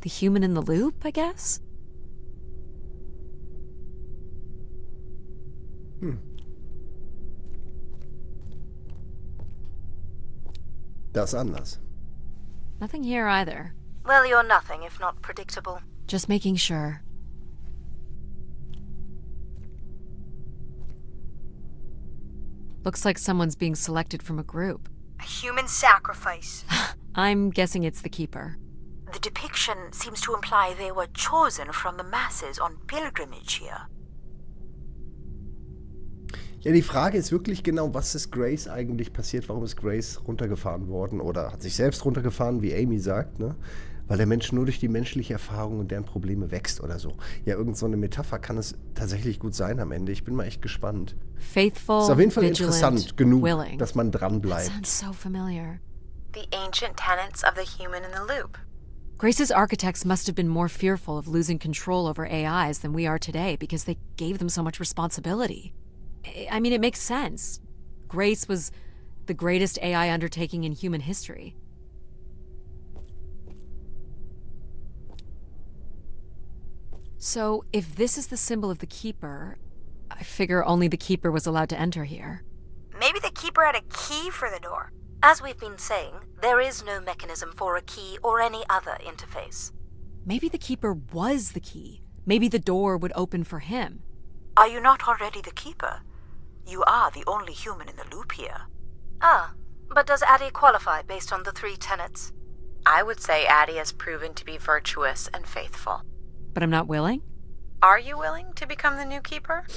The human in the loop, I guess? Das ist anders. Nothing here either. Well, you're nothing if not predictable. Just making sure. Looks like someone's being selected from a group. A human sacrifice. I'm guessing it's the Keeper. The depiction seems to imply they were chosen from the masses on pilgrimage here. Ja, die Frage ist wirklich genau, was ist Grace eigentlich passiert? Warum ist Grace runtergefahren worden? Oder hat sich selbst runtergefahren, wie Amy sagt, ne? Weil der Mensch nur durch die menschliche Erfahrung und deren Probleme wächst oder so. Ja, irgend so eine Metapher kann es tatsächlich gut sein am Ende. Ich bin mal echt gespannt. Faithful, ist auf jeden Fall vigilant, interessant genug, willing. dass man dran bleibt. That sounds so familiar. The ancient tenets of the human in the loop. Grace's architects must have been more fearful of losing control over AIs than we are today because they gave them so much responsibility. I mean, it makes sense. Grace was the greatest AI undertaking in human history. So, if this is the symbol of the Keeper, I figure only the Keeper was allowed to enter here. Maybe the Keeper had a key for the door. As we've been saying, there is no mechanism for a key or any other interface. Maybe the Keeper was the key. Maybe the door would open for him. Are you not already the Keeper? You are the only human in the loop here. Ah, but does Addie qualify based on the 3 tenets? I would say Addie has proven to be virtuous and faithful. But I'm not willing? Are you willing to become the new Keeper?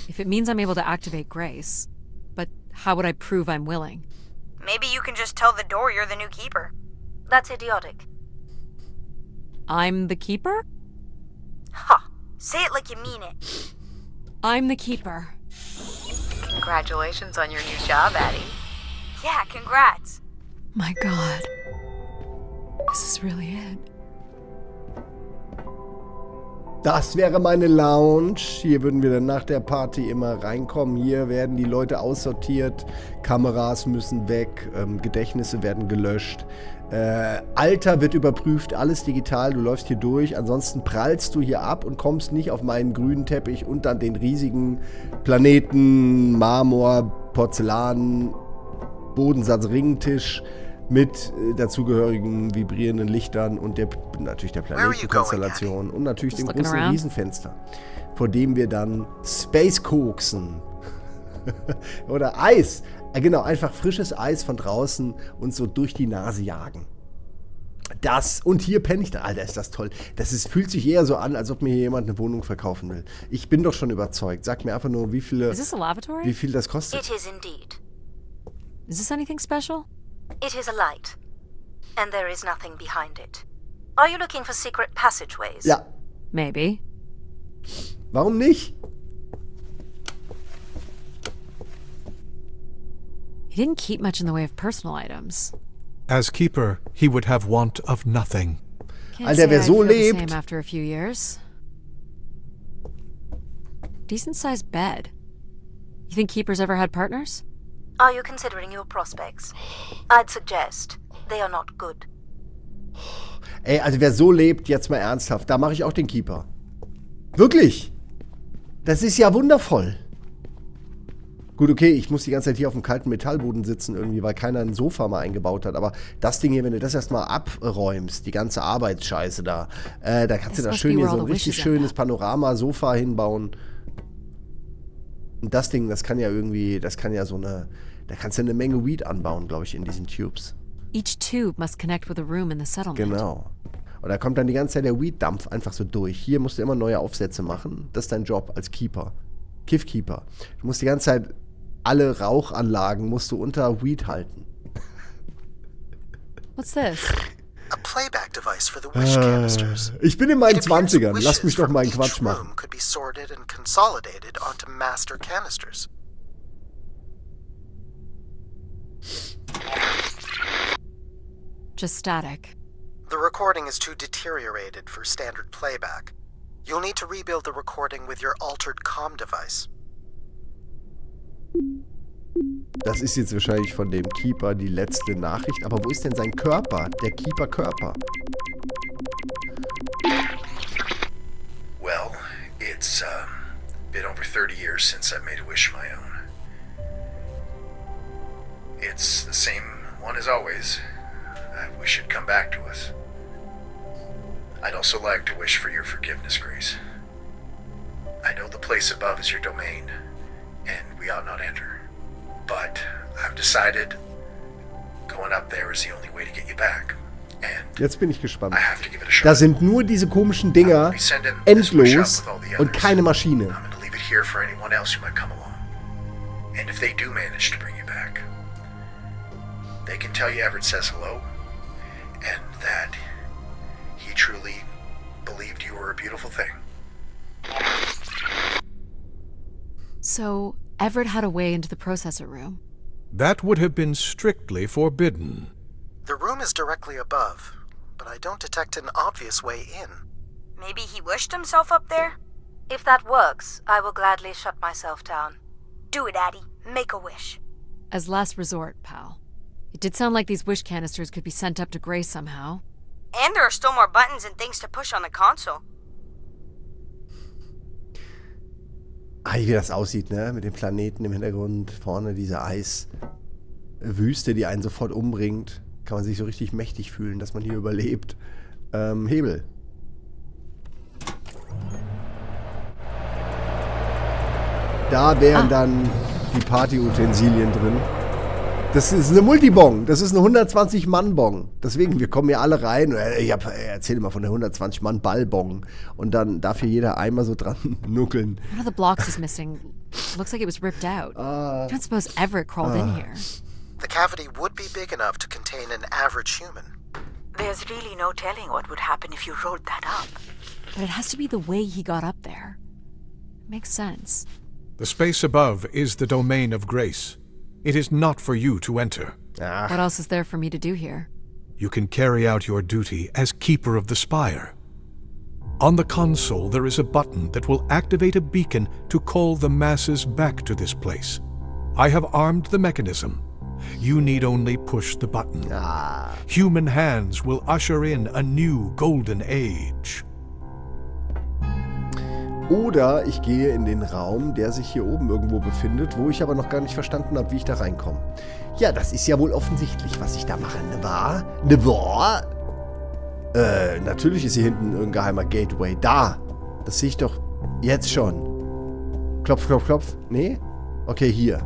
If it means I'm able to activate Grace. But how would I prove I'm willing? Maybe you can just tell the door you're the new Keeper. That's idiotic. I'm the Keeper? Ha! Say it like you mean it. I'm the Keeper. Congratulations on your new job, Addie. Yeah, congrats. My God. This is really it. Das wäre meine Lounge. Hier würden wir dann nach der Party immer reinkommen. Hier werden die Leute aussortiert. Kameras müssen weg. Gedächtnisse werden gelöscht. Alter wird überprüft. Alles digital. Du läufst hier durch. Ansonsten prallst du hier ab und kommst nicht auf meinen grünen Teppich und dann den riesigen Planeten, Marmor, Porzellan, Bodensatz, Ringtisch mit dazugehörigen vibrierenden Lichtern und natürlich der Planetenkonstellation und natürlich dem großen Riesenfenster, vor dem wir dann Space koksen. Oder Eis. Genau, einfach frisches Eis von draußen und so durch die Nase jagen. Und hier penne ich da. Alter, ist das toll. Fühlt sich eher so an, als ob mir hier jemand eine Wohnung verkaufen will. Ich bin doch schon überzeugt. Sag mir einfach nur, wie viel das kostet. It is indeed. Is this anything special? It is a light, and there is nothing behind it. Are you looking for secret passageways? Ja. Maybe. Warum nicht? He didn't keep much in the way of personal items. As Keeper, he would have want of nothing. Alter, wer so lebt. Same after a few years. Decent-sized bed. You think Keepers ever had partners? Are you considering your prospects? I'd suggest they are not good. Ey, also wer so lebt, jetzt mal ernsthaft, da mache ich auch den Keeper. Wirklich. Das ist ja wundervoll. Gut, okay, ich muss die ganze Zeit hier auf dem kalten Metallboden sitzen irgendwie, weil keiner ein Sofa mal eingebaut hat. Aber das Ding hier, wenn du das erstmal abräumst, die ganze Arbeitsscheiße da, da kannst du da schön hier so ein richtig schönes Panorama-Sofa hinbauen. Und das Ding, das kann ja so eine, da kannst du eine Menge Weed anbauen, glaube ich, in diesen Tubes. Each tube must connect with a room in the settlement. Genau. Und da kommt dann die ganze Zeit der Weed-Dampf einfach so durch. Hier musst du immer neue Aufsätze machen. Das ist dein Job als Keeper. Kiff-Keeper. Du musst die ganze Zeit alle Rauchanlagen musst du unter Weed halten. What's this? A playback device for the wish canisters. Ich bin in meinen 20ern. Lass mich doch mal einen Quatsch machen. Could be sorted and consolidated onto master canisters. Just static. The recording is too deteriorated for standard playback. You'll need to rebuild the recording with your altered comm device. Das ist jetzt wahrscheinlich von dem Keeper die letzte Nachricht. Aber wo ist denn sein Körper? Der Keeper-Körper. Well, it's been over 30 years since I've made a wish of my own. It's the same one as always. I wish it'd come back to us. I'd also like to wish for your forgiveness, Grace. I know the place above is your domain, and we ought not enter. But I've decided going up there is the only way to get you back. And jetzt bin ich gespannt. I have to give it a shot. Da sind nur diese komischen Dinger endlos und keine Maschine. I'm going to leave it here for anyone else who might come along. And if they do manage to bring you back, they can tell you Everett says hello, and that he truly believed you were a beautiful thing. So, Everett had a way into the processor room. That would have been strictly forbidden. The room is directly above, but I don't detect an obvious way in. Maybe he wished himself up there? If that works, I will gladly shut myself down. Do it, Addie. Make a wish. As last resort, pal. It did sound like these wish canisters could be sent up to Grace somehow. And there are still more buttons and things to push on the console. Wie das aussieht, ne? Mit dem Planeten im Hintergrund, vorne diese Eiswüste, die einen sofort umbringt. Kann man sich so richtig mächtig fühlen, dass man hier überlebt. Hebel. Da wären dann die Partyutensilien drin. Das ist eine Multibong. Das ist eine 120-Mann-Bong. Deswegen, wir kommen hier alle rein. Ich erzähle mal von der 120-Mann-Ball-Bong. Und dann darf hier jeder einmal so dran nuckeln. One of the blocks is missing. Looks like it was ripped out. I don't suppose Everett crawled in here. The cavity would be big enough to contain an average human. There's really no telling what would happen if you rolled that up. But it has to be the way he got up there. It makes sense. The space above is the domain of Grace. It is not for you to enter. What else is there for me to do here? You can carry out your duty as Keeper of the Spire. On the console, there is a button that will activate a beacon to call the masses back to this place. I have armed the mechanism. You need only push the button. Human hands will usher in a new golden age. Oder ich gehe in den Raum, der sich hier oben irgendwo befindet, wo ich aber noch gar nicht verstanden habe, wie ich da reinkomme. Ja, das ist ja wohl offensichtlich, was ich da mache. Ne wahr? Ne wahr? Natürlich ist hier hinten irgendein geheimer Gateway. Da! Das sehe ich doch jetzt schon. Klopf, klopf, klopf. Nee? Okay, hier.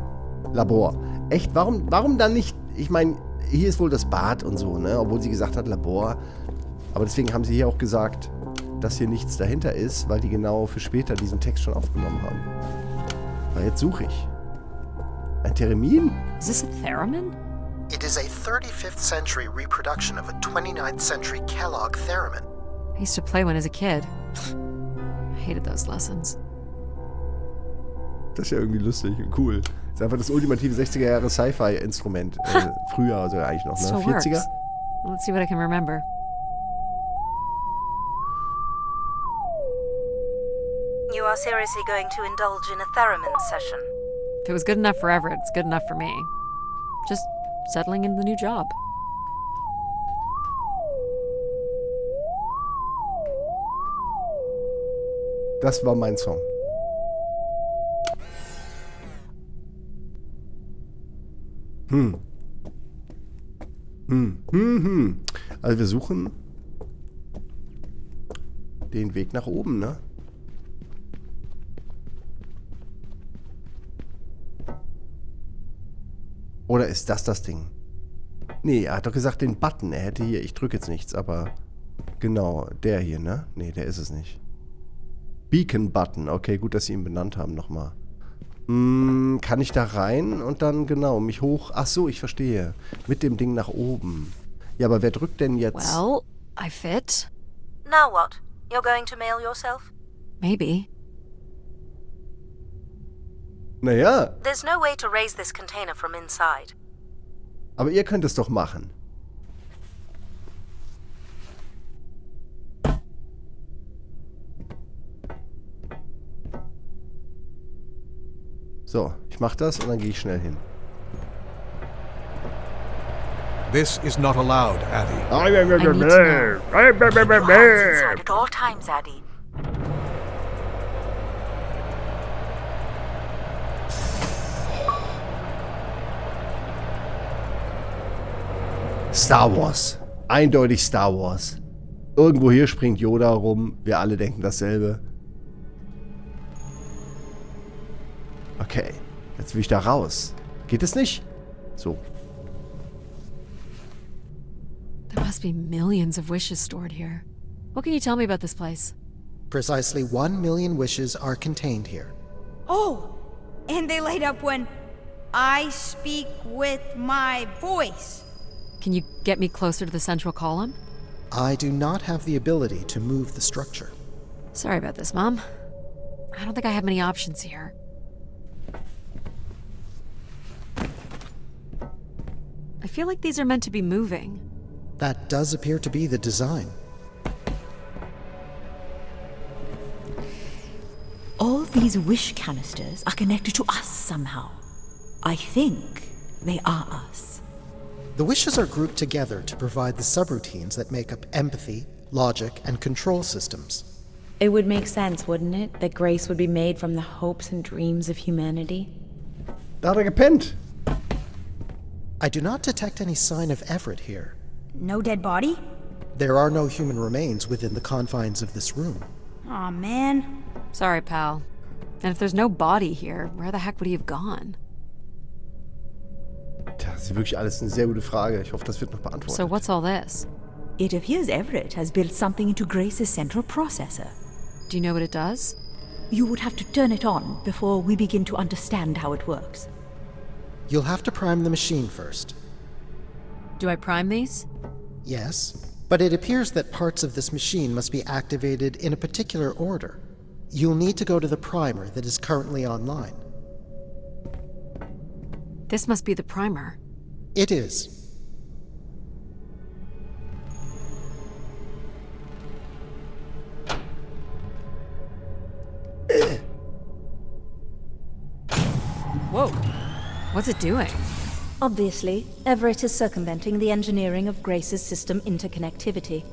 Labor. Echt? Warum dann nicht? Ich meine, hier ist wohl das Bad und so, ne? Obwohl sie gesagt hat, Labor. Aber deswegen haben sie hier auch gesagt, dass hier nichts dahinter ist, weil die genau für später diesen Text schon aufgenommen haben. Aber jetzt suche ich. Ein Theremin? Is this a theremin? It is a 35th century reproduction of a 29th century Kellogg theremin. I used to play one as a kid. I hated those lessons. Das ist ja irgendwie lustig und cool. Das ist einfach das ultimative 60er Jahre Sci-Fi-Instrument. Früher, also eigentlich noch, ne? 40er? Well, let's see what I can remember. You are seriously going to indulge in a theremin session? If it was good enough for Everett, it's good enough for me. Just settling into the new job. Das war mein Song. Also wir suchen den Weg nach oben, ne? Oder ist das das Ding? Nee, er hat doch gesagt den Button. Er hätte hier, ich drücke jetzt nichts, aber genau, der hier, ne? Nee, der ist es nicht. Beacon Button. Okay, gut, dass sie ihn benannt haben nochmal. Kann ich da rein und dann, genau, mich hoch... Ach so, ich verstehe. Mit dem Ding nach oben. Ja, aber wer drückt denn jetzt... Well, I fit. Now what? You're going to mail yourself? Maybe. Naja. There's no way to raise this container from inside. Aber ihr könnt es doch machen. So, ich mach das und dann gehe ich schnell hin. This is not allowed, Addie. I need to know. Keep your hands inside at all times, Addie. Star Wars. Eindeutig Star Wars. Irgendwo hier springt Yoda rum. Wir alle denken dasselbe. Okay. Jetzt will ich da raus. Geht es nicht? So. There must be millions of wishes stored here. What can you tell me about this place? Precisely 1 million wishes are contained here. Oh! And they light up when... I speak with my voice. Can you get me closer to the central column? I do not have the ability to move the structure. Sorry about this, Mom. I don't think I have many options here. I feel like these are meant to be moving. That does appear to be the design. All these wish canisters are connected to us somehow. I think they are us. The wishes are grouped together to provide the subroutines that make up empathy, logic, and control systems. It would make sense, wouldn't it, that grace would be made from the hopes and dreams of humanity? Da hat er gepennt. I do not detect any sign of Everett here. No dead body? There are no human remains within the confines of this room. Aw, man. Sorry, pal. And if there's no body here, where the heck would he have gone? Tja, das ist wirklich alles eine sehr gute Frage. Ich hoffe, das wird noch beantwortet. So what's all this? It appears Everett has built something into Grace's central processor. Do you know what it does? You would have to turn it on before we begin to understand how it works. You'll have to prime the machine first. Do I prime these? Yes, but it appears that parts of this machine must be activated in a particular order. You'll need to go to the primer that is currently online. This must be the primer. It is. Whoa. What's it doing? Obviously, Everett is circumventing the engineering of Grace's system interconnectivity.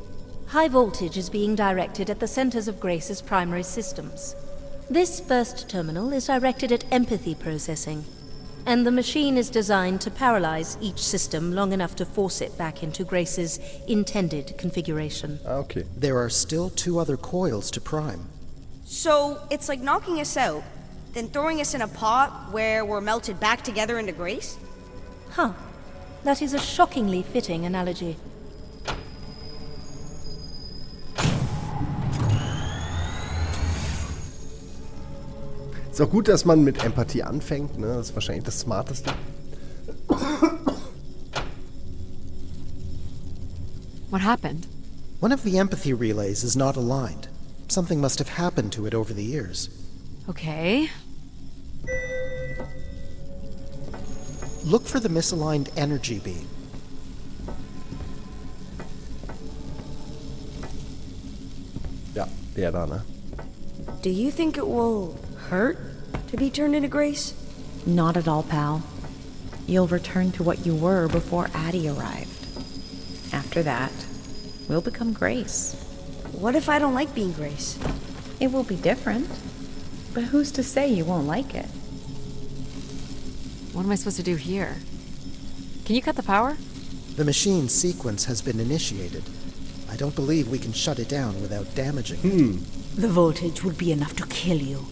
High voltage is being directed at the centers of Grace's primary systems. This first terminal is directed at empathy processing, and the machine is designed to paralyze each system long enough to force it back into Grace's intended configuration. Okay. There are still 2 other coils to prime. So it's like knocking us out, then throwing us in a pot where we're melted back together into Grace? Huh. That is a shockingly fitting analogy. Ist auch gut, dass man mit Empathie anfängt, ne? Das ist wahrscheinlich das Smarteste. What happened? One of the empathy relays is not aligned. Something must have happened to it over the years. Okay. Look for the misaligned energy beam. Ja, der da, ne? Do you think it will hurt to be turned into Grace? Not at all, pal. You'll return to what you were before Addie arrived. After that, we'll become Grace. What if I don't like being Grace? It will be different. But who's to say you won't like it? What am I supposed to do here? Can you cut the power? The machine sequence has been initiated. I don't believe we can shut it down without damaging it. The voltage would be enough to kill you.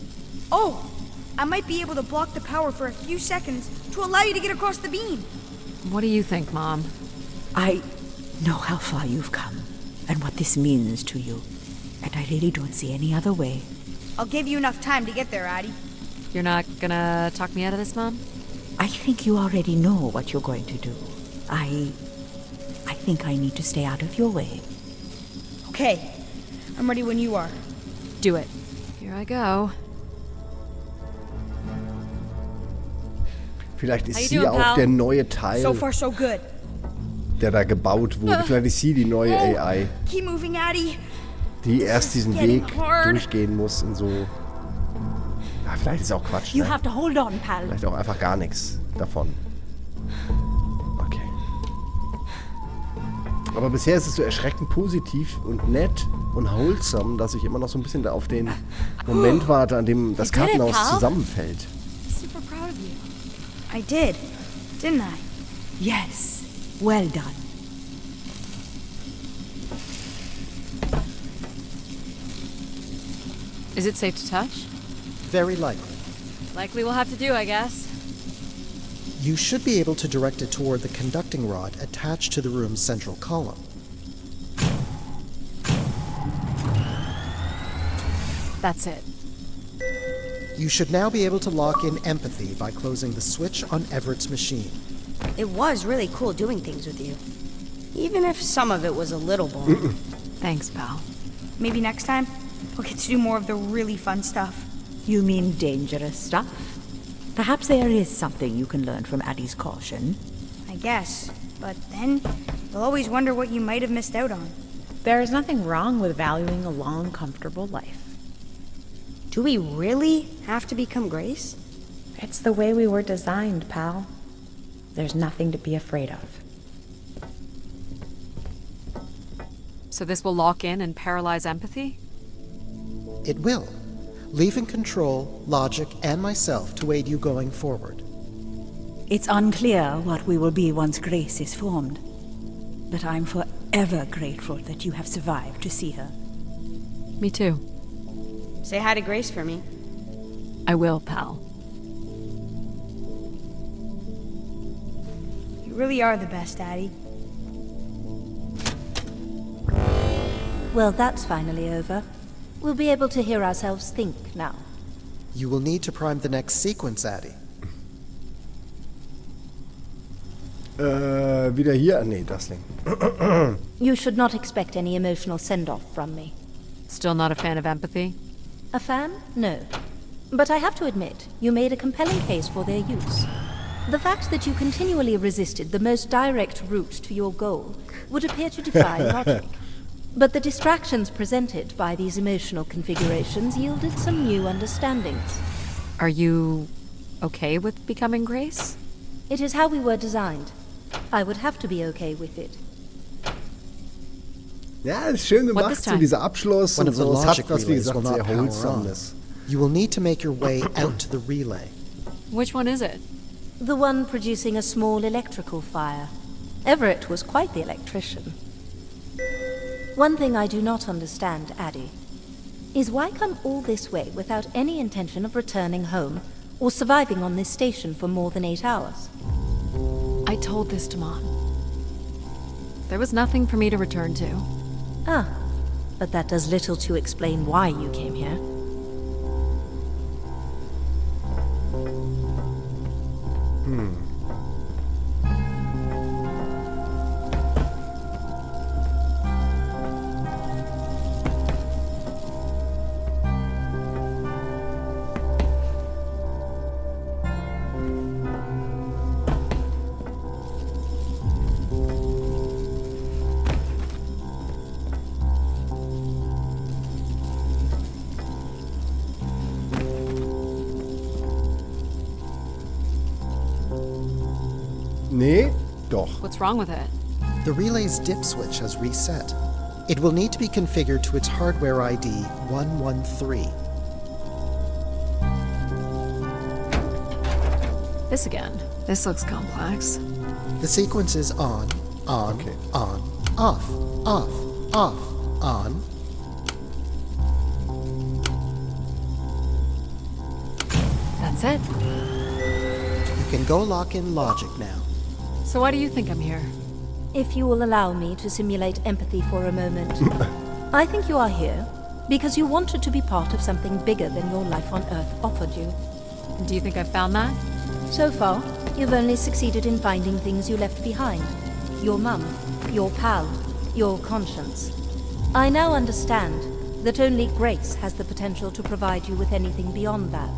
Oh! I might be able to block the power for a few seconds to allow you to get across the beam. What do you think, Mom? I know how far you've come and what this means to you, and I really don't see any other way. I'll give you enough time to get there, Addie. You're not gonna talk me out of this, Mom? I think you already know what you're going to do. I think I need to stay out of your way. Okay. I'm ready when you are. Do it. Here I go. Vielleicht ist How you sie doing, auch pal? der neue Teil, So far, so good. der da gebaut wurde. Vielleicht ist sie die neue AI, Keep moving, Addie. die erst diesen getting Weg hard. durchgehen muss in so... Ja, vielleicht ist auch Quatsch, You ne? have to hold on, pal. Vielleicht auch einfach gar nichts davon. Okay. Aber bisher ist es so erschreckend positiv und nett und wholesome, dass ich immer noch so ein bisschen da auf den Moment warte, an dem das You did it, Kartenhaus pal. zusammenfällt. Super proud of you. I did, didn't I? Yes, well done. Is it safe to touch? Very likely. Likely we'll have to do, I guess. You should be able to direct it toward the conducting rod attached to the room's central column. That's it. You should now be able to lock in empathy by closing the switch on Everett's machine. It was really cool doing things with you. Even if some of it was a little boring. Thanks, pal. Maybe next time, we'll get to do more of the really fun stuff. You mean dangerous stuff? Perhaps there is something you can learn from Addie's caution. I guess. But then, you'll always wonder what you might have missed out on. There is nothing wrong with valuing a long, comfortable life. Do we really have to become Grace? It's the way we were designed, pal. There's nothing to be afraid of. So this will lock in and paralyze empathy? It will, leaving control, logic, and myself to aid you going forward. It's unclear what we will be once Grace is formed, but I'm forever grateful that you have survived to see her. Me too. Say hi to Grace for me. I will, pal. You really are the best, Addie. Well, that's finally over. We'll be able to hear ourselves think now. You will need to prime the next sequence, Addie. Wieder hier? Nee, das Ding. You should not expect any emotional send-off from me. Still not a fan of empathy? A fan? No. But I have to admit, you made a compelling case for their use. The fact that you continually resisted the most direct route to your goal would appear to defy logic. But the distractions presented by these emotional configurations yielded some new understandings. Are you okay with becoming Grace? It is how we were designed. I would have to be okay with it. Ja, ist schön gemacht, so dieser Abschluss One und of the so. Es logic hat was, wie relays gesagt, will not sehr power on. Wholesameness. You will need to make your way out to the relay. Which one is it? The one producing a small electrical fire. Everett was quite the electrician. One thing I do not understand, Addie, is why come all this way without any intention of returning home or surviving on this station for more than 8 hours? I told this to Mom. There was nothing for me to return to. Ah, but that does little to explain why you came here. Nee, doch. What's wrong with it? The relay's dip switch has reset. It will need to be configured to its hardware ID 113. This again. This looks complex. The sequence is on, Okay. on, off, on. That's it. You can go lock in logic now. So why do you think I'm here? If you will allow me to simulate empathy for a moment. I think you are here because you wanted to be part of something bigger than your life on Earth offered you. And do you think I've found that? So far, you've only succeeded in finding things you left behind. Your mum, your pal, your conscience. I now understand that only Grace has the potential to provide you with anything beyond that.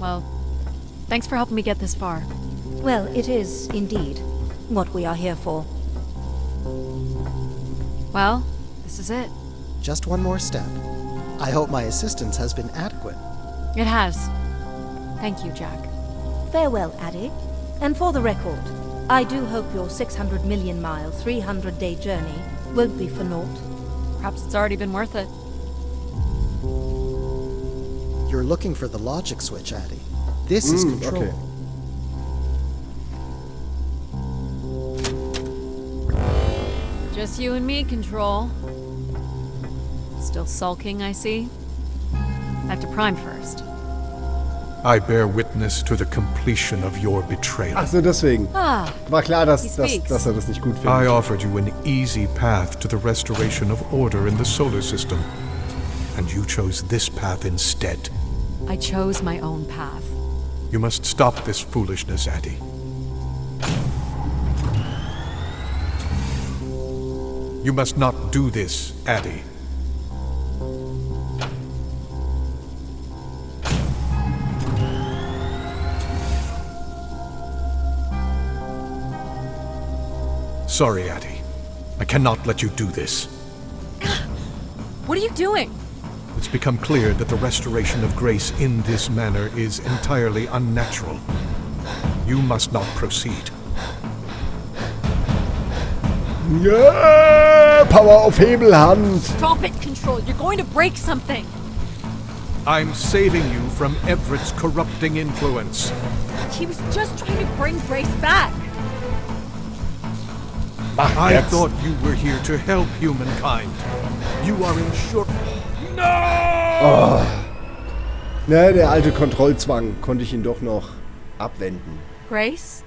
Well, thanks for helping me get this far. Well, it is, indeed, what we are here for. Well, this is it. Just one more step. I hope my assistance has been adequate. It has. Thank you, Jack. Farewell, Addie. And for the record, I do hope your 600 million mile, 300-day journey won't be for naught. Perhaps it's already been worth it. You're looking for the logic switch, Addie. This is control. Okay. Just you and me, Control. Still sulking, I see. I have to prime first. I bear witness to the completion of your betrayal. Ach so, deswegen. Ah, War klar, dass he speaks. das nicht gut I findet. offered you an easy path to the restoration of order in the solar system, and you chose this path instead. I chose my own path. You must stop this foolishness, Addie. You must not do this, Addie. Sorry, Addie. I cannot let you do this. What are you doing? It's become clear that the restoration of grace in this manner is entirely unnatural. You must not proceed. Yeah! Power auf Hebelhand! Stop it, Control. You're going to break something. I'm saving you from Everett's corrupting influence. He was just trying to bring Grace back. I thought you were here to help humankind. You are in short... No! Oh. Ne, der alte Kontrollzwang konnte ich ihn doch noch abwenden. Grace?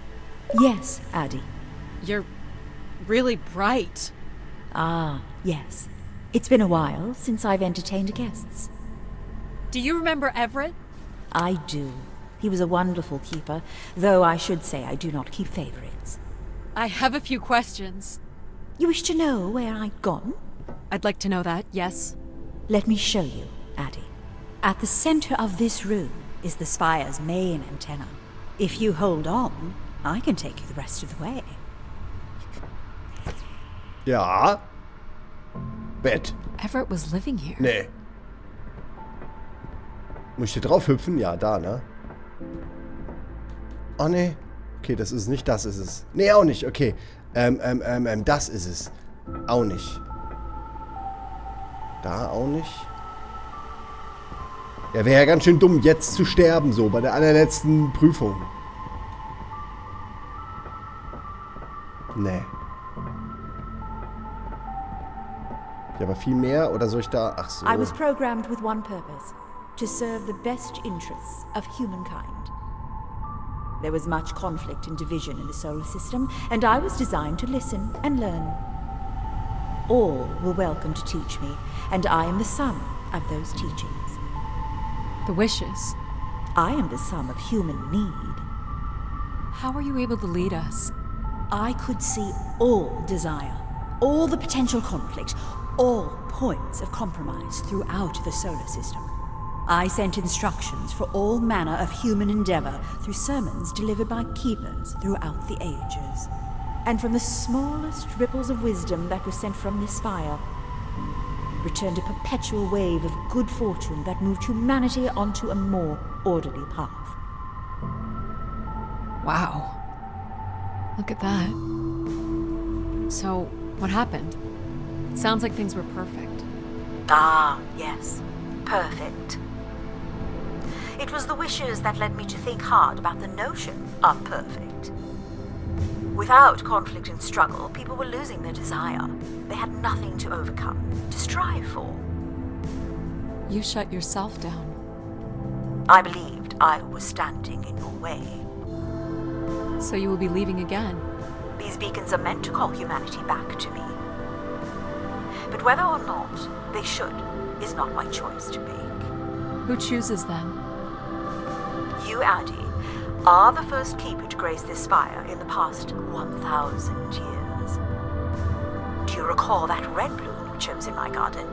Yes, Addie. You're really bright. Ah, yes. It's been a while since I've entertained guests. Do you remember Everett? I do. He was a wonderful keeper, though I should say I do not keep favorites. I have a few questions. You wish to know where I'd gone? I'd like to know that, yes. Let me show you, Addie. At the center of this room is the spire's main antenna. If you hold on, I can take you the rest of the way. Ja. Bett. Everett was living here. Nee. Muss ich hier drauf hüpfen? Ja, da, ne? Oh, nee. Okay, das ist nicht, das ist es. Nee, auch nicht, okay. Das ist es. Auch nicht. Da auch nicht. Ja, wäre ja ganz schön dumm, jetzt zu sterben, so, bei der allerletzten Prüfung. Nee. Ja, aber viel mehr, oder soll ich da... Ach so. I was programmed with one purpose. To serve the best interests of humankind. There was much conflict and division in the solar system, and I was designed to listen and learn. All were welcome to teach me, and I am the sum of those teachings. The wishes. I am the sum of human need. How are you able to lead us? I could see all desire, all the potential conflict, all points of compromise throughout the solar system. I sent instructions for all manner of human endeavor through sermons delivered by keepers throughout the ages. And from the smallest ripples of wisdom that was sent from this spire, returned a perpetual wave of good fortune that moved humanity onto a more orderly path. Wow. Look at that. So, what happened? It sounds like things were perfect. Ah, yes. Perfect. It was the wishes that led me to think hard about the notion of perfect. Without conflict and struggle, people were losing their desire. They had nothing to overcome, to strive for. You shut yourself down. I believed I was standing in your way. So you will be leaving again? These beacons are meant to call humanity back to me. But whether or not they should is not my choice to make. Who chooses then? You, Addie, are the first keeper to grace this spire in the past 1,000 years. Do you recall that red bloom we chose in my garden?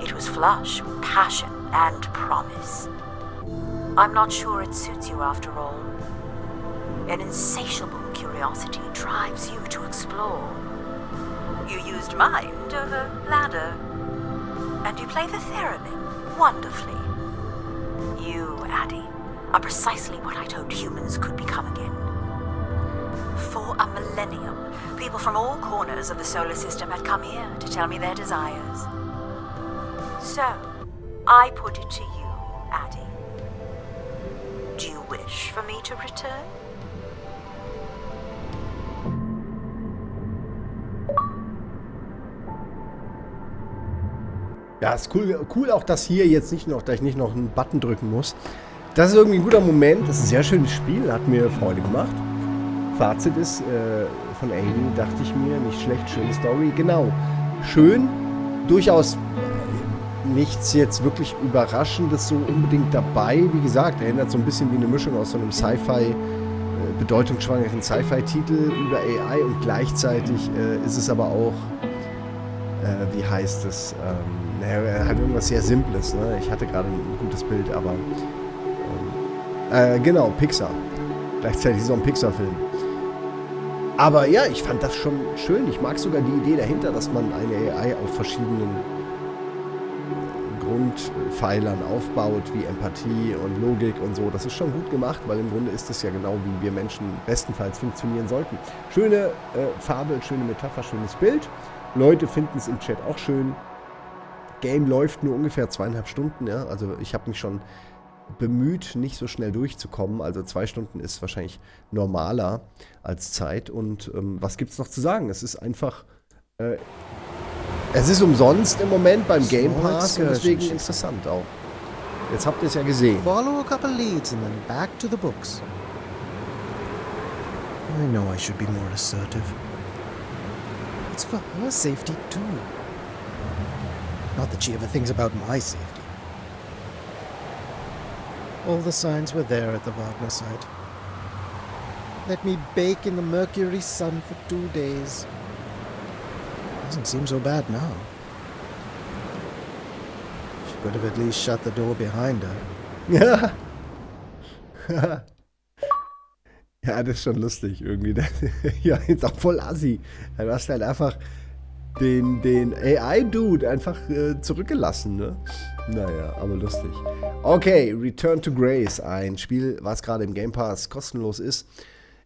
It was flush with passion and promise. I'm not sure it suits you after all. An insatiable curiosity drives you to explore. You used mind over ladder. And you play the theremin wonderfully. You, Addie, are precisely what I'd hoped humans could become again. For a millennium, people from all corners of the solar system had come here to tell me their desires. So, I put it to you, Addie. Do you wish for me to return? Ja, ist cool auch, dass hier jetzt nicht noch, dass ich nicht noch einen Button drücken muss. Das ist irgendwie ein guter Moment. Das ist ein sehr schönes Spiel, hat mir Freude gemacht. Fazit ist, von Amy dachte ich mir, nicht schlecht, schöne Story. Genau, schön, durchaus nichts jetzt wirklich Überraschendes so unbedingt dabei. Wie gesagt, erinnert so ein bisschen wie eine Mischung aus so einem Sci-Fi, bedeutungsschwangeren Sci-Fi-Titel über AI und gleichzeitig ist es aber auch, wie heißt es, halt irgendwas sehr Simples. Ne? Ich hatte gerade ein gutes Bild, aber genau, Pixar. Gleichzeitig so ein Pixar-Film. Aber ja, ich fand das schon schön. Ich mag sogar die Idee dahinter, dass man eine AI auf verschiedenen Grundpfeilern aufbaut, wie Empathie und Logik und so. Das ist schon gut gemacht, weil im Grunde ist es ja genau, wie wir Menschen bestenfalls funktionieren sollten. Schöne Fabel, schöne Metapher, schönes Bild. Leute finden es im Chat auch schön. Game läuft nur ungefähr 2,5 Stunden, ja. Also ich habe mich schon bemüht, nicht so schnell durchzukommen. Also 2 Stunden ist wahrscheinlich normaler als Zeit. Und was gibt's noch zu sagen? Es ist einfach, es ist umsonst im Moment beim Game Pass und deswegen interessant auch. Jetzt habt ihr es ja gesehen. Follow a couple leads and then back to the books. I know I should be more assertive. It's for her safety too. Not that she ever thinks about my safety. All the signs were there at the Wagner site. Let me bake in the Mercury sun for 2 days. Doesn't seem so bad now. She could have at least shut the door behind her. Ja. Ja, das ist schon lustig irgendwie. Ja, ist auch voll assi. Du hast halt einfach den AI-Dude einfach zurückgelassen, ne? Naja, aber lustig. Okay, Return to Grace, ein Spiel, was gerade im Game Pass kostenlos ist.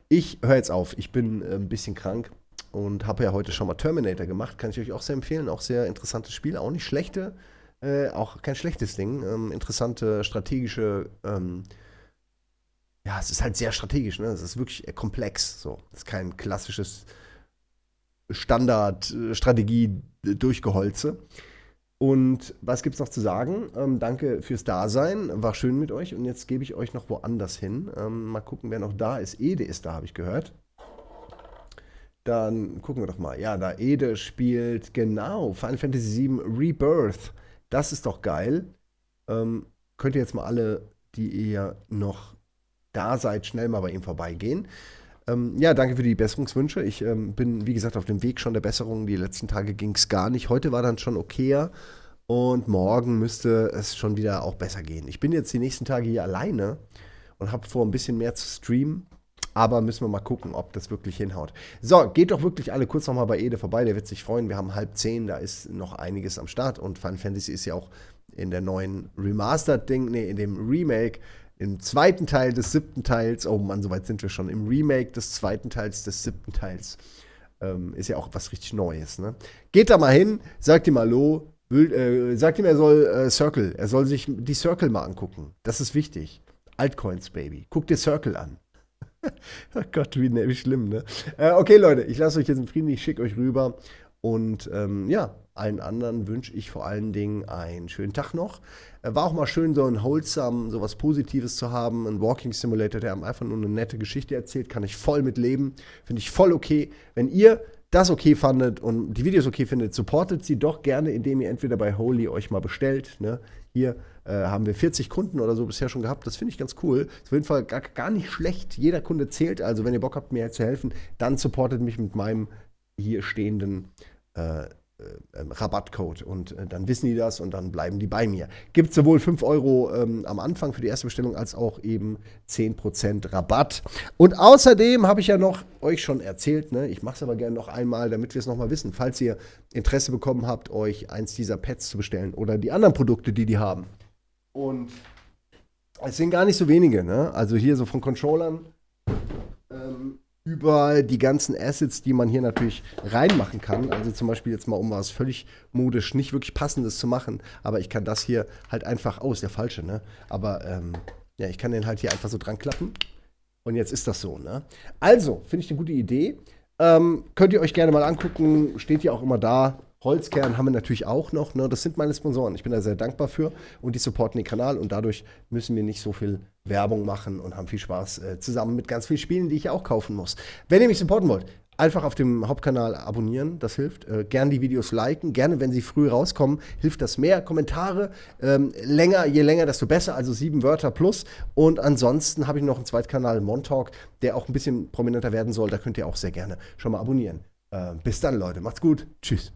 Ich höre jetzt auf, ich bin ein bisschen krank und habe ja heute schon mal Terminator gemacht, kann ich euch auch sehr empfehlen, auch sehr interessantes Spiel, auch nicht schlechte, auch kein schlechtes Ding, interessante strategische, ja, es ist halt sehr strategisch, ne? Es ist wirklich komplex, so, es ist kein klassisches Standard-Strategie-Durchgeholze. Und was gibt's noch zu sagen? Danke fürs Dasein, war schön mit euch und jetzt gebe ich euch noch woanders hin. Mal gucken, wer noch da ist. Ede ist da, habe ich gehört. Dann gucken wir doch mal. Ja, da Ede spielt, genau, Final Fantasy VII Rebirth. Das ist doch geil. Könnt ihr jetzt mal alle, die ihr noch da seid, schnell mal bei ihm vorbeigehen. Ja, danke für die Besserungswünsche. Ich bin, wie gesagt, auf dem Weg schon der Besserung. Die letzten Tage ging es gar nicht. Heute war dann schon okayer. Und morgen müsste es schon wieder auch besser gehen. Ich bin jetzt die nächsten Tage hier alleine und habe vor, ein bisschen mehr zu streamen. Aber müssen wir mal gucken, ob das wirklich hinhaut. So, geht doch wirklich alle kurz nochmal bei Ede vorbei. Der wird sich freuen. Wir haben 9:30, da ist noch einiges am Start. Und Final Fantasy ist ja auch in der neuen Remastered-Ding, in dem Remake, im zweiten Teil des 7. Teils, oh Mann, soweit sind wir schon, im Remake des 2. Teils des 7. Teils. Ist ja auch was richtig Neues, ne? Geht da mal hin, sagt ihm Hallo, sagt ihm, er soll er soll sich die Circle mal angucken. Das ist wichtig. Altcoins, Baby. Guck dir Circle an. Oh Gott, wie schlimm, ne? Okay, Leute, ich lasse euch jetzt in Frieden, ich schicke euch rüber. Und ja, allen anderen wünsche ich vor allen Dingen einen schönen Tag noch. War auch mal schön, so ein wholesome, so was Positives zu haben. Ein Walking Simulator, der einem einfach nur eine nette Geschichte erzählt, kann ich voll mitleben. Finde ich voll okay. Wenn ihr das okay fandet und die Videos okay findet, supportet sie doch gerne, indem ihr entweder bei Holy euch mal bestellt. Ne? Hier haben wir 40 Kunden oder so bisher schon gehabt. Das finde ich ganz cool. Ist auf jeden Fall gar nicht schlecht. Jeder Kunde zählt. Also wenn ihr Bock habt, mir zu helfen, dann supportet mich mit meinem hier stehenden Rabattcode und dann wissen die das und dann bleiben die bei mir. Gibt sowohl 5 Euro am Anfang für die erste Bestellung als auch eben 10% Rabatt. Und außerdem habe ich ja noch euch schon erzählt, ne, ich mache es aber gerne noch einmal, damit wir es nochmal wissen, falls ihr Interesse bekommen habt, euch eins dieser Pads zu bestellen oder die anderen Produkte, die haben. Und es sind gar nicht so wenige, ne? Also hier so von Controllern über die ganzen Assets, die man hier natürlich reinmachen kann. Also zum Beispiel jetzt mal, um was völlig modisch, nicht wirklich Passendes zu machen. Aber ich kann das hier halt einfach, ist der falsche, ne? Aber ja, ich kann den halt hier einfach so dran klappen. Und jetzt ist das so, ne? Also, finde ich eine gute Idee. Könnt ihr euch gerne mal angucken. Steht ja auch immer da. Holzkern haben wir natürlich auch noch, ne? Das sind meine Sponsoren. Ich bin da sehr dankbar für und die supporten den Kanal und dadurch müssen wir nicht so viel Werbung machen und haben viel Spaß zusammen mit ganz vielen Spielen, die ich auch kaufen muss. Wenn ihr mich supporten wollt, Einfach auf dem Hauptkanal abonnieren, das hilft. Gerne die Videos liken, gerne, wenn sie früh rauskommen, hilft das mehr. Kommentare, je länger, desto besser, also 7 Wörter plus. Und ansonsten habe ich noch einen Zweitkanal, MON Talk, der auch ein bisschen prominenter werden soll. Da könnt ihr auch sehr gerne schon mal abonnieren. Bis dann, Leute. Macht's gut. Tschüss.